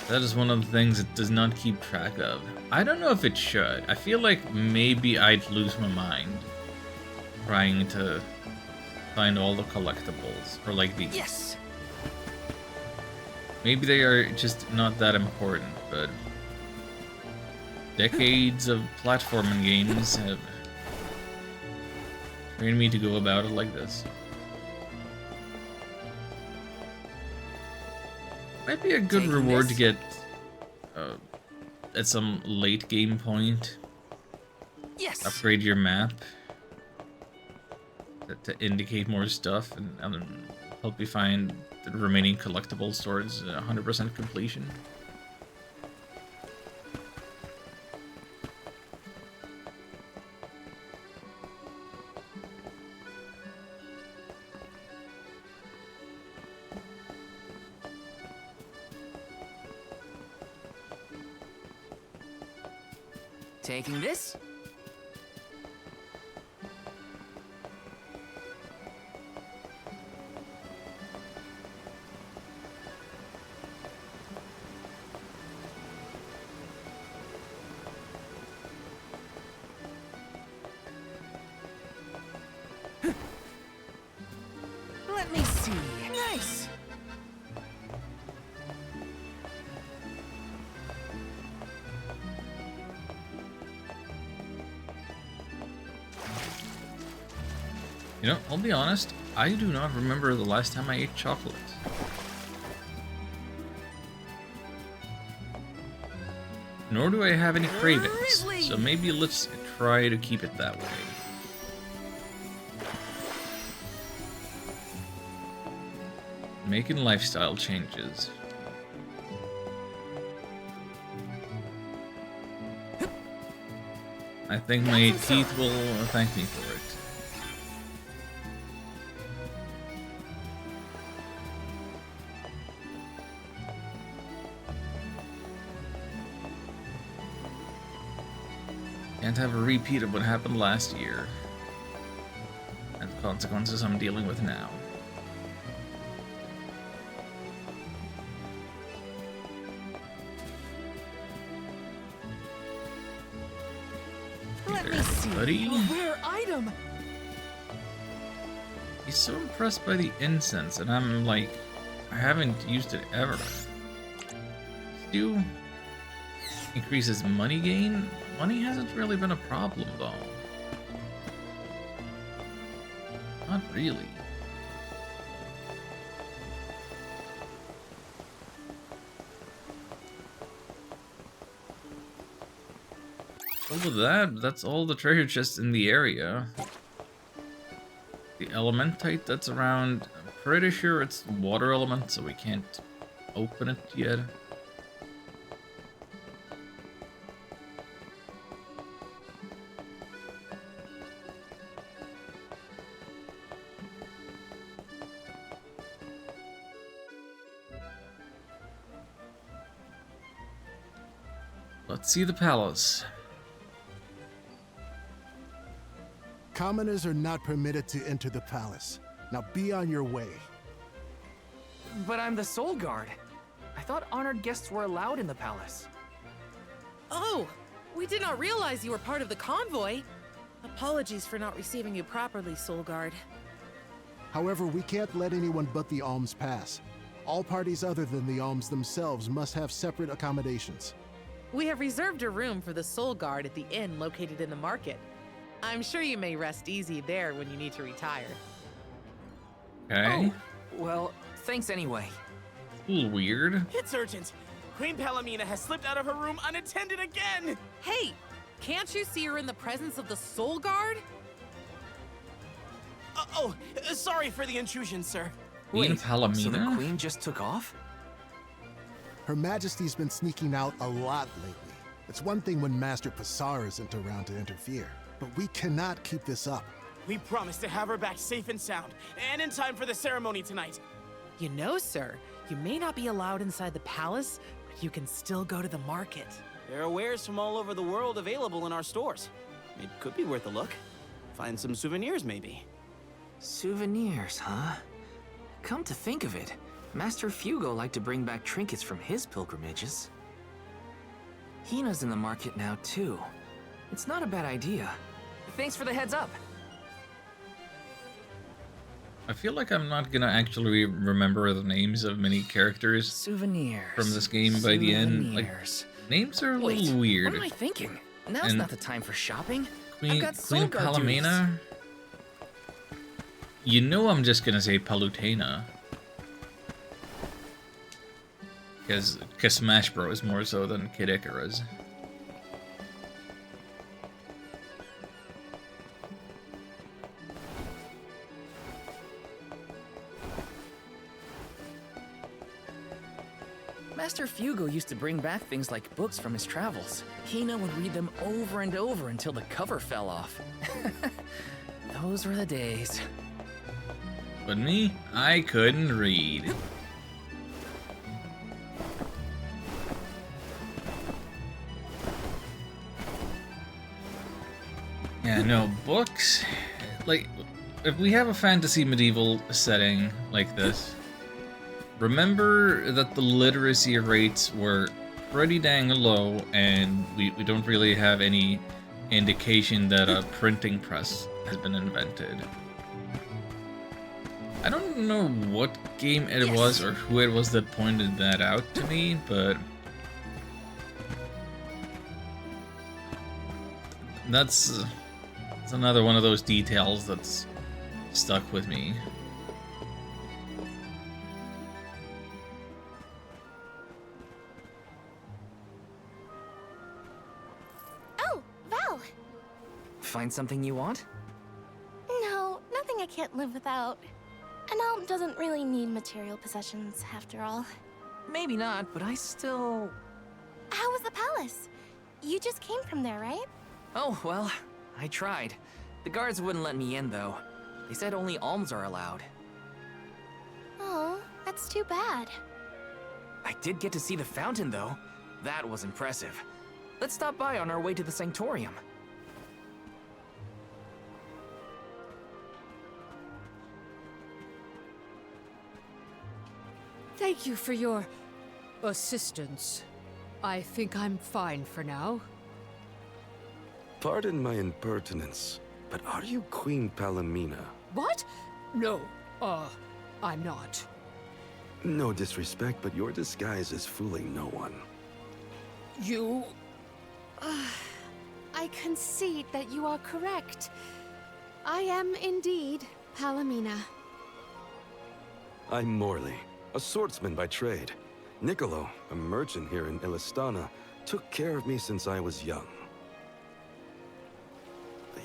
That is one of the things it does not keep track of. I don't know if it should. I feel like maybe I'd lose my mind trying to find all the collectibles, or like the... Yes! Maybe they are just not that important, but decades of platforming games have trained me to go about it like this. Might be a good reward to get at some late game point. Yes. Upgrade your map to indicate more stuff and help you find the remaining collectibles towards 100% completion. Taking this? Let me see. Nice. You know, I'll be honest, I do not remember the last time I ate chocolate. Nor do I have any cravings, so maybe let's try to keep it that way. Making lifestyle changes. I think my teeth will thank me for it. Can't have a repeat of what happened last year. And the consequences I'm dealing with now. Let me see. Buddy. A rare item. He's so impressed by the incense, and I'm like, I haven't used it ever. Still increases money gain. Money hasn't really been a problem, though. Not really. Well, with that, that's all the treasure chests in the area. The elementite that's around, I'm pretty sure it's water element, so we can't open it yet. Let's see the palace. Commoners are not permitted to enter the palace. Now be on your way. But I'm the Soul Guard. I thought honored guests were allowed in the palace. Oh, we did not realize you were part of the convoy. Apologies for not receiving you properly, Soul Guard. However, we can't let anyone but the Alms pass. All parties other than the Alms themselves must have separate accommodations. We have reserved a room for the Soul Guard at the inn located in the market. I'm sure you may rest easy there when you need to retire. Okay. Oh, well, thanks anyway. A little weird. It's urgent. Queen Palomina has slipped out of her room unattended again! Hey, can't you see her in the presence of the Soul Guard? Sorry for the intrusion, sir. Queen Palomina? So the queen just took off? Her Majesty's been sneaking out a lot lately. It's one thing when Master Passar isn't around to interfere, but we cannot keep this up. We promised to have her back safe and sound, and in time for the ceremony tonight. You know, sir, you may not be allowed inside the palace, but you can still go to the market. There are wares from all over the world available in our stores. It could be worth a look. Find some souvenirs, maybe. Souvenirs, huh? Come to think of it, Master Fugo liked to bring back trinkets from his pilgrimages. Hina's in the market now, too. It's not a bad idea. Thanks for the heads up. I feel like I'm not gonna actually remember the names of many characters Souvenirs from this game by the end. Like, names are a little weird. What am I thinking? Now's And not the time for shopping. Queen, I've got Soul Queen Guard duties. Palomina? You know I'm just gonna say Palutena. Because Smash Bros. More so than Kid Icarus. Master Fugo used to bring back things like books from his travels. Hina would read them over and over until the cover fell off. Those were the days. But me, I couldn't read. Yeah, no, books, like, if we have a fantasy medieval setting like this, remember that the literacy rates were pretty dang low, and we don't really have any indication that a printing press has been invented. I don't know what game it was or who it was that pointed that out to me, but that's another one of those details that's stuck with me. Oh, Val! Find something you want? No, nothing I can't live without. An alm doesn't really need material possessions, after all. Maybe not, but I still... How was the palace? You just came from there, right? Oh, well, I tried. The guards wouldn't let me in, though. They said only alms are allowed. Oh, that's too bad. I did get to see the fountain, though. That was impressive. Let's stop by on our way to the Sanctorium. Thank you for your assistance. I think I'm fine for now. Pardon my impertinence, but are you Queen Palomina? What? No, I'm not. No disrespect, but your disguise is fooling no one. You... I concede that you are correct. I am indeed Palomina. I'm Morley, a swordsman by trade. Niccolo, a merchant here in Illistana, took care of me since I was young.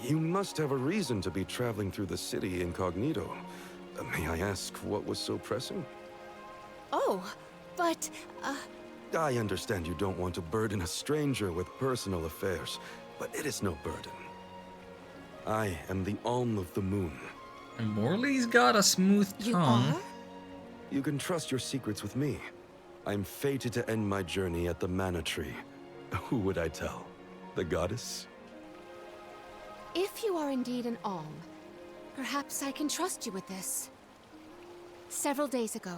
You must have a reason to be traveling through the city incognito. May I ask what was so pressing? Oh, but, I understand you don't want to burden a stranger with personal affairs, but it is no burden. I am the Alm of the Moon. And Morley's got a smooth tongue. You can trust your secrets with me. I'm fated to end my journey at the Mana Tree. Who would I tell? The goddess? if you are indeed an Alm, perhaps I can trust you with this. Several days ago,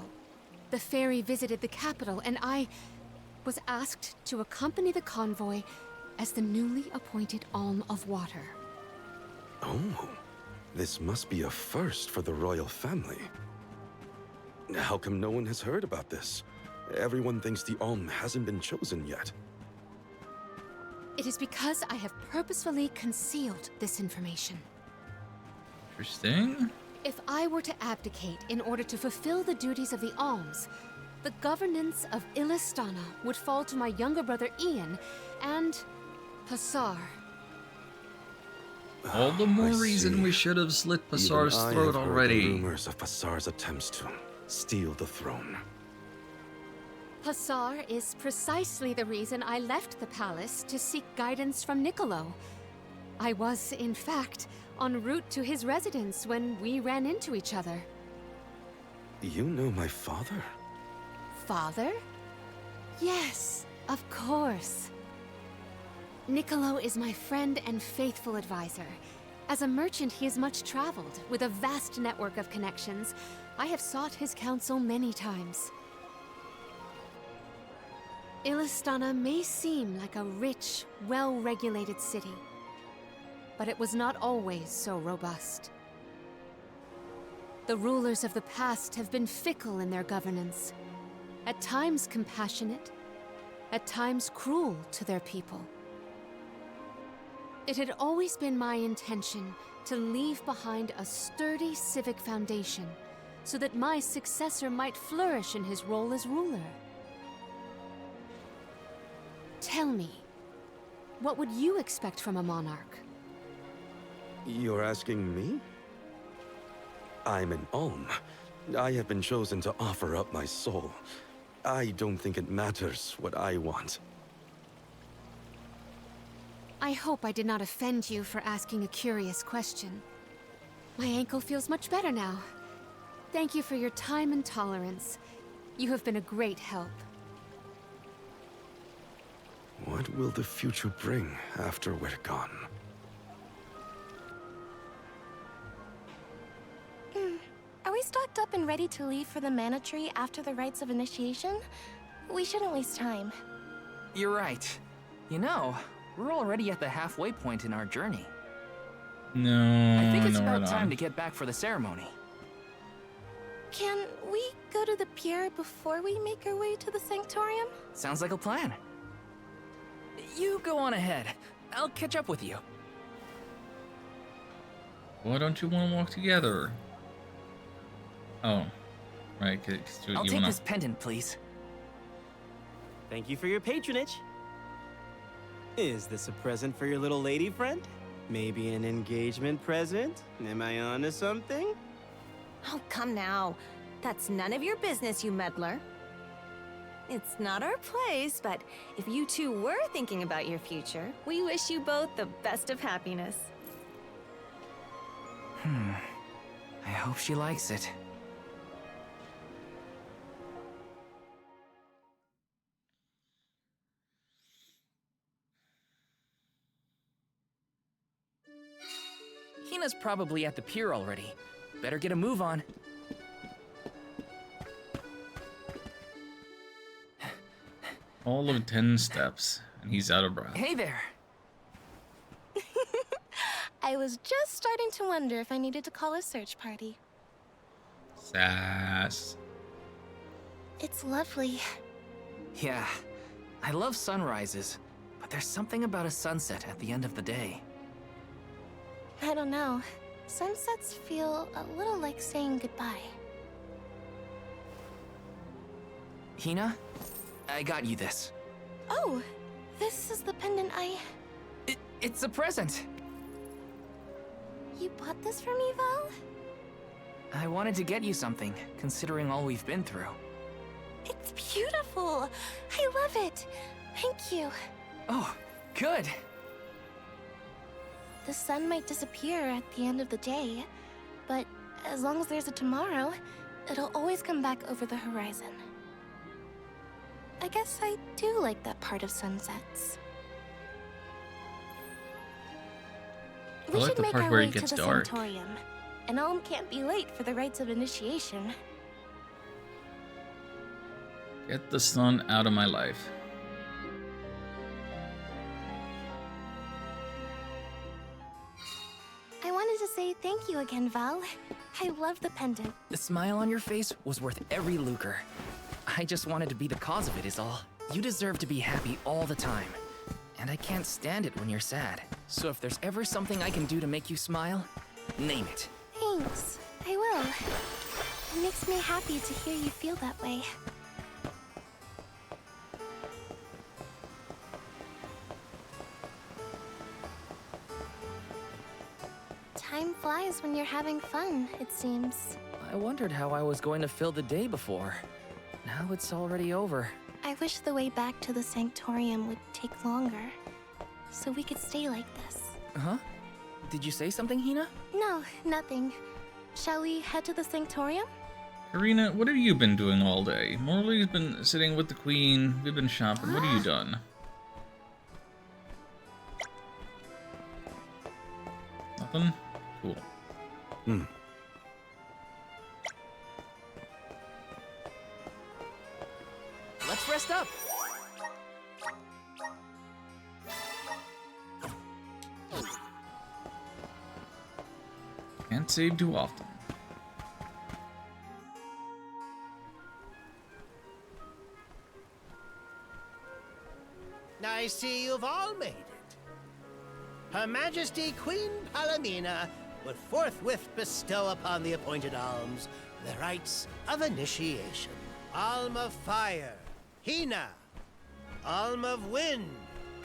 the fairy visited the capital, and I was asked to accompany the convoy as the newly appointed Alm of Water. Oh, this must be a first for the royal family. How come no one has heard about this? Everyone thinks the Alm hasn't been chosen yet. It is because I have purposefully concealed this information. Interesting. If I were to abdicate in order to fulfill the duties of the Alms, the governance of Illistana would fall to my younger brother Ian and Passar. All the more reason we should have slit Passar's Even I throat have heard already. the rumors of Passar's attempts to steal the throne. Passar is precisely the reason I left the palace to seek guidance from Niccolo. I was, in fact, en route to his residence when we ran into each other. You know my father? Father? Yes, of course. Niccolo is my friend and faithful advisor. As a merchant, he is much traveled, with a vast network of connections. I have sought his counsel many times. Illistana may seem like a rich, well-regulated city, but it was not always so robust. The rulers of the past have been fickle in their governance, at times compassionate, at times cruel to their people. It had always been my intention to leave behind a sturdy civic foundation so that my successor might flourish in his role as ruler. Tell me, what would you expect from a monarch? You're asking me? I'm an Alm. I have been chosen to offer up my soul. I don't think it matters what I want. I hope I did not offend you for asking a curious question. My ankle feels much better now. Thank you for your time and tolerance. You have been a great help. What will the future bring after we're gone? Are we stocked up and ready to leave for the Mana Tree after the rites of initiation? We shouldn't waste time. You're right. You know, we're already at the halfway point in our journey. No, I think it's no, we're about time not. to get back for the ceremony. Can we go to the pier before we make our way to the Sanctorium? Sounds like a plan. You go on ahead. I'll catch up with you. Why don't you want to walk together? Oh, right. 'Cause you I'll take wanna... this pendant, please. Thank you for your patronage. Is this a present for your little lady friend? Maybe an engagement present? Am I onto something? Oh, come now. That's none of your business, you meddler. It's not our place, but if you two were thinking about your future, we wish you both the best of happiness. I hope she likes it. Hina's probably at the pier already. Better get a move on. All of 10 steps, and he's out of breath. Hey there. I was just starting to wonder if I needed to call a search party. Sass. It's lovely. Yeah, I love sunrises, but there's something about a sunset at the end of the day. I don't know. Sunsets feel a little like saying goodbye. Hina, I got you this. Oh, this is the pendant It's a present. You bought this for me, Val? I wanted to get you something, considering all we've been through. It's beautiful. I love it. Thank you. Oh, good. The sun might disappear at the end of the day, but as long as there's a tomorrow, it'll always come back over the horizon. I guess I do like that part of sunsets. I We like should the make part our where way it to gets the dark. Sanctorium. And Alm can't be late for the rites of initiation. Get the sun out of my life. I wanted to say thank you again, Val. I love the pendant. The smile on your face was worth every lucre. I just wanted to be the cause of it is all. You deserve to be happy all the time. And I can't stand it when you're sad. So if there's ever something I can do to make you smile, name it. Thanks. I will. It makes me happy to hear you feel that way. Time flies when you're having fun, it seems. I wondered how I was going to fill the day before. Now it's already over. I wish the way back to the Sanctorium would take longer, so we could stay like this. Huh? Did you say something, Hina? No, nothing. Shall we head to the Sanctorium? Karina, what have you been doing all day? Morley's been sitting with the queen. We've been shopping. What have you done? Nothing? Cool. Let's rest up. Can't save too often. I see you've all made it. Her Majesty Queen Palamina would forthwith bestow upon the appointed alms the rites of initiation. Alm of Fire, Hina. Alm of Wind,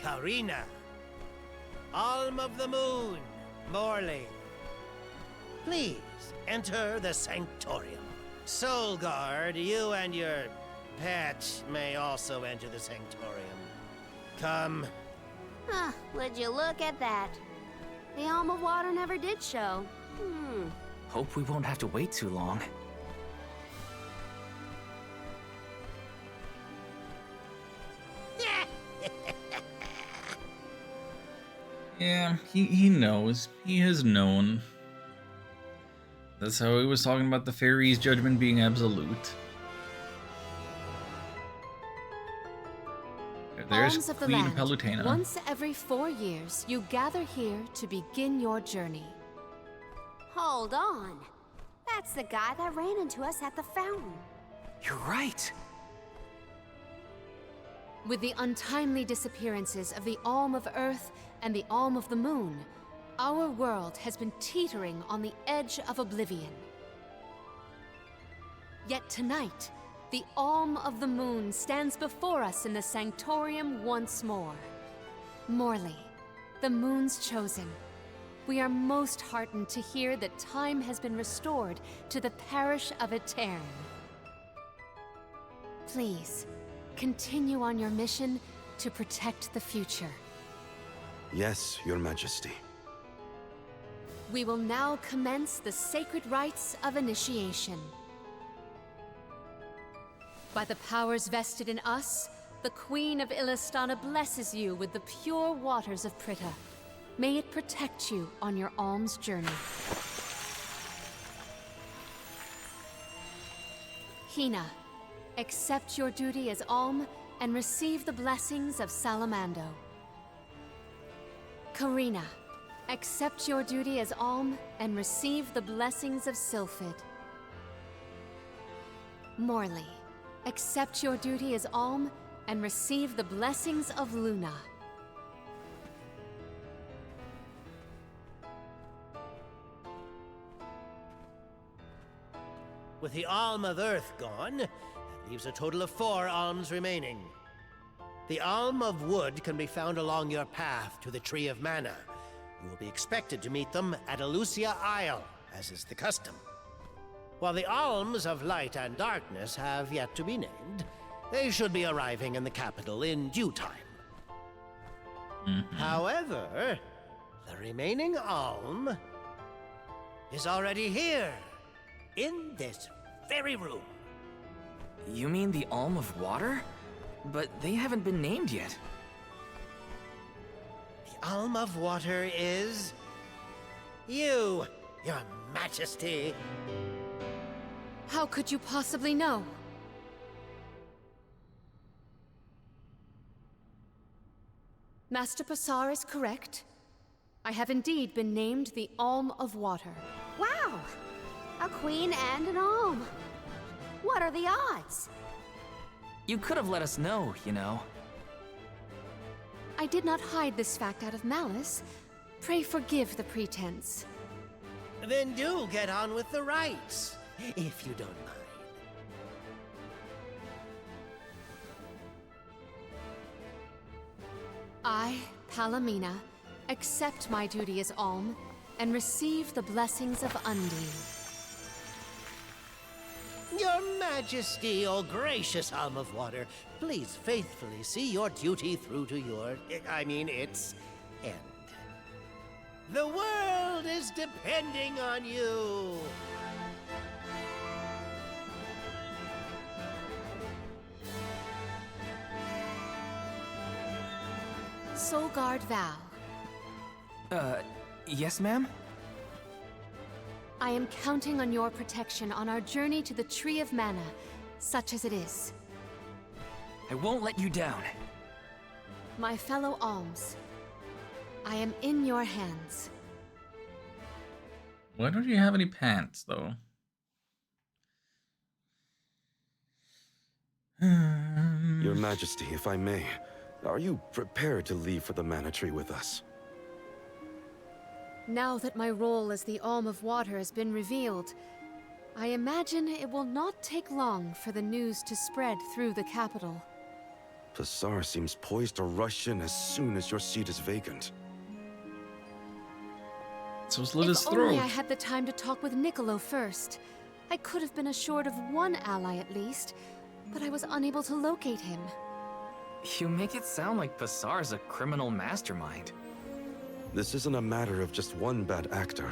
Karina. Alm of the Moon, Morley. Please enter the Sanctorium. Soul Guard, you and your pet may also enter the Sanctorium. Come. Huh, would you look at that? The Alm of Water never did show. Hope we won't have to wait too long. Yeah, he knows. He has known. That's how he was talking about the fairies' judgment being absolute. There's Alms of the Queen land. Palutena. Once every 4 years, you gather here to begin your journey. Hold on. That's the guy that ran into us at the fountain. You're right. With the untimely disappearances of the Alm of Earth and the Alm of the Moon, our world has been teetering on the edge of oblivion. Yet tonight, the Alm of the Moon stands before us in the Sanctorium once more. Morley, the Moon's chosen, we are most heartened to hear that time has been restored to the parish of Aetern. Please, continue on your mission to protect the future. Yes, Your Majesty. We will now commence the sacred rites of initiation. By the powers vested in us, the Queen of Illistana blesses you with the pure waters of Pritta. May it protect you on your alms journey. Hina, accept your duty as alm and receive the blessings of Salamando. Karina, accept your duty as alm and receive the blessings of Sylphid. Morley, accept your duty as alm and receive the blessings of Luna. With the Alm of Earth gone, that leaves a total of 4 alms remaining. The Alm of Wood can be found along your path to the Tree of Mana. You will be expected to meet them at Elusia Isle, as is the custom. While the Alms of Light and Darkness have yet to be named, they should be arriving in the capital in due time. However, the remaining Alm is already here, in this very room. You mean the Alm of Water? But they haven't been named yet. The Alm of Water is... you, Your Majesty. How could you possibly know? Master Passar is correct. I have indeed been named the Alm of Water. Wow! A queen and an alm. What are the odds? You could have let us know, you know. I did not hide this fact out of malice. Pray forgive the pretense. Then do get on with the rites, if you don't mind. I, Palomina, accept my duty as alm and receive the blessings of Undine. Your Majesty, O gracious Alm of Water, please faithfully see your duty through to its end. The world is depending on you. Solgard Val. Yes, ma'am? I am counting on your protection on our journey to the Tree of Mana, such as it is. I won't let you down. My fellow alms, I am in your hands. Why don't you have any pants, though? Your Majesty, if I may, are you prepared to leave for the Mana Tree with us? Now that my role as the Alm of Water has been revealed, I imagine it will not take long for the news to spread through the capital. Passar seems poised to rush in as soon as your seat is vacant. So slit his If only throat. I had the time to talk with Niccolo first. I could have been assured of one ally at least, but I was unable to locate him. You make it sound like Pasar's a criminal mastermind. This isn't a matter of just one bad actor.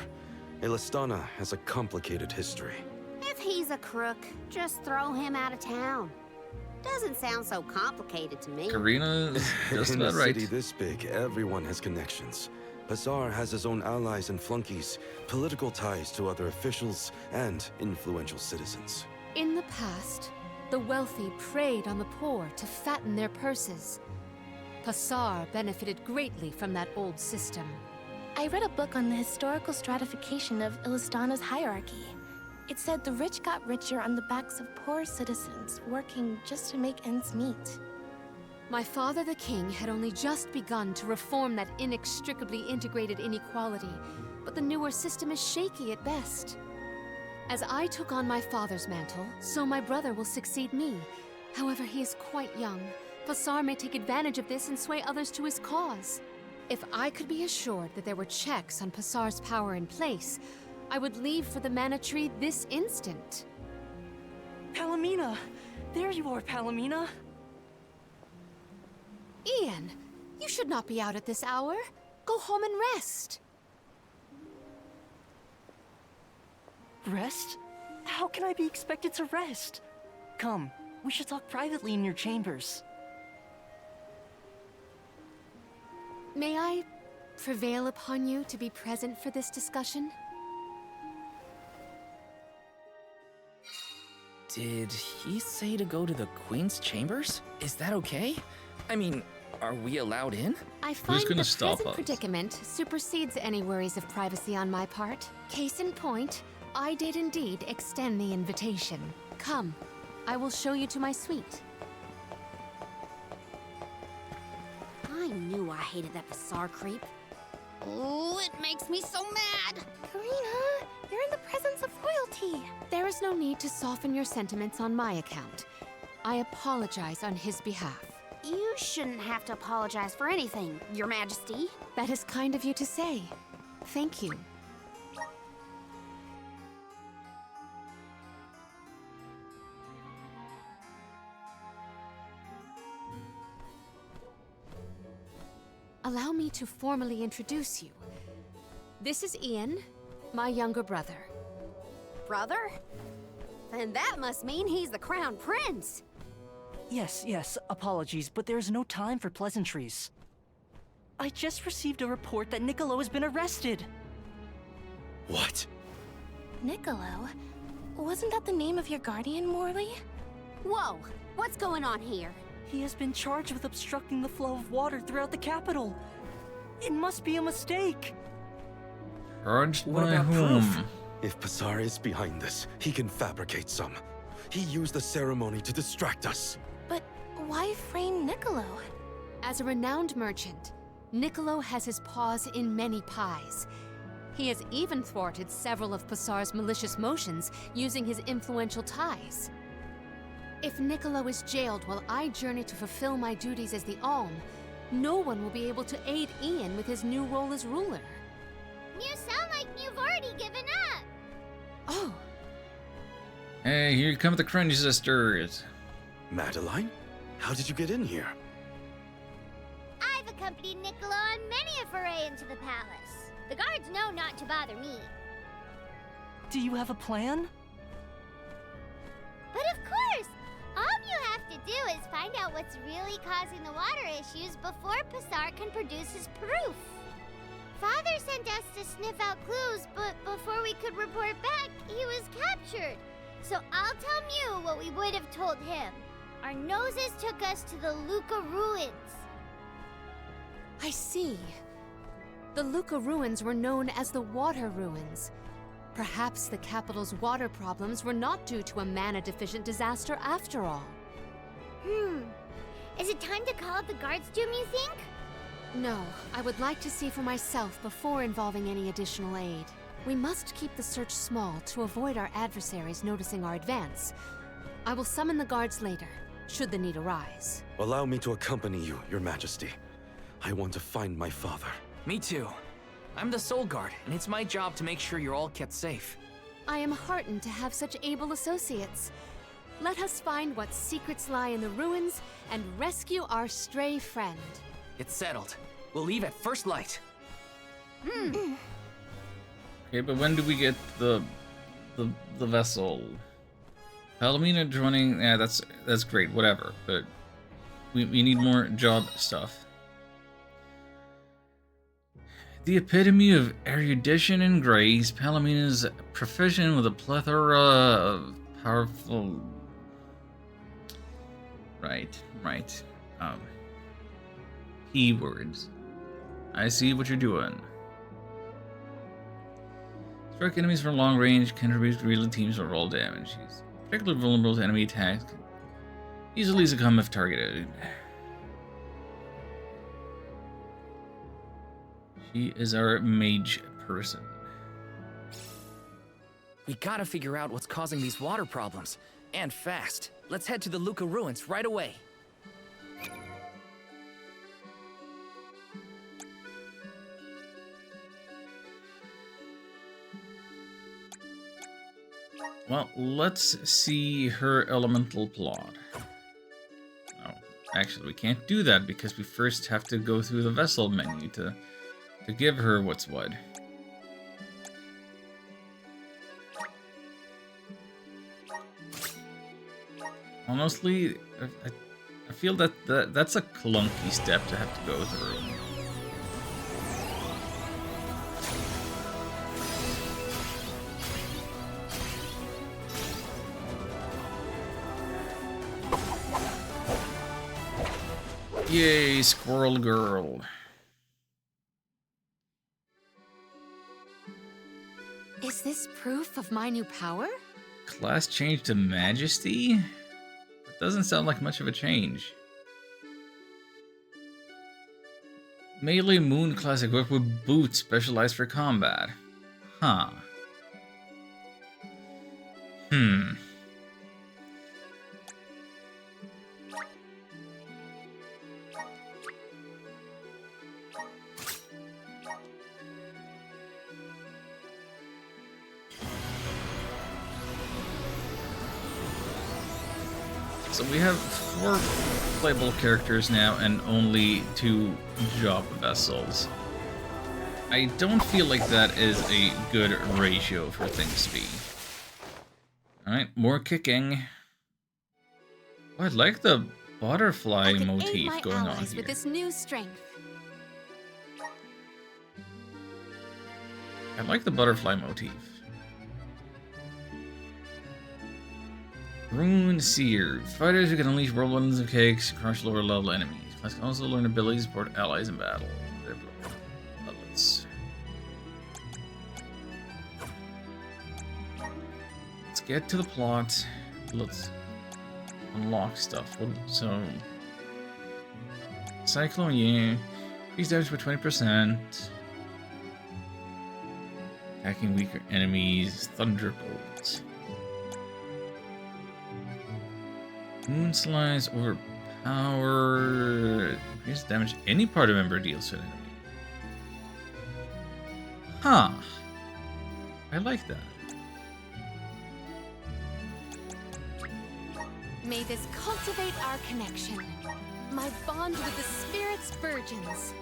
Illistana has a complicated history. If he's a crook, just throw him out of town. Doesn't sound so complicated to me. Karina is just In a about right. city this big, everyone has connections. Pasar has his own allies and flunkies, political ties to other officials, and influential citizens. In the past, the wealthy preyed on the poor to fatten their purses. Pasar benefited greatly from that old system. I read a book on the historical stratification of Illistana's hierarchy. It said the rich got richer on the backs of poor citizens, working just to make ends meet. My father the king had only just begun to reform that inextricably integrated inequality, but the newer system is shaky at best. As I took on my father's mantle, so my brother will succeed me. However, he is quite young. Pasar may take advantage of this and sway others to his cause. If I could be assured that there were checks on Pasar's power in place, I would leave for the Mana Tree this instant. Palomina! There you are, Palomina! Ian, you should not be out at this hour. Go home and rest. Rest? How can I be expected to rest? Come, we should talk privately in your chambers. May I prevail upon you to be present for this discussion? Did he say to go to the Queen's chambers? Is that okay? I mean, are we allowed in? I find the present predicament supersedes any worries of privacy on my part. Case in point, I did indeed extend the invitation. Come, I will show you to my suite. I knew I hated that Pasar creep. Oh, it makes me so mad! Karina, you're in the presence of royalty. There is no need to soften your sentiments on my account. I apologize on his behalf. You shouldn't have to apologize for anything, Your Majesty. That is kind of you to say. Thank you. Allow me to formally introduce you. This is Ian, my younger brother. Brother? Then that must mean he's the Crown Prince. Yes, apologies, but there's no time for pleasantries. I just received a report that Niccolo has been arrested. What? Niccolo? Wasn't that the name of your guardian, Morley? Whoa, what's going on here? He has been charged with obstructing the flow of water throughout the capital. It must be a mistake. Charged What by about whom? proof? If Pasar is behind this, he can fabricate some. He used the ceremony to distract us. But why frame Niccolo? As a renowned merchant, Niccolo has his paws in many pies. He has even thwarted several of Pasar's malicious motions using his influential ties. If Niccolo is jailed while I journey to fulfill my duties as the Alm, no one will be able to aid Ian with his new role as ruler. You sound like you've already given up. Oh. Hey, here come the Cringe Sisters. Madeline? How did you get in here? I've accompanied Niccolo on many a foray into the palace. The guards know not to bother me. Do you have a plan? But of course! All you have to do is find out what's really causing the water issues before Pasar can produce his proof. Father sent us to sniff out clues, but before we could report back, he was captured. So I'll tell Mew what we would have told him. Our noses took us to the Luca ruins. I see. The Luca ruins were known as the Water Ruins. Perhaps the capital's water problems were not due to a mana-deficient disaster after all. Is it time to call up the guards, Doom, you think? No, I would like to see for myself before involving any additional aid. We must keep the search small to avoid our adversaries noticing our advance. I will summon the guards later, should the need arise. Allow me to accompany you, Your Majesty. I want to find my father. Me too. I'm the Soul Guard, and it's my job to make sure you're all kept safe. I am heartened to have such able associates. Let us find what secrets lie in the ruins and rescue our stray friend. It's settled. We'll leave at first light. Okay, but when do we get the vessel? Palomino joining, yeah, that's great, whatever. But we need more job stuff. The epitome of erudition and grace, Palomina's proficient with a plethora of powerful. Right. Keywords. I see what you're doing. Strike enemies from long range, contributes to real teams or roll damage. He's particularly vulnerable to enemy attacks. Easily succumb if targeted. She is our mage person. We gotta figure out what's causing these water problems. And fast. Let's head to the Luca ruins right away. Well, let's see her elemental plot. No, actually, we can't do that because we first have to go through the vessel menu to give her what's what. Honestly, I feel that's a clunky step to have to go through. Yay, Squirrel Girl. Is this proof of my new power? Class change to Majesty? That doesn't sound like much of a change. Melee Moon class equipped with boots specialized for combat. Huh. So we have 4 playable characters now and only 2 job vessels. I don't feel like that is a good ratio for things to be. Alright, more kicking. Oh, I like the butterfly motif going on here. With this new strength. I like the butterfly motif. Rune Seer. Fighters who can unleash whirlwinds of cakes, crush lower level enemies. Class can also learn abilities to support allies in battle. Let's get to the plot. Let's unlock stuff. So, Cyclone, yeah. Increase damage by 20%. Attacking weaker enemies. Thunderbolt. Moonslice overpower. Increase damage any party member deals to an enemy. Huh. I like that. May this cultivate our connection. My bond with the spirit's virgins.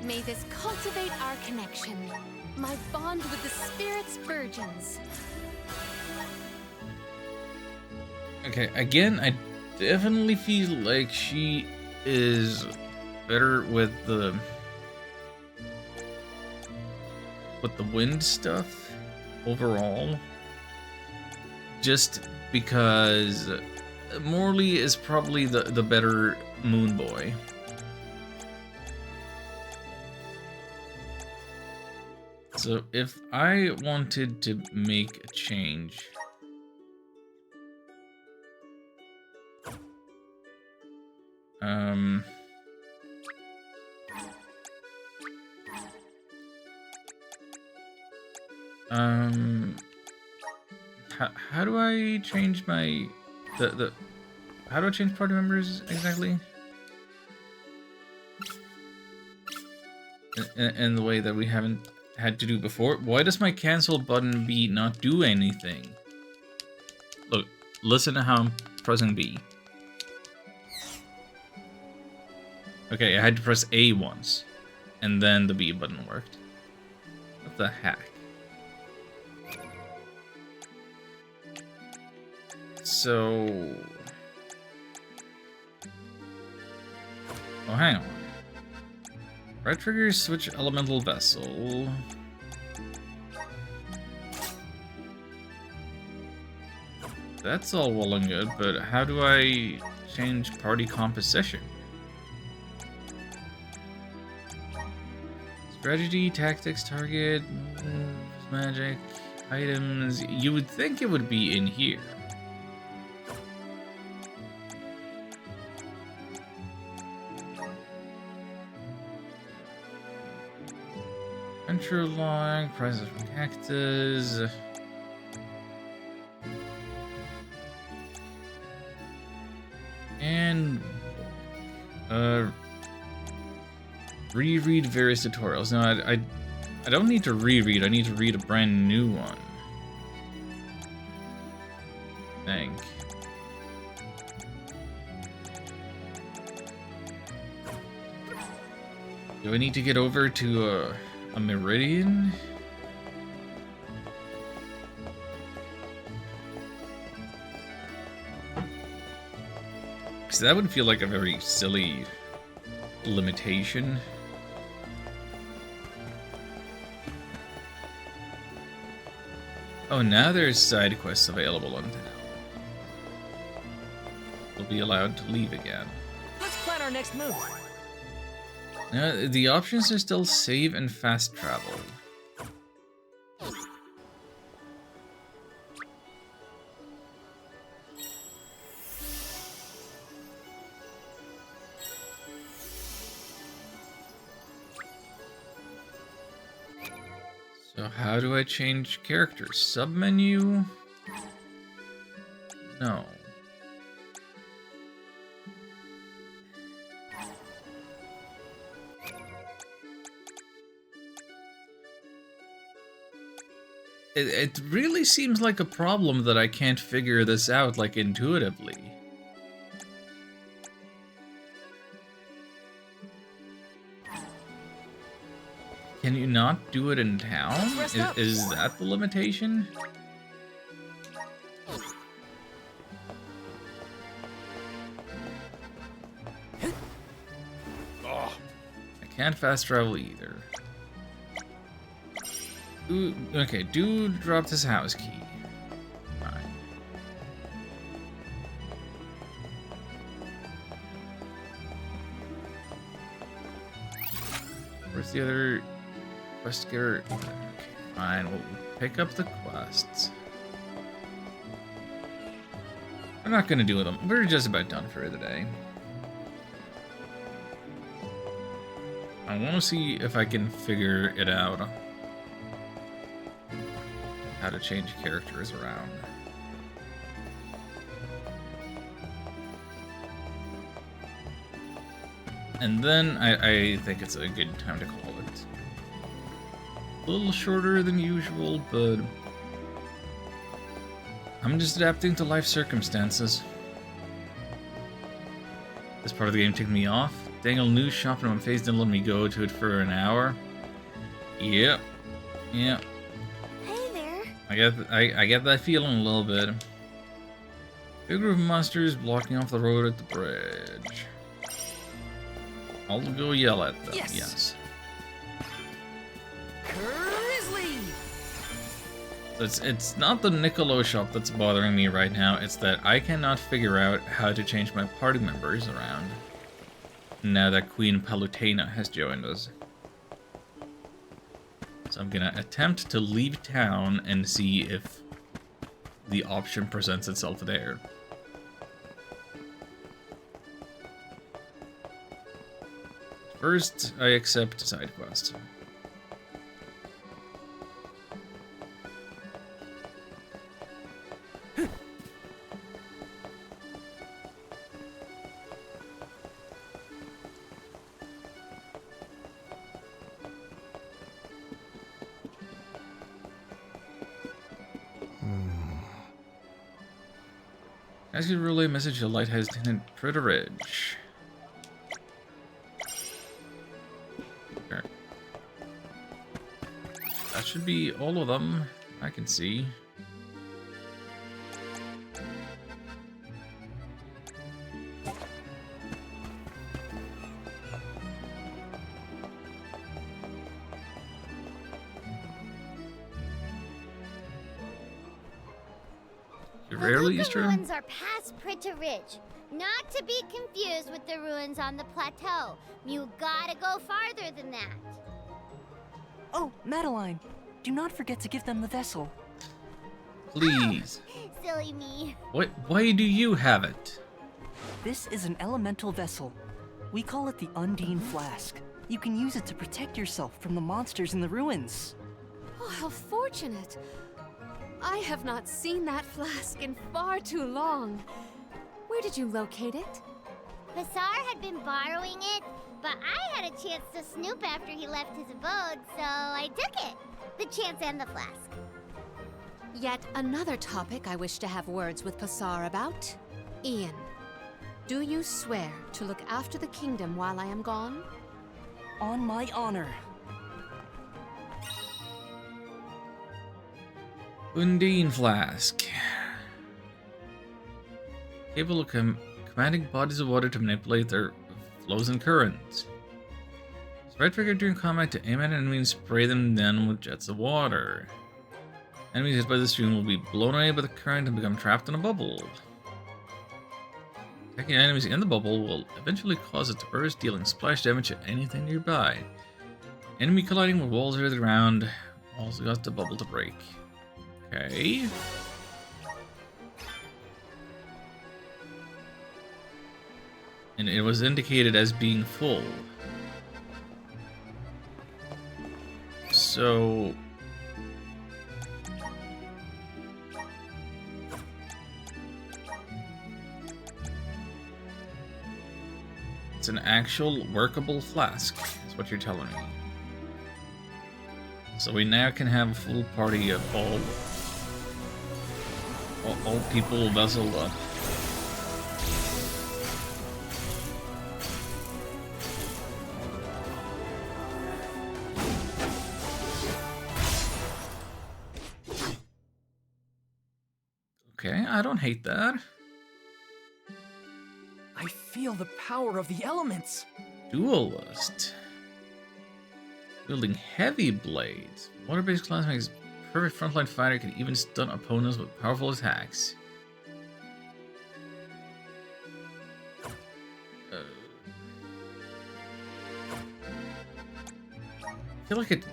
May this cultivate our connection. My bond with the spirit's virgins. Okay, again, I definitely feel like she is better with the wind stuff overall. Just because Morley is probably the better moon boy. So if I wanted to make a change, how do I change my how do I change party members exactly? In the way that we haven't had to do before. Why does my cancel button B not do anything? Look, listen to how I'm pressing B. Okay, I had to press A once, and then the B button worked. What the heck? So... Oh, hang on. Right trigger, switch elemental vessel. That's all well and good, but how do I change party composition? Strategy, tactics, target, moves, magic, items. You would think it would be in here. Adventure log, prizes from cactus. And reread various tutorials. No, I don't need to reread. I need to read a brand new one. I think. Do I need to get over to a Meridian? Because that would feel like a very silly limitation. Oh, now there's side quests available on town. We'll be allowed to leave again. Let's plan our next move. Now, the options are still save and fast travel. So how do I change characters? Submenu? No. It really seems like a problem that I can't figure this out, like, intuitively. Can you not do it in town? Is that the limitation? I can't fast travel either. Ooh, okay, dude dropped his house key. Fine. Where's the other quest getter? Okay, fine, we'll pick up the quests. I'm not gonna do them. We're just about done for the day. I want to see if I can figure it out. How to change characters around. And then I think it's a good time to call it. A little shorter than usual, but I'm just adapting to life circumstances. This part of the game took me off. Dangle news shopping on my face didn't let me go to it for an hour. Yep. Yep. I get that feeling a little bit. Big group of monsters blocking off the road at the bridge. I'll go yell at them. Yes. Grizzly! It's not the Niccolo shop that's bothering me right now. It's that I cannot figure out how to change my party members around. Now that Queen Palutena has joined us. So I'm gonna attempt to leave town and see if the option presents itself there. First, I accept side quest. Ask you to relay a message to Lighthouse Lieutenant Pritteridge. Sure. That should be all of them I can see. Rarely The Easter. ruins are past Pritta Ridge, not to be confused with the ruins on the plateau. You gotta go farther than that. Oh, Madeline, do not forget to give them the vessel. Please. Silly me. Why do you have it? This is an elemental vessel. We call it the Undine Flask. You can use it to protect yourself from the monsters in the ruins. Oh, how fortunate. I have not seen that flask in far too long. Where did you locate it? Bassar had been borrowing it, but I had a chance to snoop after he left his abode, so I took it. The chance and the flask. Yet another topic I wish to have words with Passar about. Ian, do you swear to look after the kingdom while I am gone? On my honor. Undine Flask. Capable of commanding bodies of water to manipulate their flows and currents. Right trigger during combat to aim at enemies and spray them down with jets of water. Enemies hit by the stream will be blown away by the current and become trapped in a bubble. Attacking enemies in the bubble will eventually cause it to burst, dealing splash damage to anything nearby. Enemy colliding with walls or the ground also got the bubble to break. Okay. And it was indicated as being full. So... it's an actual workable flask, is what you're telling me. So we now can have a full party of all people vesseled up. Okay, I don't hate that. I feel the power of the elements. Duelist. Wielding heavy blades. Water-based class makes perfect frontline fighter, can even stun opponents with powerful attacks. I feel like it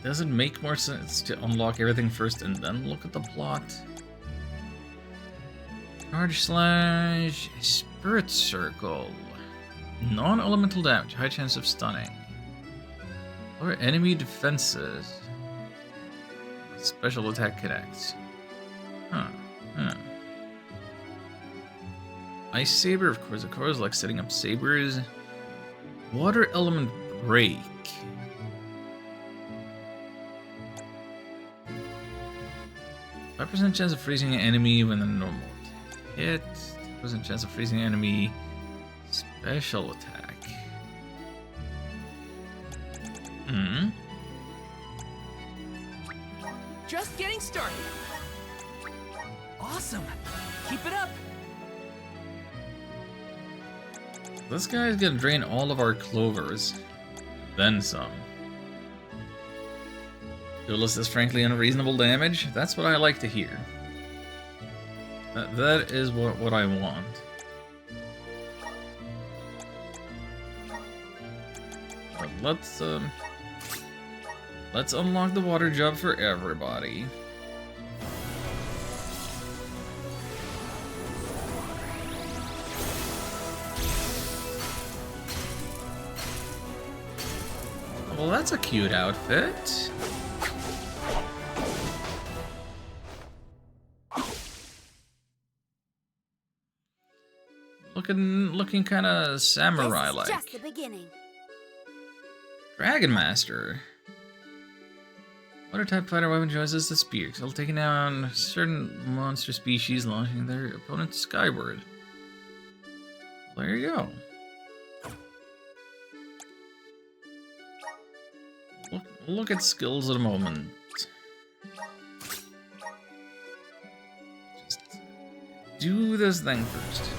does it make more sense to unlock everything first and then look at the plot? Charge slash Spirit Circle. Non-elemental damage, high chance of stunning. Or enemy defenses. Special attack connects. Ice Saber, of course, like setting up sabers. Water element break. %5 chance of freezing an enemy when the normal hit. 2% chance of freezing an enemy. Special attack. Just getting started. Awesome. Keep it up. This guy's gonna drain all of our clovers. Then some. Duelist is frankly unreasonable damage. That's what I like to hear. That is what I want. But let's unlock the water job for everybody. Well, that's a cute outfit. Looking kind of samurai-like. Just the beginning. Dragon Master. Water type fighter weapon choice is the spear. It'll take down certain monster species, launching their opponent skyward. There you go. Look at skills at the moment. Just do this thing first.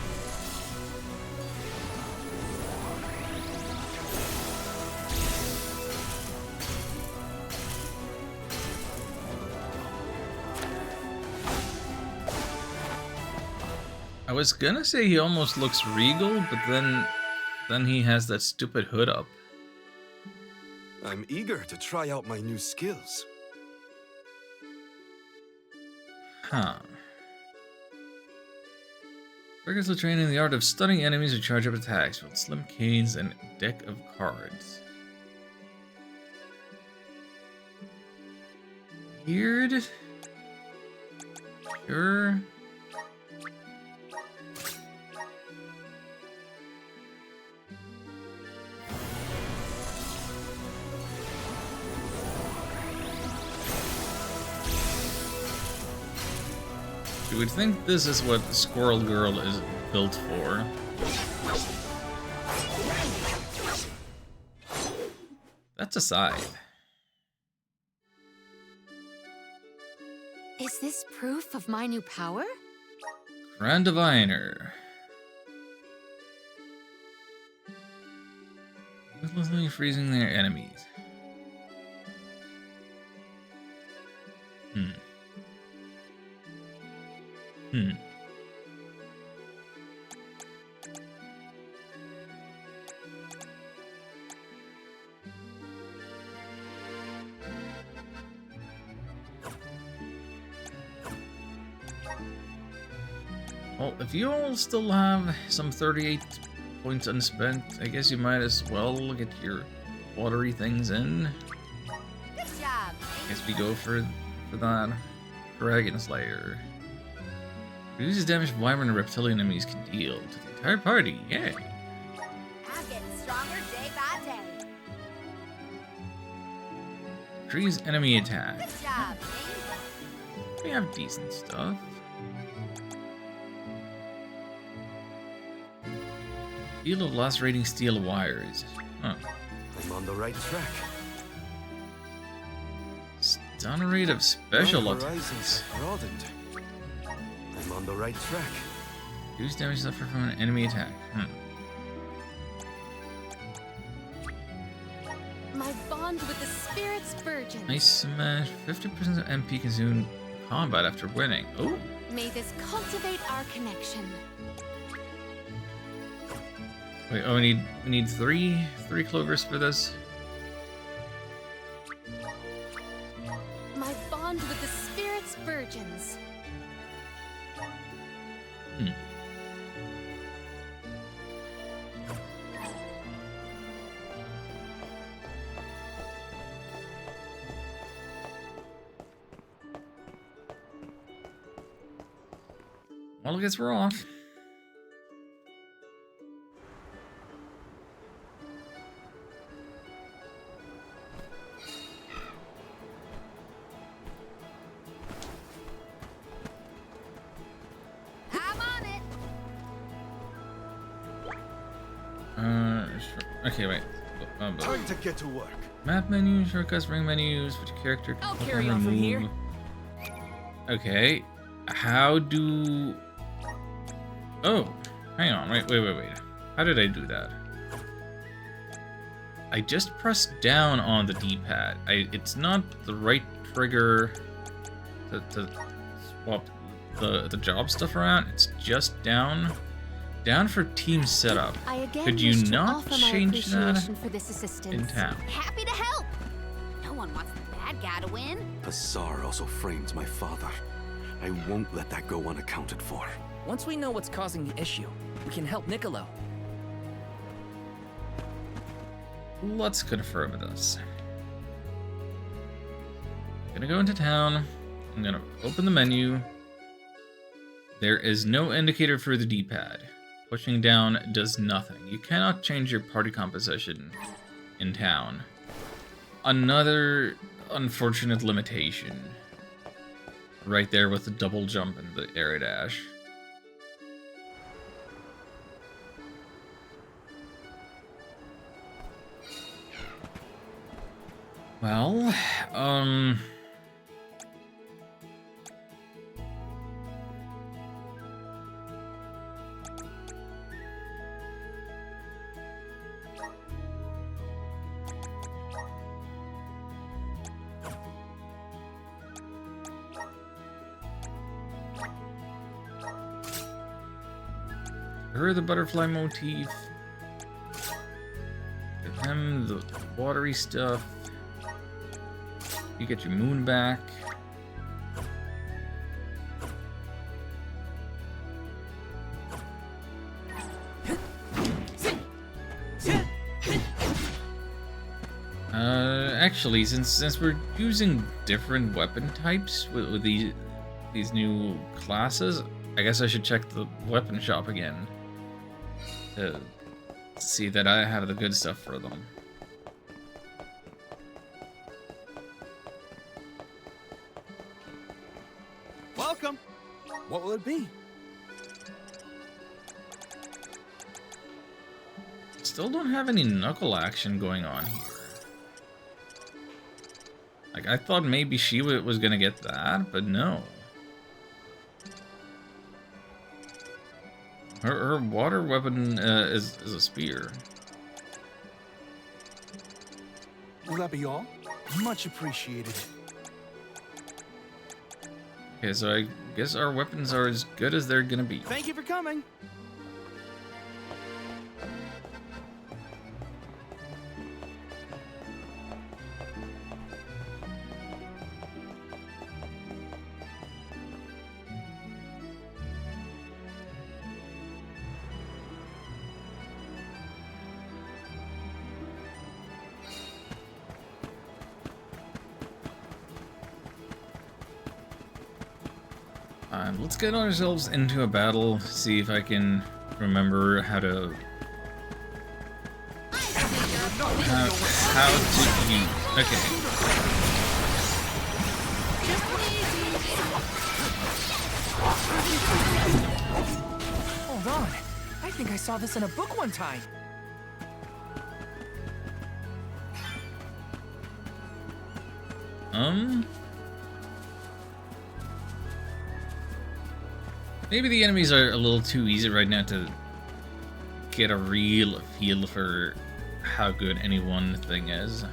I was gonna say he almost looks regal, but then he has that stupid hood up. I'm eager to try out my new skills. Huh. Rigorously trained in the art of stunning enemies who charge up attacks with slim canes and a deck of cards. Weird. Sure. You would think this is what Squirrel Girl is built for. That's a scythe. Is this proof of my new power? Grand Diviner. Ruthlessly freezing their enemies. Well, if you all still have some 38 points unspent, I guess you might as well get your watery things in. Good job. I guess we go for that. Dragon Slayer. Reduces damage wyvern and reptilian enemies can deal to the entire party. Yay! I'm getting stronger day by day. Increase enemy attack. Good job. We have decent stuff. Deal of lacerating steel wires. Huh. I'm on the right track. Stun rate of special My attacks. horizons broadened. I'm on the right track. Reduce damage suffered from an enemy attack. My bond with the Spirit's Virgin. Nice smash. 50% of MP consumed in combat after winning. Oh. May this cultivate our connection. Wait, oh, we need three clovers for this. My bond with the Spirit's Virgins. Well, I guess we're off. Okay, wait. Time to get to work. Map menu, shortcuts, ring menus, which character can I'll click carry and on from remove. here. Okay, how do... Oh, hang on, wait. How did I do that? I just pressed down on the D-pad. It's not the right trigger to swap the job stuff around. It's just down. Down for team setup. Could you not change that for this assistance. in town? Happy to help. No one wants the bad guy to win. Pasar also framed my father. I won't let that go unaccounted for. Once we know what's causing the issue, we can help Niccolo. Let's confirm this. I'm gonna go into town. I'm gonna open the menu. There is no indicator for the D-pad. Pushing down does nothing. You cannot change your party composition in town. Another unfortunate limitation. Right there with the double jump and the air dash. Well, her the butterfly motif. Give him the watery stuff. You get your moon back. Actually, since we're using different weapon types with these new classes, I guess I should check the weapon shop again to see that I have the good stuff for them. Welcome. What will it be? Still don't have any knuckle action going on here. Like, I thought maybe she was gonna get that, but no. Her water weapon is a spear. Will that be all? Much appreciated. Okay, so I guess our weapons are as good as they're gonna be. Thank you for coming. Let's get ourselves into a battle, see if I can remember how to... How to use... Okay. Hold on. I think I saw this in a book one time. Maybe the enemies are a little too easy right now to get a real feel for how good any one thing is.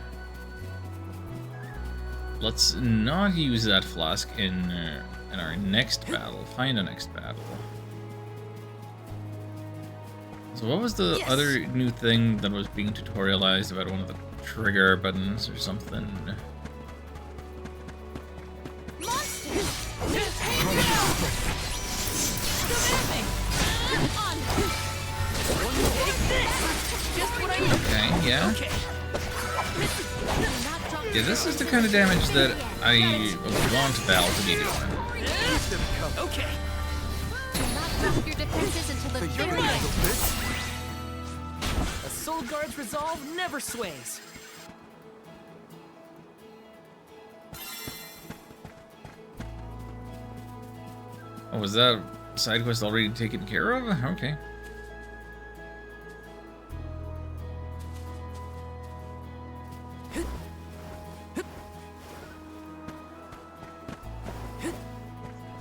Let's not use that flask in our next battle. Find a next battle. So what was the other new thing that was being tutorialized about one of the trigger buttons or something? Okay, yeah. Yeah, this is the kind of damage that I want Val to be doing. Okay. Drop your defenses until the very end. A Soul Guard's resolve never sways. Oh, was that side quest already taken care of? Okay.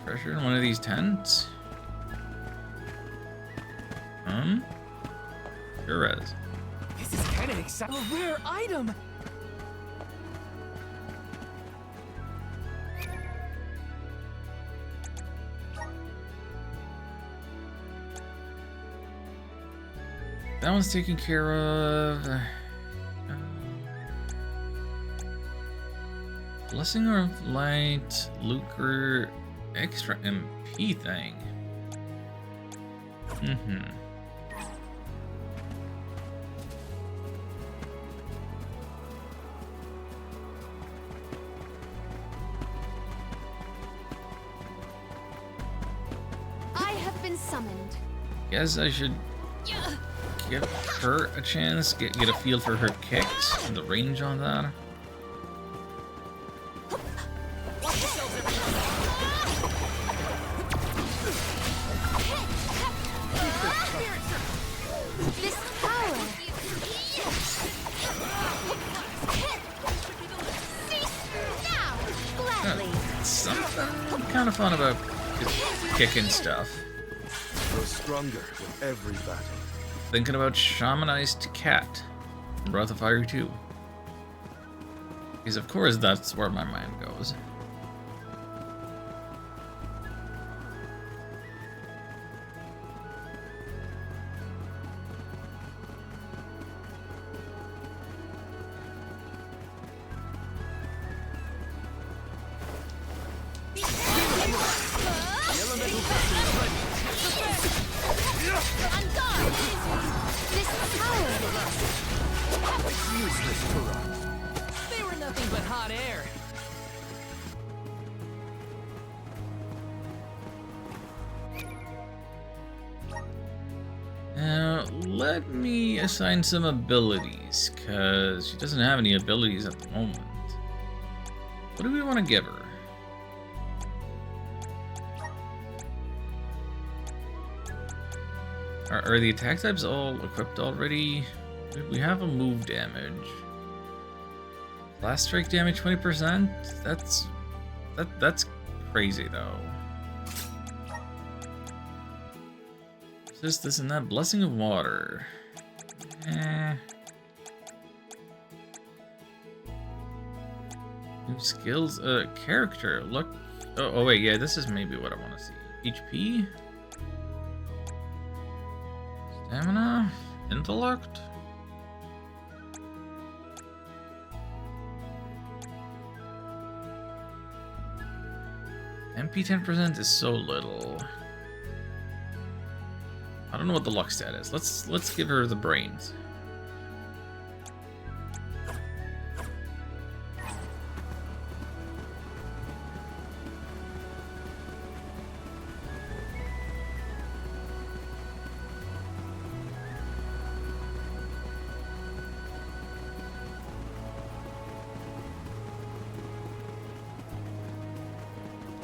Pressure in one of these tents? Sure is. This is kind of exciting. A rare item! That one's taken care of. Blessing of Light, Lucre, extra MP thing. I have been summoned. Guess I should give her a chance, get a feel for her kicks and the range on that. of fun about kicking stuff. Grow stronger with every battle. Thinking about Shamanized Cat from Breath of Fire 2. Because of course that's where my mind goes. They were nothing but hot air. Now, let me assign some abilities, because she doesn't have any abilities at the moment. What do we want to give her? Are the attack types all equipped already? We have a move damage. Blast strike damage 20%? That's crazy though. This and that. Blessing of Water. New skills, character. Look. Oh wait, yeah, this is maybe what I want to see. HP? Stamina? Intellect? MP 10% is so little. I don't know what the luck stat is. Let's give her the brains.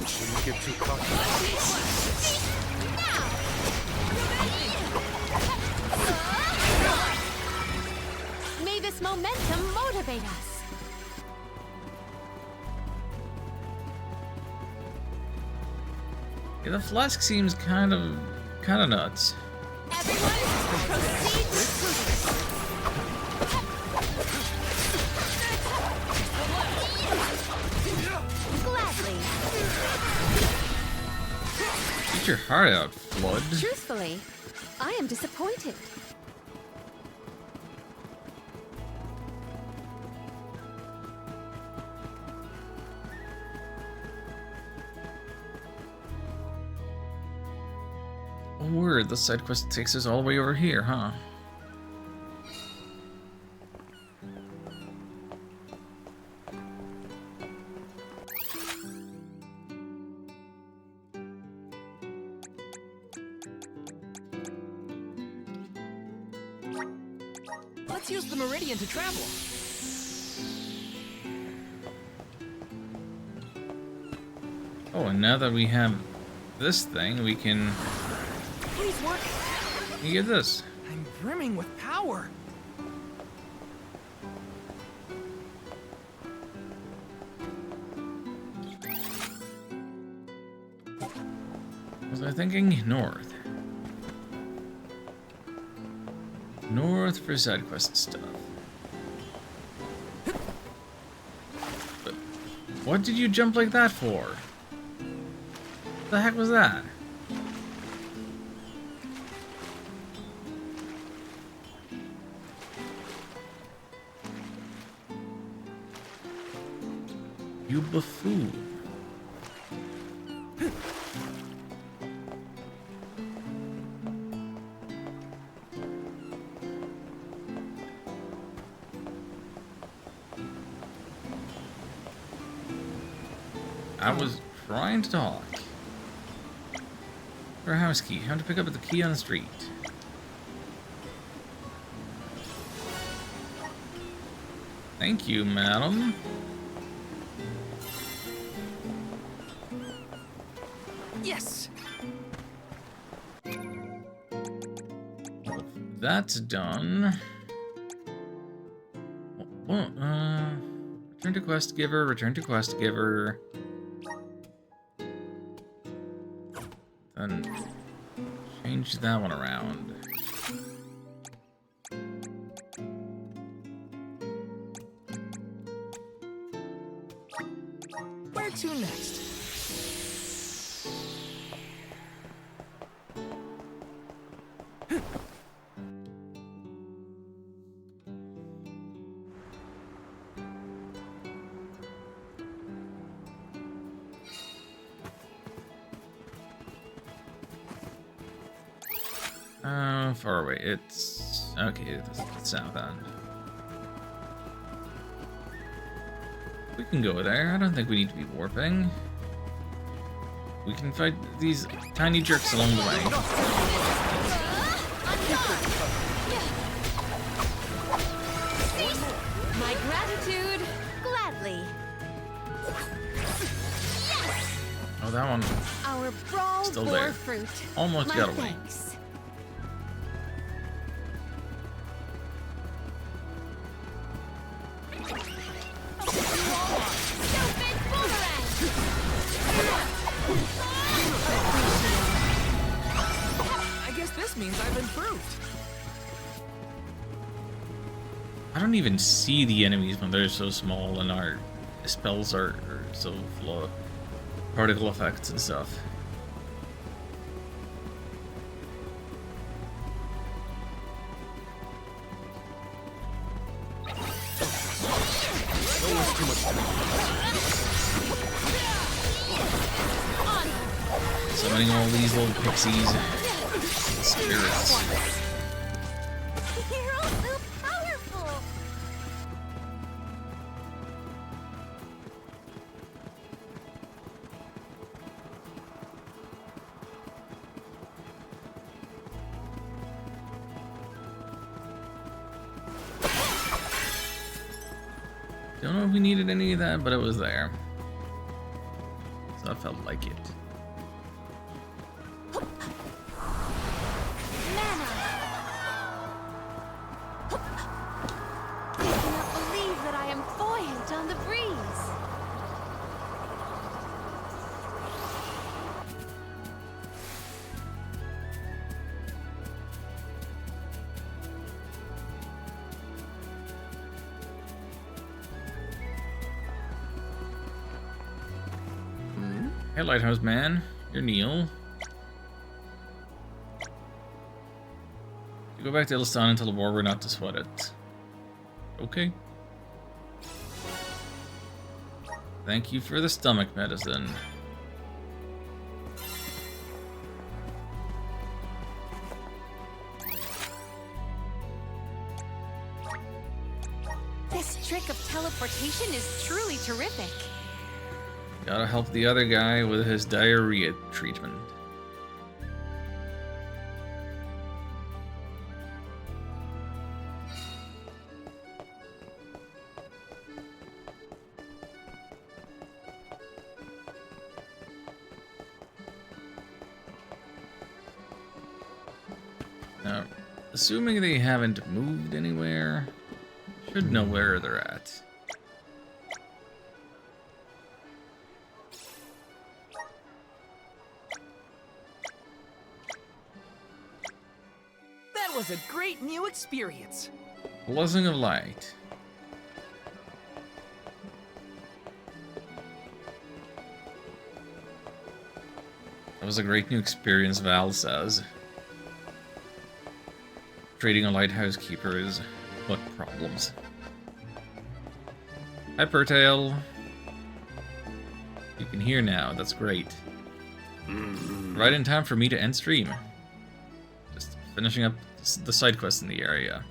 Shouldn't get too cocky. May this momentum motivate us. Yeah, the flask seems kind of nuts. Gladly. Get your heart out, Flood. Truthfully, I am disappointed. Oh, word, the side quest takes us all the way over here, huh? Let's use the Meridian to travel. Oh, and now that we have this thing, we can... Please work. You get this. I'm brimming with power. Was I thinking north? North for side quest stuff. But what did you jump like that for? What the heck was that? You buffoon. I was trying to talk. For a house key. How to pick up the key on the street. Thank you, madam. Yes. That's done. Well, return to quest giver, return to quest giver. switch that one around. Where to next? Far away. It's okay. It's the south end. We can go there. I don't think we need to be warping. We can fight these tiny jerks along the way. My gratitude, gladly. Oh, that one. Our brawl Still bore there. fruit. Almost My got away. thanks. I guess this means I've improved. I don't even see the enemies when they're so small and our spells are so full of particle effects and stuff. Summoning all these little pixies, spirits. You're all so powerful. Don't know if we needed any of that, but it was there. So I felt like it. I cannot believe that I am buoyant on the breeze. Hey, Lighthouse Man. You're Neil. You go back to Illistana and tell the Warber not to sweat it. Okay. Thank you for the stomach medicine. This trick of teleportation is truly terrific. Gotta help the other guy with his diarrhea treatment. Now, assuming they haven't moved anywhere, should know where they're at. That was a great new experience. Blessing of Light. That was a great new experience, Val says. Trading a lighthouse keeper is what problems. Hi, Pertale. You can hear now, that's great. Right in time for me to end stream. Just finishing up the side quests in the area.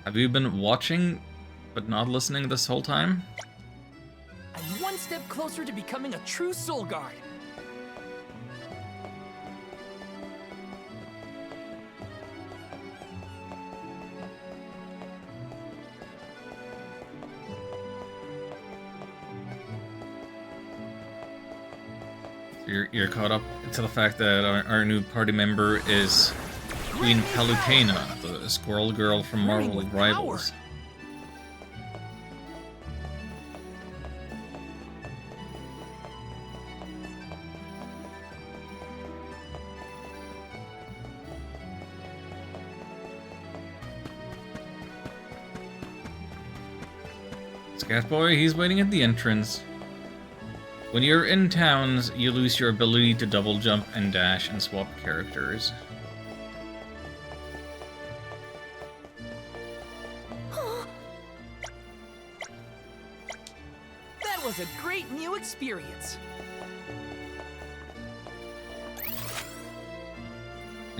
Have you been watching, but not listening this whole time? I'm one step closer to becoming a true Soul Guard. You're caught up to the fact that our new party member is Queen Palutena, the squirrel girl from Marvel Rivals. Catboy. He's waiting at the entrance. When you're in towns, you lose your ability to double jump and dash and swap characters. That was a great new experience.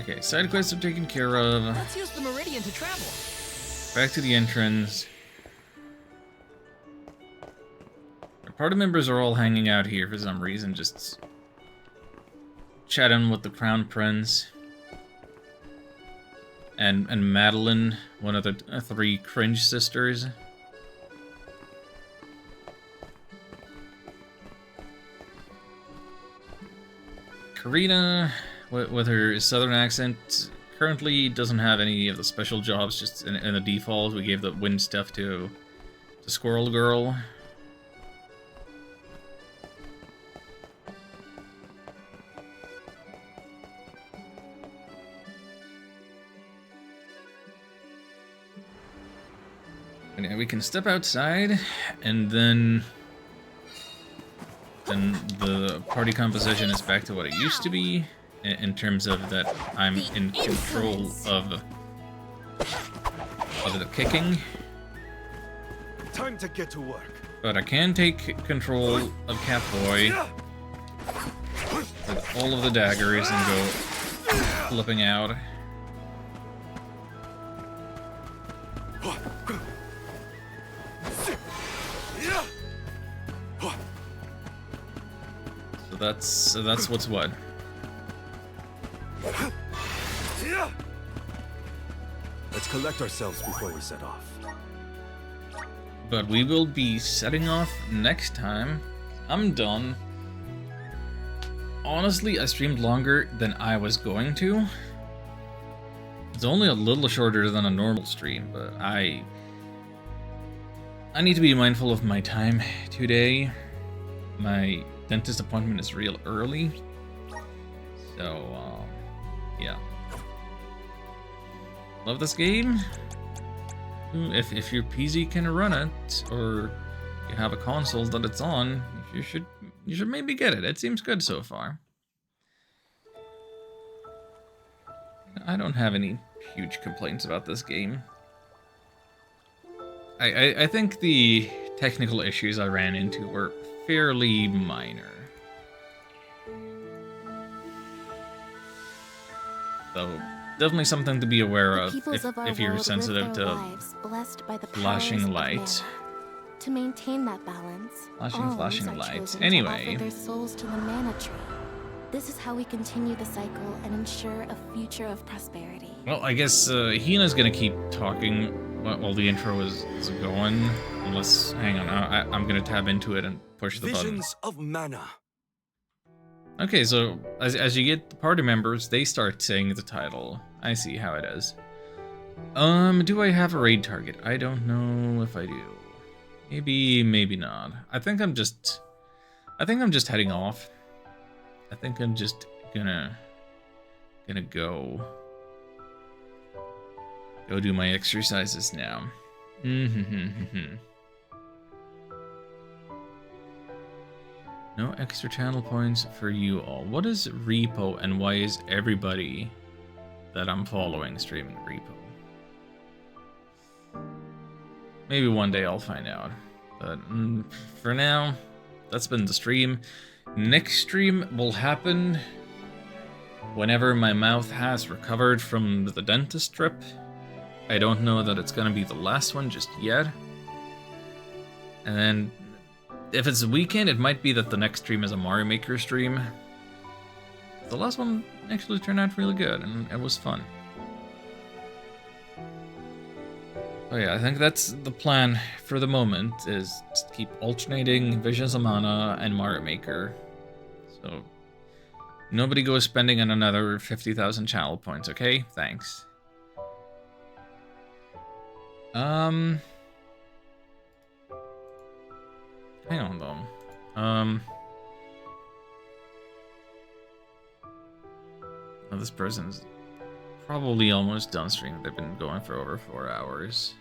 Okay, side quests are taken care of. Let's use the Meridian to travel. Back to the entrance. Our party members are all hanging out here for some reason, just chatting with the Crown Prince. And Madeline, one of the three cringe sisters. Karina, with her southern accent, currently doesn't have any of the special jobs, just in the default. We gave the wind stuff to Squirrel Girl. And we can step outside, and then the party composition is back to what it used to be, in terms of that I'm in control of the kicking. Time to get to work. But I can take control of Catboy with all of the daggers and go flipping out. So that's what's what. Let's collect ourselves before we set off. But we will be setting off next time. I'm done. Honestly, I streamed longer than I was going to. It's only a little shorter than a normal stream, but I need to be mindful of my time today. My dentist appointment is real early. So, yeah. Love this game. If your PC can run it, or you have a console that it's on, you should maybe get it. It seems good so far. I don't have any huge complaints about this game. I think the technical issues I ran into were fairly minor. So definitely something to be aware of if you're sensitive to flashing light. To maintain that balance, flashing light. Anyway, their souls to the mana tree. This is how we continue the cycle and ensure a future of prosperity. well, I guess Hina's gonna keep talking while the intro is going. Unless, hang on, I'm gonna tab into it and push the button. Visions of mana. Okay, so as you get the party members, they start saying the title. I see how it is. Do I have a raid target? I don't know if I do. Maybe, maybe not. I think I'm just heading off. I think I'm just gonna go do my exercises now. No extra channel points for you all. What is repo, and why is everybody that I'm following streaming repo? Maybe one day I'll find out. But for now, that's been the stream. Next stream will happen whenever my mouth has recovered from the dentist trip. I don't know that it's gonna be the last one just yet. And then if it's a weekend, it might be that the next stream is a Mario Maker stream. The last one actually turned out really good, and it was fun. Oh yeah, I think that's the plan for the moment, is just keep alternating Visions of Mana and Mario Maker. So nobody goes spending on another 50,000 channel points, okay? Thanks. Hang on though. Oh, this person's probably almost done streaming. They've been going for over 4 hours.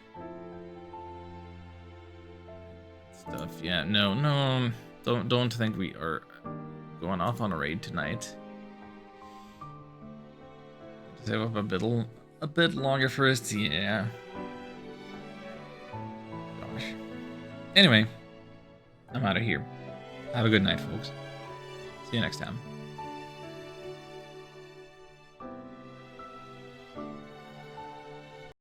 stuff. Yeah, no, don't think we are going off on a raid tonight. Save up a bit longer first. Yeah. Gosh. Anyway, I'm out of here. Have a good night, folks. See you next time.